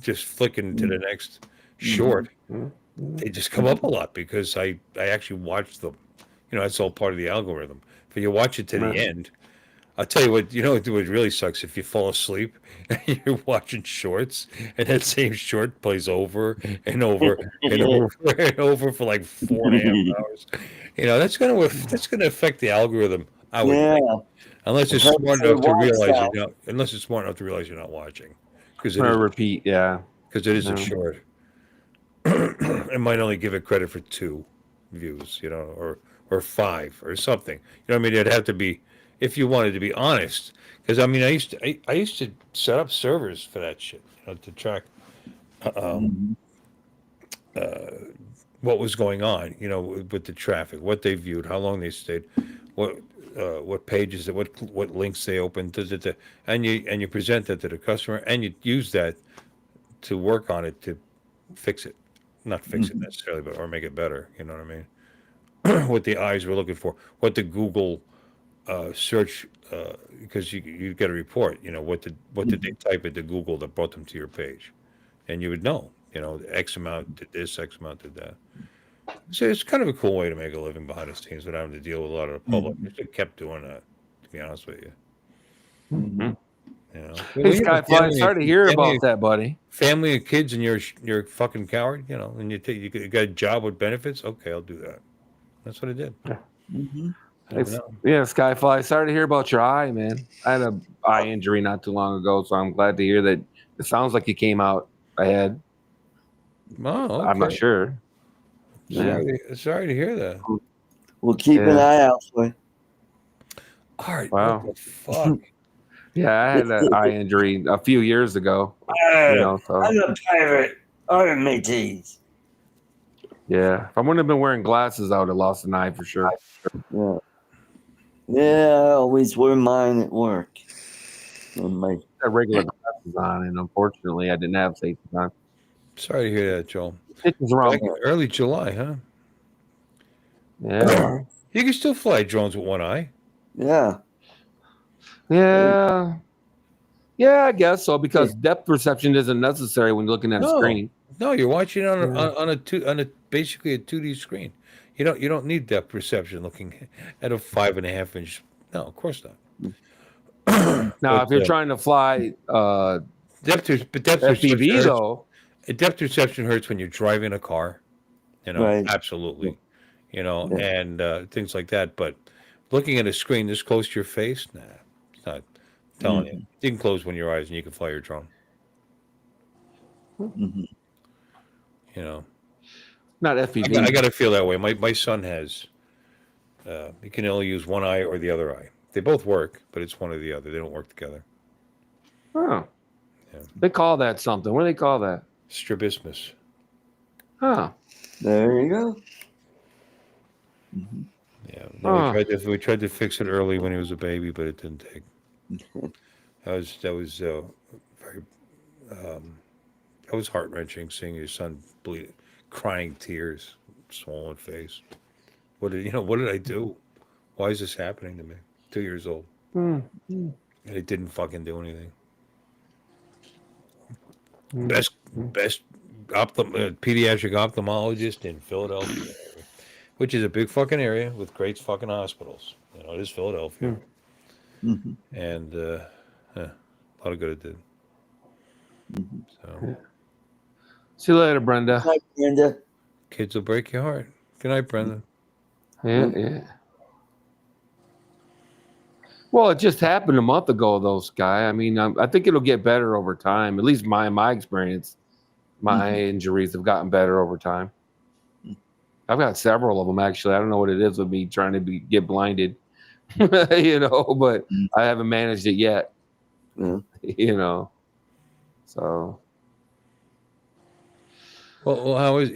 just flicking to the next short, they just come up a lot because I actually watch them. That's all part of the algorithm. If you watch it to the end, I'll tell you what, what really sucks if you fall asleep and you're watching shorts and that same short plays over and over and over and over for like 4.5 hours. That's gonna affect the algorithm. I would think. Unless it's smart enough to realize you're not watching. Because it is repeat, because it is a short. It might only give it credit for 2 views, or 5 or something. I mean, it'd have to be. If you wanted to be honest, because I mean, I used to set up servers for that shit, to track what was going on, with the traffic, what they viewed, how long they stayed, what pages, what links they opened, and you present that to the customer, and you use that to work on it to fix it, not fix it necessarily, but or make it better. You know what I mean? What the eyes were looking for, what the Google search, because you get a report. What did they type into Google that brought them to your page, and you would know. X amount did this, X amount did that. So it's kind of a cool way to make a living behind the scenes without having to deal with a lot of the public. I kept doing that, to be honest with you. You know, Hey, When you have a Skyfly, sorry to hear family- about that, buddy. family and kids, and you're a fucking coward. You know, and you got a job with benefits. Okay, I'll do that. That's what I did. Mhm. I don't know. Yeah, Skyfly, sorry to hear about your eye, man. I had a eye injury not too long ago, so I'm glad to hear that. It sounds like you came out ahead. Oh, I'm not okay. sure. Yeah. Sorry to hear that. We'll keep an Yeah. eye out for you. Art, Wow. what the fuck? Yeah, I had an eye injury a few years ago. You know, so I'm a pirate. Arm mateys. yeah. If I wouldn't have been wearing glasses, I would have lost an eye for sure. Yeah. Yeah, I always wear mine at work. On my I had regular glasses on, and unfortunately, I didn't have safety on. Sorry to hear that, Joel. Stitches around. Back in early July, huh? Yeah. You can still fly drones with one eye. yeah. Yeah. Yeah, I guess so, because depth perception isn't necessary when you're looking at a No. screen. No, you're watching it on Yeah. a basically a 2D screen. You don't need depth perception looking at a 5.5 inch. No, of course not. Now, But, if you're trying to fly depth perception FPV, hurts. though, Depth perception hurts when you're driving a car. You know, Right. absolutely. You know, Yeah. and things like that. But looking at a screen this close to your face, nah, it's not. I'm telling you, you can close one of your eyes and you can fly your drone. Mhm. You know, not I FPV. got to feel that way. My son has. He can only use one eye or the other eye. They both work, but it's one or the other. They don't work together. Oh. Yeah. They call that something. What do they call that? Strabismus. Huh. There you go. Yeah, no, we tried to fix it early when he was a baby, but it didn't take. That was very that was heart wrenching seeing your son bleed, crying tears, swollen face. What did I do? Why is this happening to me? 2 years old, and it didn't fucking do anything. Best pediatric ophthalmologist in Philadelphia, which is a big fucking area with great fucking hospitals. You know, it is Philadelphia, Mhm. and a lot of good it did. So See you later, Brenda. Hi, Brenda. kids will break your heart. Good night, Brenda. Yeah, yeah. Well, it just happened a month ago, though, Sky. I mean, I think it'll get better over time. At least my experience, my injuries have gotten better over time. I've got several of them actually. I don't know what it is with me trying to get blinded, you know, but I haven't managed it yet. Yeah. You know, so Well, how is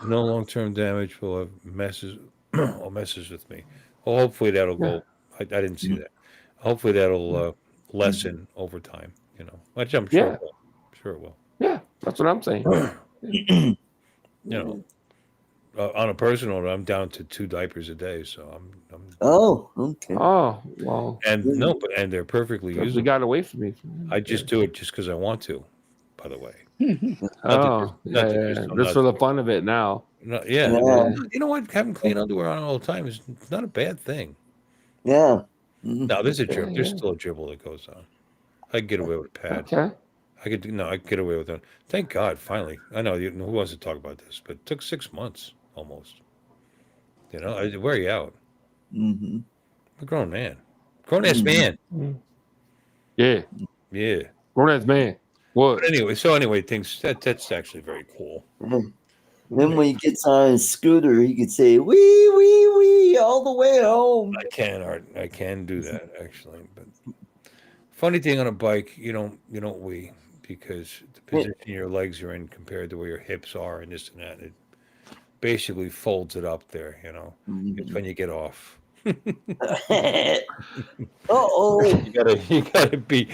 no long-term damage will have messes or messes with me. Well, hopefully that'll go. I didn't see that. Hopefully that'll lessen over time. You know, which I'm sure Yeah. it will. Sure it will. yeah, that's what I'm saying. You know, on a personal note, I'm down to 2 diapers a day, so I'm Oh, okay. Oh well, and they're perfectly you usable. got away from me. I just do it just because I want to. By the way, Oh, not to yeah, just- I'm just not- for the fun of it now. no, yeah. Yeah. You know what? Having clean underwear on all the time is not a bad thing. Yeah. Mhm. No, there's a dribble. Yeah, There's yeah. still a dribble that goes on. I could get away with a pad. Okay. I could get away with that. Thank God, finally. I know who wants to talk about this, but it took 6 months almost. You know, I wear you out. Mhm. I'm a grown man, grown ass man. Yeah, Yeah. grown ass man. What? But anyway, that's actually very cool. Then when he gets on his scooter, he could say "wee wee wee" all the way home. I can do that actually. But funny thing on a bike, you don't wee because the position your legs are in compared to where your hips are and this and that. It basically folds it up there. You know, it's when you get off. Uh-oh. You gotta be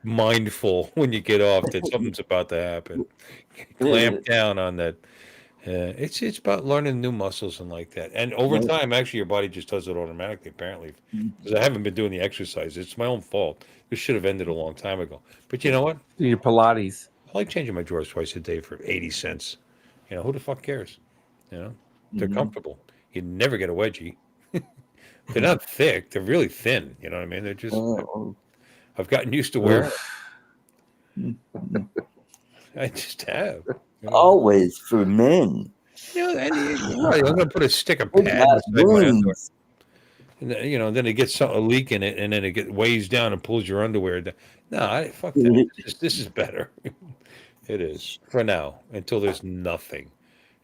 mindful when you get off that something's about to happen. Clamp down on that. It's about learning new muscles and like that. And over time, actually, your body just does it automatically. Apparently, because I haven't been doing the exercise. It's my own fault. This should have ended a long time ago. But you know what? Do your Pilates. I like changing my drawers twice a day for 80 cents. You know, who the fuck cares? You know, they're comfortable. You never get a wedgie. They're not thick. They're really thin. You know what I mean? They're just. Oh. I've gotten used to wearing it. I just have. Always for men. And right, I'm gonna put a stick of They pad got inside my underwear, wounds. and then it gets a leak in it, and then it weighs down and pulls your underwear down. No, fuck that. This is better. It is for now until there's nothing,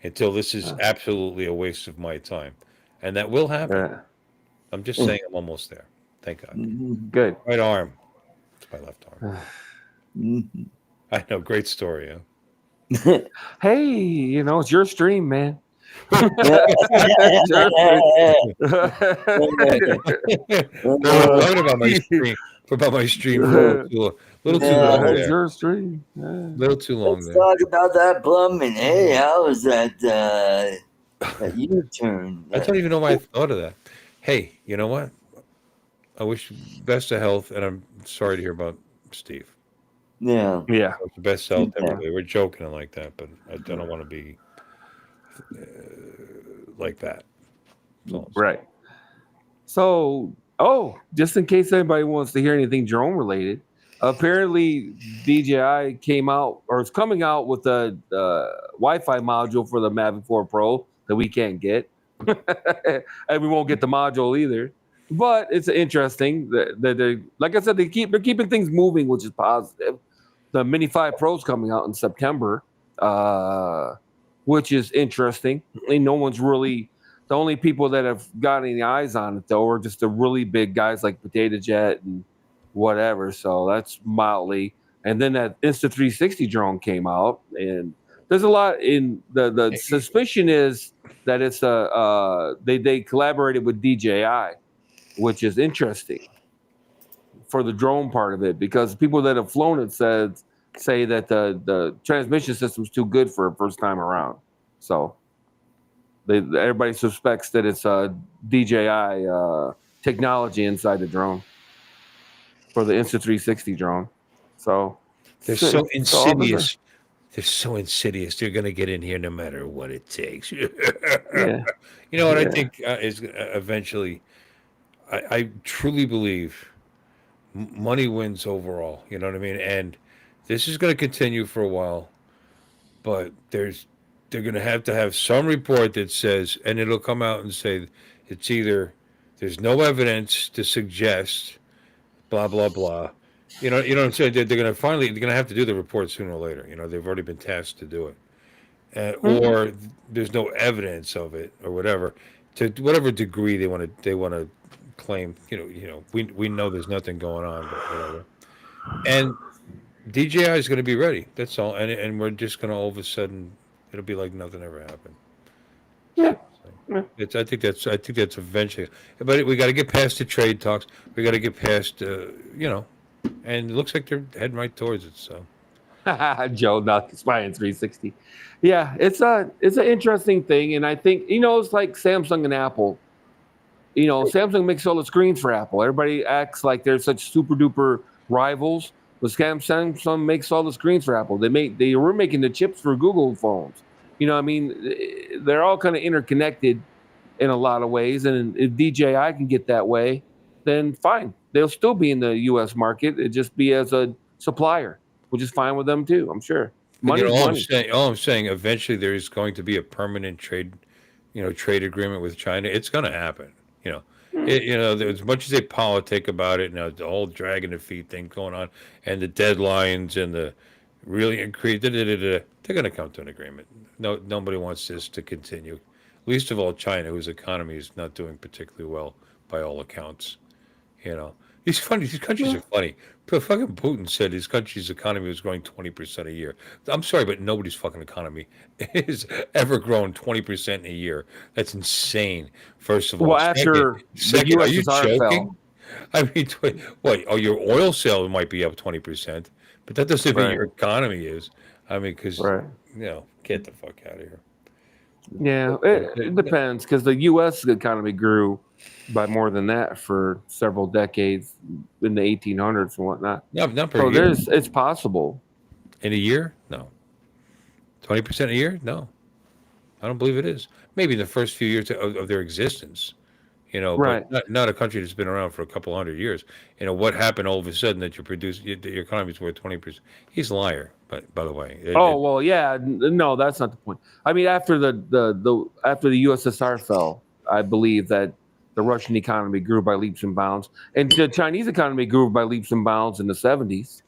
until this is absolutely a waste of my time, and that will happen. Yeah. I'm just saying I'm almost there. Thank God. Good. Right arm. It's my left arm. Mhm. I know. Great story. Huh? Hey, it's your stream, man. They're right about my stream. About my stream for a little too long It's there. your stream. A little too long Let's there. talk about that plumbing. Hey, how was that U-turn? I don't even know why I thought of that. Hey, you know what? I wish you best of health, and I'm sorry to hear about Steve. Yeah. Yeah. The best health Yeah. everybody. We're joking and like that, but I don't want to be like that. Right. So, just in case anybody wants to hear anything drone related, apparently DJI came out or is coming out with a Wi-Fi module for the Mavic 4 Pro that we can't get, and we won't get the module either. But it's interesting that they, like I said, they're keeping things moving, which is positive. The Mini 5 Pro's coming out in September, which is interesting. And no one's really. The only people that have got any eyes on it, though, are just the really big guys like Potato Jet and whatever. So that's mildly. And then that Insta360 drone came out, and there's a lot in the suspicion is that it's they collaborated with DJI, which is interesting for the drone part of it, because people that have flown it say that the transmission system's too good for a first time around. So everybody suspects that it's DJI technology inside the drone for the Insta360 drone. So they're so insidious. They're so insidious. They're going to get in here no matter what it takes. Yeah. You know what I think is eventually, I truly believe money wins overall. You know what I mean? And this is going to continue for a while, but they're going to have some report that says, and it'll come out and say it's either there's no evidence to suggest blah blah blah. You know what I'm saying? They're going to have to do the report sooner or later. They've already been tasked to do it, or there's no evidence of it or whatever. To whatever degree they want to claim. We know there's nothing going on, but whatever. And DJI is going to be ready. That's all, and we're just going to all of a sudden it'll be like nothing ever happened. Yeah. I think that's eventually, but we got to get past the trade talks. We got to get past, and it looks like they're heading right towards it. So, Joe, not spying 360. Yeah, it's an interesting thing, and I think it's like Samsung and Apple. Samsung makes all the screens for Apple. Everybody acts like they're such super duper rivals, but Samsung makes all the screens for Apple. They were making the chips for Google phones. They're all kind of interconnected in a lot of ways. And if DJI can get that way, then fine. They'll still be in the U.S. market. It just be as a supplier, which is fine with them too, I'm sure. Money. All I'm saying, eventually there is going to be a permanent trade agreement with China. It's going to happen. As much as they politic about it, now the whole dragging the feet thing going on, and the deadlines and the really increase, they're going to come to an agreement. No, nobody wants this to continue. Least of all China, whose economy is not doing particularly well by all accounts. These countries are funny. Fucking Putin said his country's economy was growing 20% a year. I'm sorry, but nobody's fucking economy has ever grown 20% a year. That's insane. First of all, well, after second, are you USSR joking? fell. I mean, what? Oh, your oil sale might be up 20%, but that doesn't mean your economy is. I mean, because get the fuck out of here. Yeah, it depends, because the U.S. economy grew by more than that for several decades in the 1800s and whatnot. Not per year. It's possible. In a year? No. 20% a year? No. I don't believe it is. Maybe in the first few years of their existence, Right. but not a country that's been around for a couple hundred years. What happened all of a sudden that your economy's worth 20%? He's a liar, by the way. Oh well, yeah. No, that's not the point. I mean, after after the USSR fell, I believe that the Russian economy grew by leaps and bounds, and the Chinese economy grew by leaps and bounds in the 70s.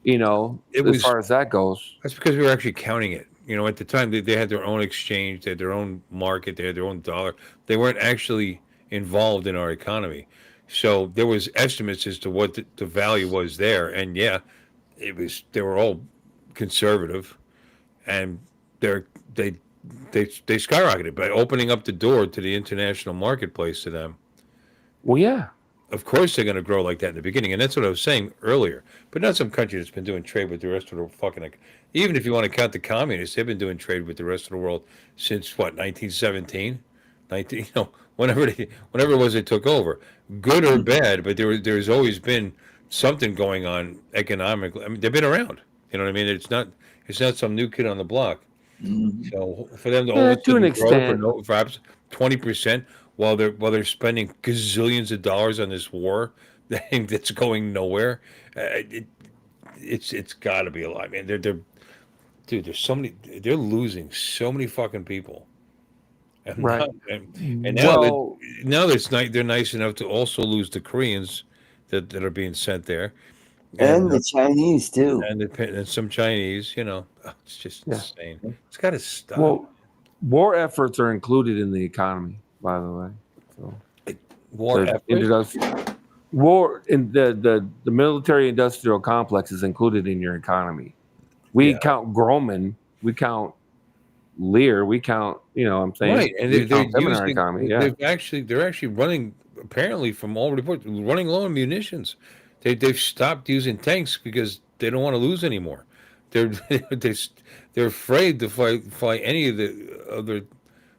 It As was far as that goes. That's because we were actually counting it. At the time they had their own exchange, they had their own market, they had their own dollar. They weren't actually involved in our economy. So there was estimates as to what the value was there, and yeah, they were all conservative, and they they skyrocketed by opening up the door to the international marketplace to them. Well, yeah. Of course they're going to grow like that in the beginning, and that's what I was saying earlier. But not some country that's been doing trade with the rest of the fucking. Even if you want to count the communists, they've been doing trade with the rest of the world since what 1917, 19. Whenever it was they took over, good or bad. But there's always been something going on economically. I mean, they've been around. You know what I mean? It's not some new kid on the block. So for them to always to an grow extent. for perhaps 20%. While they're spending gazillions of dollars on this war that's going nowhere, it's got to be a lie, man. There's so many. They're losing so many fucking people, and Right. now they're nice enough to also lose the Koreans that are being sent there, and the Chinese too, and some Chinese. It's just insane. It's got to stop. Well, war efforts are included in the economy, by the way. So war in the military industrial complex is included in your economy. We count Grumman, we count Lear, we count. I'm saying Right, and we they're count them in our economy. Yeah. They're actually running. Apparently, from all reports, running low on munitions. They've stopped using tanks because they don't want to lose anymore. They're afraid to fly any of the other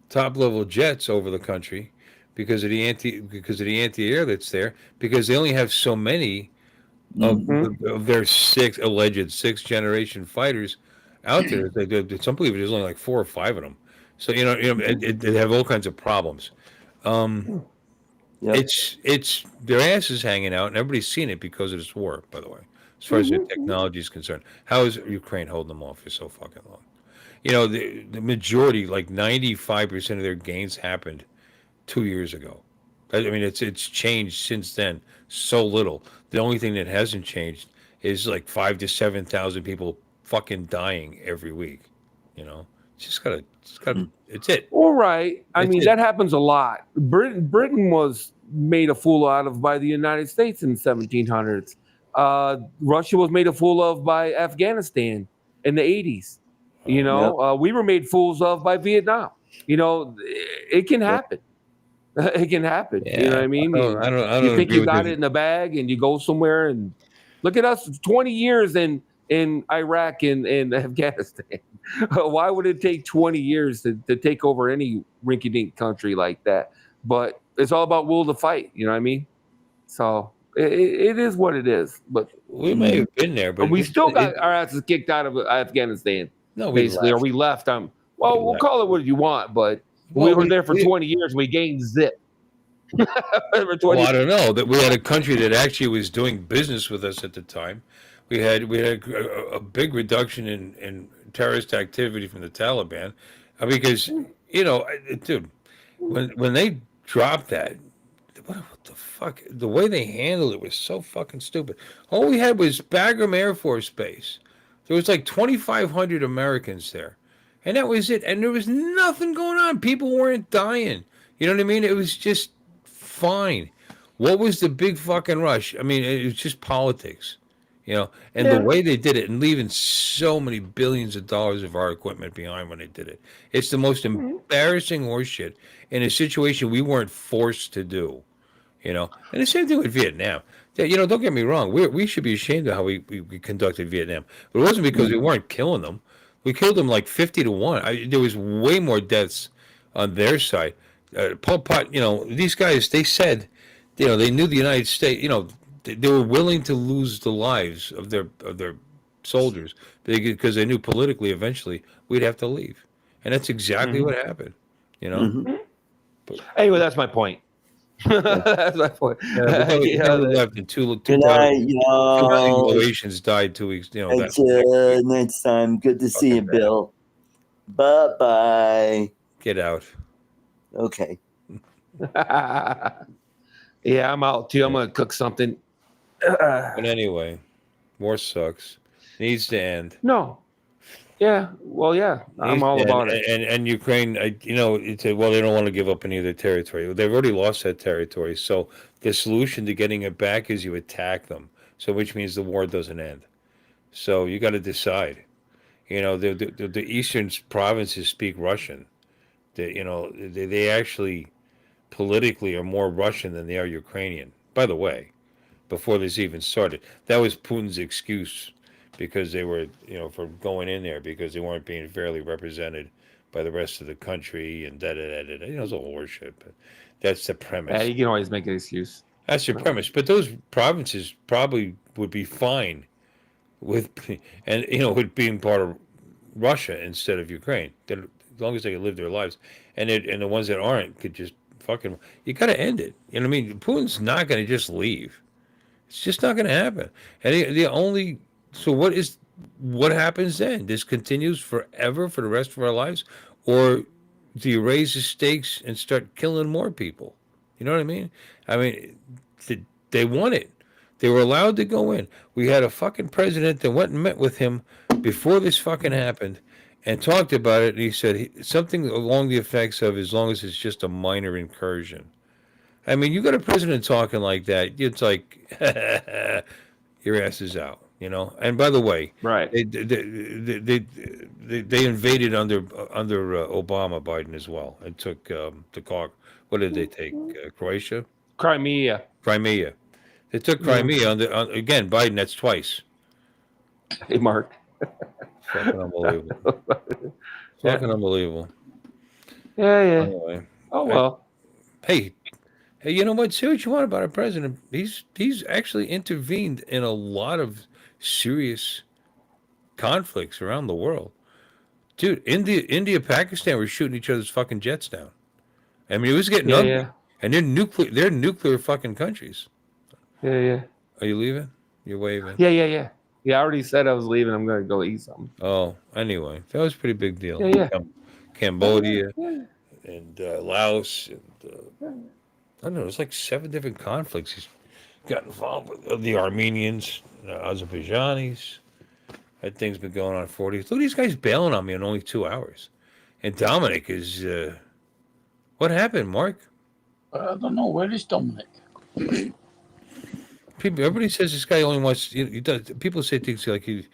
top level jets over the country because of the anti-air that's there, because they only have so many of their alleged sixth generation fighters out there. Some believe there's only like 4 or 5 of them. So they have all kinds of problems. It's their asses hanging out, and everybody's seen it because of this war. By the way, as far as their technology is concerned, how is Ukraine holding them off for so fucking long? The majority, like 95% of their gains happened 2 years ago. I mean, it's changed since then so little. The only thing that hasn't changed is like 5,000 to 7,000 people fucking dying every week. It's it. All right. I mean, that happens a lot. Britain was made a fool out of by the United States in the 1700s. Russia was made a fool of by Afghanistan in the 80s. We were made fools of by Vietnam. It can happen. It can happen. Yeah, you know what I mean? I don't You think agree you with got you. it in the bag, and you go somewhere and look at us. 20 years in Iraq and Afghanistan. Why would it take 20 years to take over any rinky-dink country like that? But it's all about will to fight. You know what I mean? So it is what it is. But We may have been there, but we still got our asses kicked out of Afghanistan. No, we basically, left. or we left. We'll left. call it what you want, but we were there for 20 years. We gained zip. For 20 Well, I don't know. That we had a country that actually was doing business with us at the time. We had a big reduction in terrorist activity from the Taliban, because dude, when they dropped that, what the fuck? The way they handled it was so fucking stupid. All we had was Bagram Air Force Base. There was like 2,500 Americans there, and that was it. And there was nothing going on. People weren't dying. You know what I mean? It was just fine. What was the big fucking rush? I mean, it was just politics, and the way they did it, and leaving so many billions of dollars of our equipment behind when they did it. It's the most embarrassing horseshit in a situation we weren't forced to do, And the same thing with Vietnam. Don't get me wrong. We should be ashamed of how we conducted Vietnam. But it wasn't because we weren't killing them. We killed them like 50 to 1. There was way more deaths on their side. Pol Pot, these guys, they said, they knew the United States, they were willing to lose the lives of their soldiers because they knew politically eventually we'd have to leave. And that's exactly what happened, Anyway, that's my point. That's my point. We left, and two Good night, y'all. Malaysians died 2 weeks. You know that. Until next time. Good to see you, Fucking bad. Bill. Bye-bye. Get out. Okay. Yeah, I'm out too. I'm gonna cook something. But anyway, war sucks. Needs to end. No. Yeah. Well, yeah. I'm all about it. And Ukraine, you know, it's well, they don't want to give up any of their territory. They've already lost that territory. So the solution to getting it back is you attack them. So which means the war doesn't end. So you got to decide. You know, the eastern provinces speak Russian. They actually politically are more Russian than they are Ukrainian. By the way, before this even started, that was Putin's excuse because they were, for going in there because they weren't being fairly represented by the rest of the country and da da da da. It's all horseshit. But that's the premise. Yeah, you can always make an excuse. That's your premise. But those provinces probably would be fine with being part of Russia instead of Ukraine. As long as they can live their lives, and the ones that aren't could just fucking. You got to end it. You know what I mean? Putin's not going to just leave. It's just not going to happen. And so what happens then? This continues forever for the rest of our lives, or do you raise the stakes and start killing more people? You know what I mean? I mean, they won it. They were allowed to go in. We had a fucking president that went and met with him before this fucking happened and talked about it. And he said something along the effects of, as long as it's just a minor incursion. I mean, you got a president talking like that. It's like, your ass is out, And by the way, right? They invaded under Obama, Biden as well, and took the car. What did they take? Croatia, Crimea. They took Crimea again. Biden. That's twice. Hey, Mark. Fucking unbelievable. Fucking unbelievable. Yeah. Anyway, well. Hey, you know what? Say what you want about our president. He's actually intervened in a lot of serious conflicts around the world. Dude, India, Pakistan were shooting each other's fucking jets down. I mean, it was getting ugly. Yeah. And they're nuclear fucking countries. Yeah. Are you leaving? You're waving. Yeah. Yeah, I already said I was leaving. I'm gonna go eat something. Oh, anyway, that was a pretty big deal. Yeah. Cambodia and Laos and I don't know. It's like 7 different conflicts he's got involved with. The Armenians, Azerbaijanis. That thing's been going on 40. Look at these guys bailing on me in only 2 hours. And Dominic is. What happened, Mark? I don't know. Where is Dominic? Everybody says this guy only wants. He does. People say things like he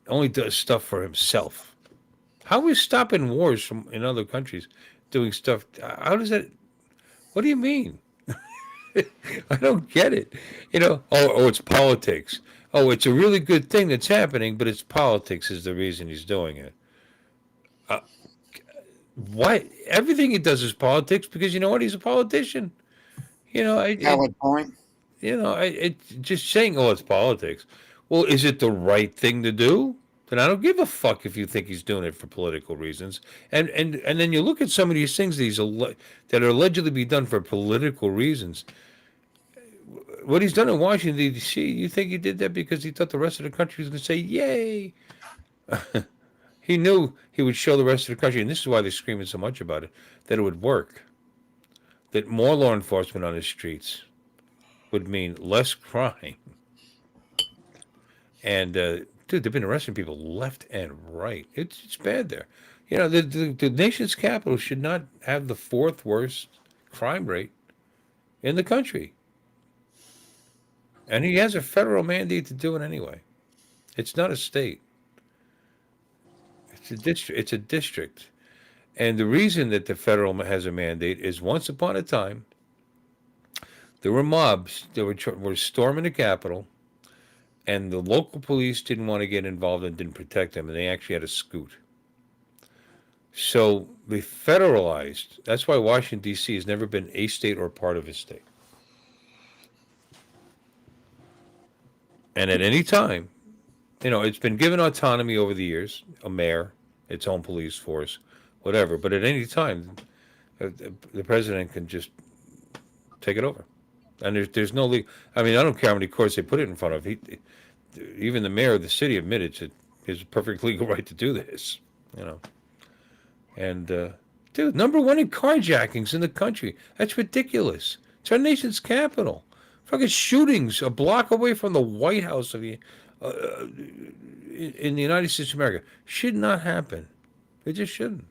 only does stuff for himself. How is stopping wars in other countries doing stuff? How does that? What do you mean? I don't get it. It's politics. Oh, it's a really good thing that's happening, but it's politics is the reason he's doing it. Why? Everything he does is politics because you know what? He's a politician. Valid point. Just saying, it's politics. Well, is it the right thing to do? Then I don't give a fuck if you think he's doing it for political reasons. And then you look at some of these things that are allegedly be done for political reasons. What he's done in Washington, D.C., you think he did that because he thought the rest of the country was going to say, yay? He knew he would show the rest of the country, and this is why they're screaming so much about it, that it would work. That more law enforcement on the streets would mean less crime. And, dude, they've been arresting people left and right. It's bad there. The nation's capital should not have the 4th worst crime rate in the country. And he has a federal mandate to do it anyway. It's not a state. It's a district. And the reason that the federal has a mandate is once upon a time, there were mobs that were storming the Capitol, and the local police didn't want to get involved and didn't protect them, and they actually had to scoot. So they federalized. That's why Washington, D.C. has never been a state or part of a state. And at any time, it's been given autonomy over the years, a mayor, its own police force, whatever. But at any time, the president can just take it over. And there's no legal. I mean, I don't care how many courts they put it in front of. Even the mayor of the city admitted to his perfect legal right to do this. You know, and dude, #1 in carjackings in the country. That's ridiculous. It's our nation's capital. Fucking shootings a block away from the White House of the in the United States of America should not happen. It just shouldn't.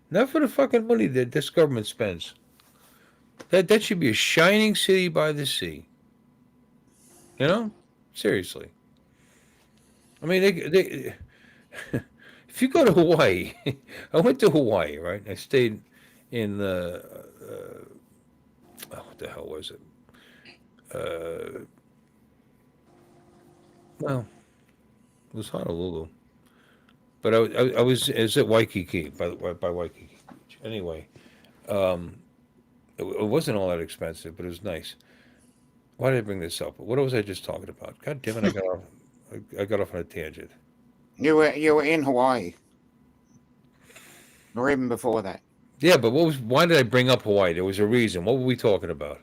Not for the fucking money that this government spends. That should be a shining city by the sea. You know, seriously. I mean, they if you go to Hawaii, I went to Hawaii, right? I stayed in the what the hell was it? Well, it was Honolulu, but I was at Waikiki by Waikiki Beach. Anyway, it wasn't all that expensive, but it was nice. Why did I bring this up? What was I just talking about? God damn it! I got off on a tangent. You were in Hawaii, or even before that. Yeah, but why did I bring up Hawaii? There was a reason. What were we talking about?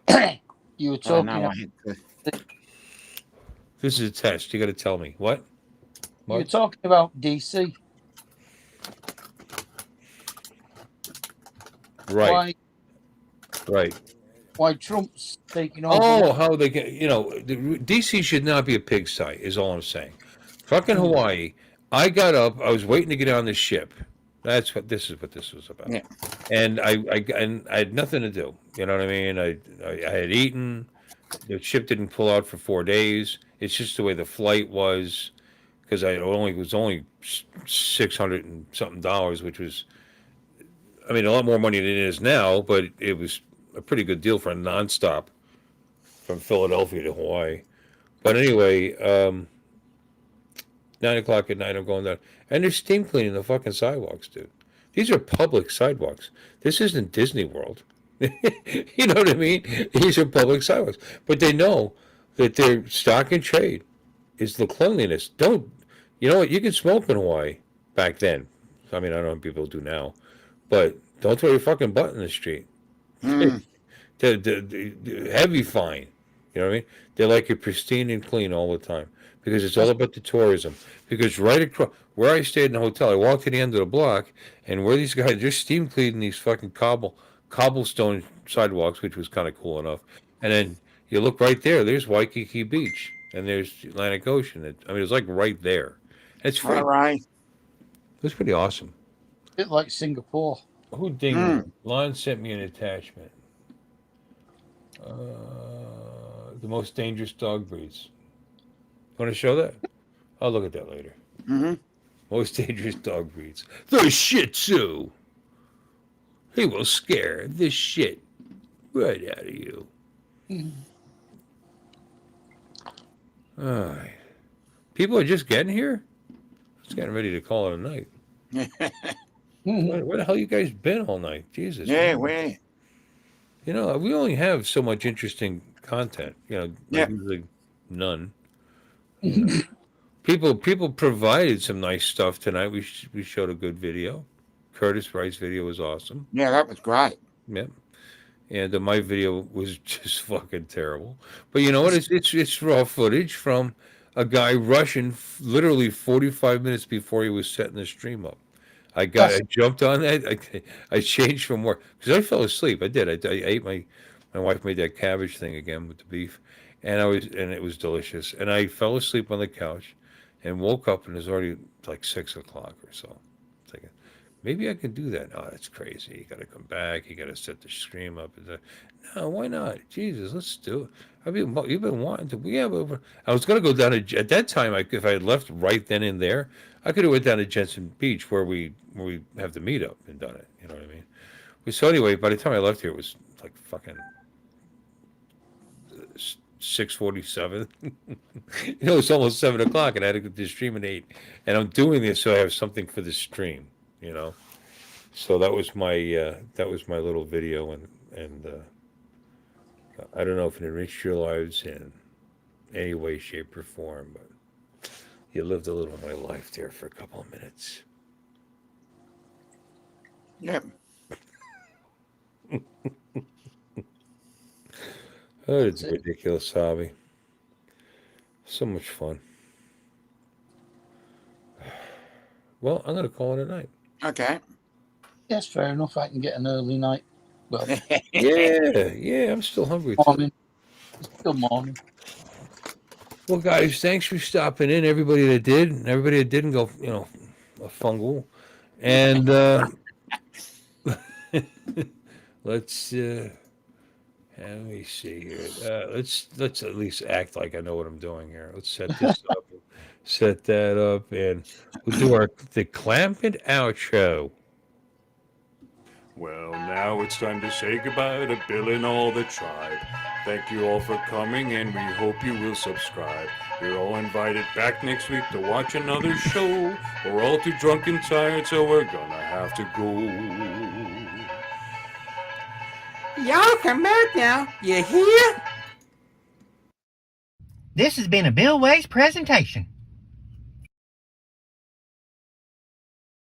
You were Oh, talking. no, about, I had to. This is a test. You got to tell me what. you were talking about DC. Right. Right. Why Trump's taking over? Oh, how they get, DC should not be a pigsty, is all I'm saying. Fucking Hawaii. I got up, I was waiting to get on the ship. This is what this was about. Yeah. And I had nothing to do. You know what I mean? I had eaten. The ship didn't pull out for 4 days. It's just the way the flight was, because was only $600 and something, which was, I mean, a lot more money than it is now, but it was a pretty good deal for a nonstop from Philadelphia to Hawaii. But anyway, 9 o'clock at night, I'm going down, and they're steam cleaning the fucking sidewalks, dude. These are public sidewalks. This isn't Disney World. You know what I mean? These are public sidewalks, but they know that their stock and trade is the cleanliness. You know what? You can smoke in Hawaii back then. I mean, I don't know what people do now, but don't throw your fucking butt in the street. The heavy fine. You know what I mean? They like it pristine and clean all the time because it's all about the tourism. Because right across where I stayed in the hotel, I walked to the end of the block, and where these guys they're steam cleaning these fucking cobblestone sidewalks, which was kind of cool enough. And then you look right there. There's Waikiki Beach, and there's Atlantic Ocean. I mean, it's like right there. It's free. All right. It was pretty awesome. A bit like Singapore. Who dinged me? Lon sent me an attachment. The most dangerous dog breeds. Want to show that? I'll look at that later. Mm-hmm. Most dangerous dog breeds. The Shih Tzu. He will scare the shit right out of you. All right. People are just getting here? It's getting ready to call it a night. Where the hell you guys been all night? Jesus. Yeah, man. where? You know, we only have so much interesting content. You know, Yeah. usually none. You know. People provided some nice stuff tonight. We showed a good video. Curtis Wright's video was awesome. Yeah, that was great. Yep. And my video was just fucking terrible. But you know what? It's raw footage from a guy rushing literally 45 minutes before he was setting the stream up. I jumped on that. I changed from work because I fell asleep. I did. I ate my wife made that cabbage thing again with the beef, and it was delicious. And I fell asleep on the couch, and woke up and it was already like 6 o'clock or so. Thinking maybe I can do that. No, that's crazy. You got to come back. You got to set the stream up. No, why not? Jesus, let's do it. You've been wanting to. I was going to go down at that time. If I had left right then and there, I could have went down to Jensen Beach where we have the meetup and done it. You know what I mean? So anyway, by the time I left here, it was like fucking 6:47. It's almost 7 o'clock, and I had to get the stream at 8. And I'm doing this so I have something for the stream. You know, so that was my little video, and I don't know if it enriched your lives in any way, shape, or form, but you lived a little of my life there for a couple of minutes. Yep. Oh, it's a ridiculous hobby. So much fun. Well, I'm going to call it a night. Okay. Yes, fair enough. I can get an early night. Well, Yeah, I'm still hungry too. morning. Still morning. Well, guys, thanks for stopping in. Everybody that did, and everybody that didn't go, a fungal. And let's let me see here. Let's at least act like I know what I'm doing here. Let's set this up, set that up, and we'll do the clamp and outro. Well, now it's time to say goodbye to Bill and all the tribe. Thank you all for coming, and we hope you will subscribe. You're all invited back next week to watch another show. We're all too drunk and tired, so we're gonna have to go. Y'all come back now. You hear? This has been a Bill Ways presentation.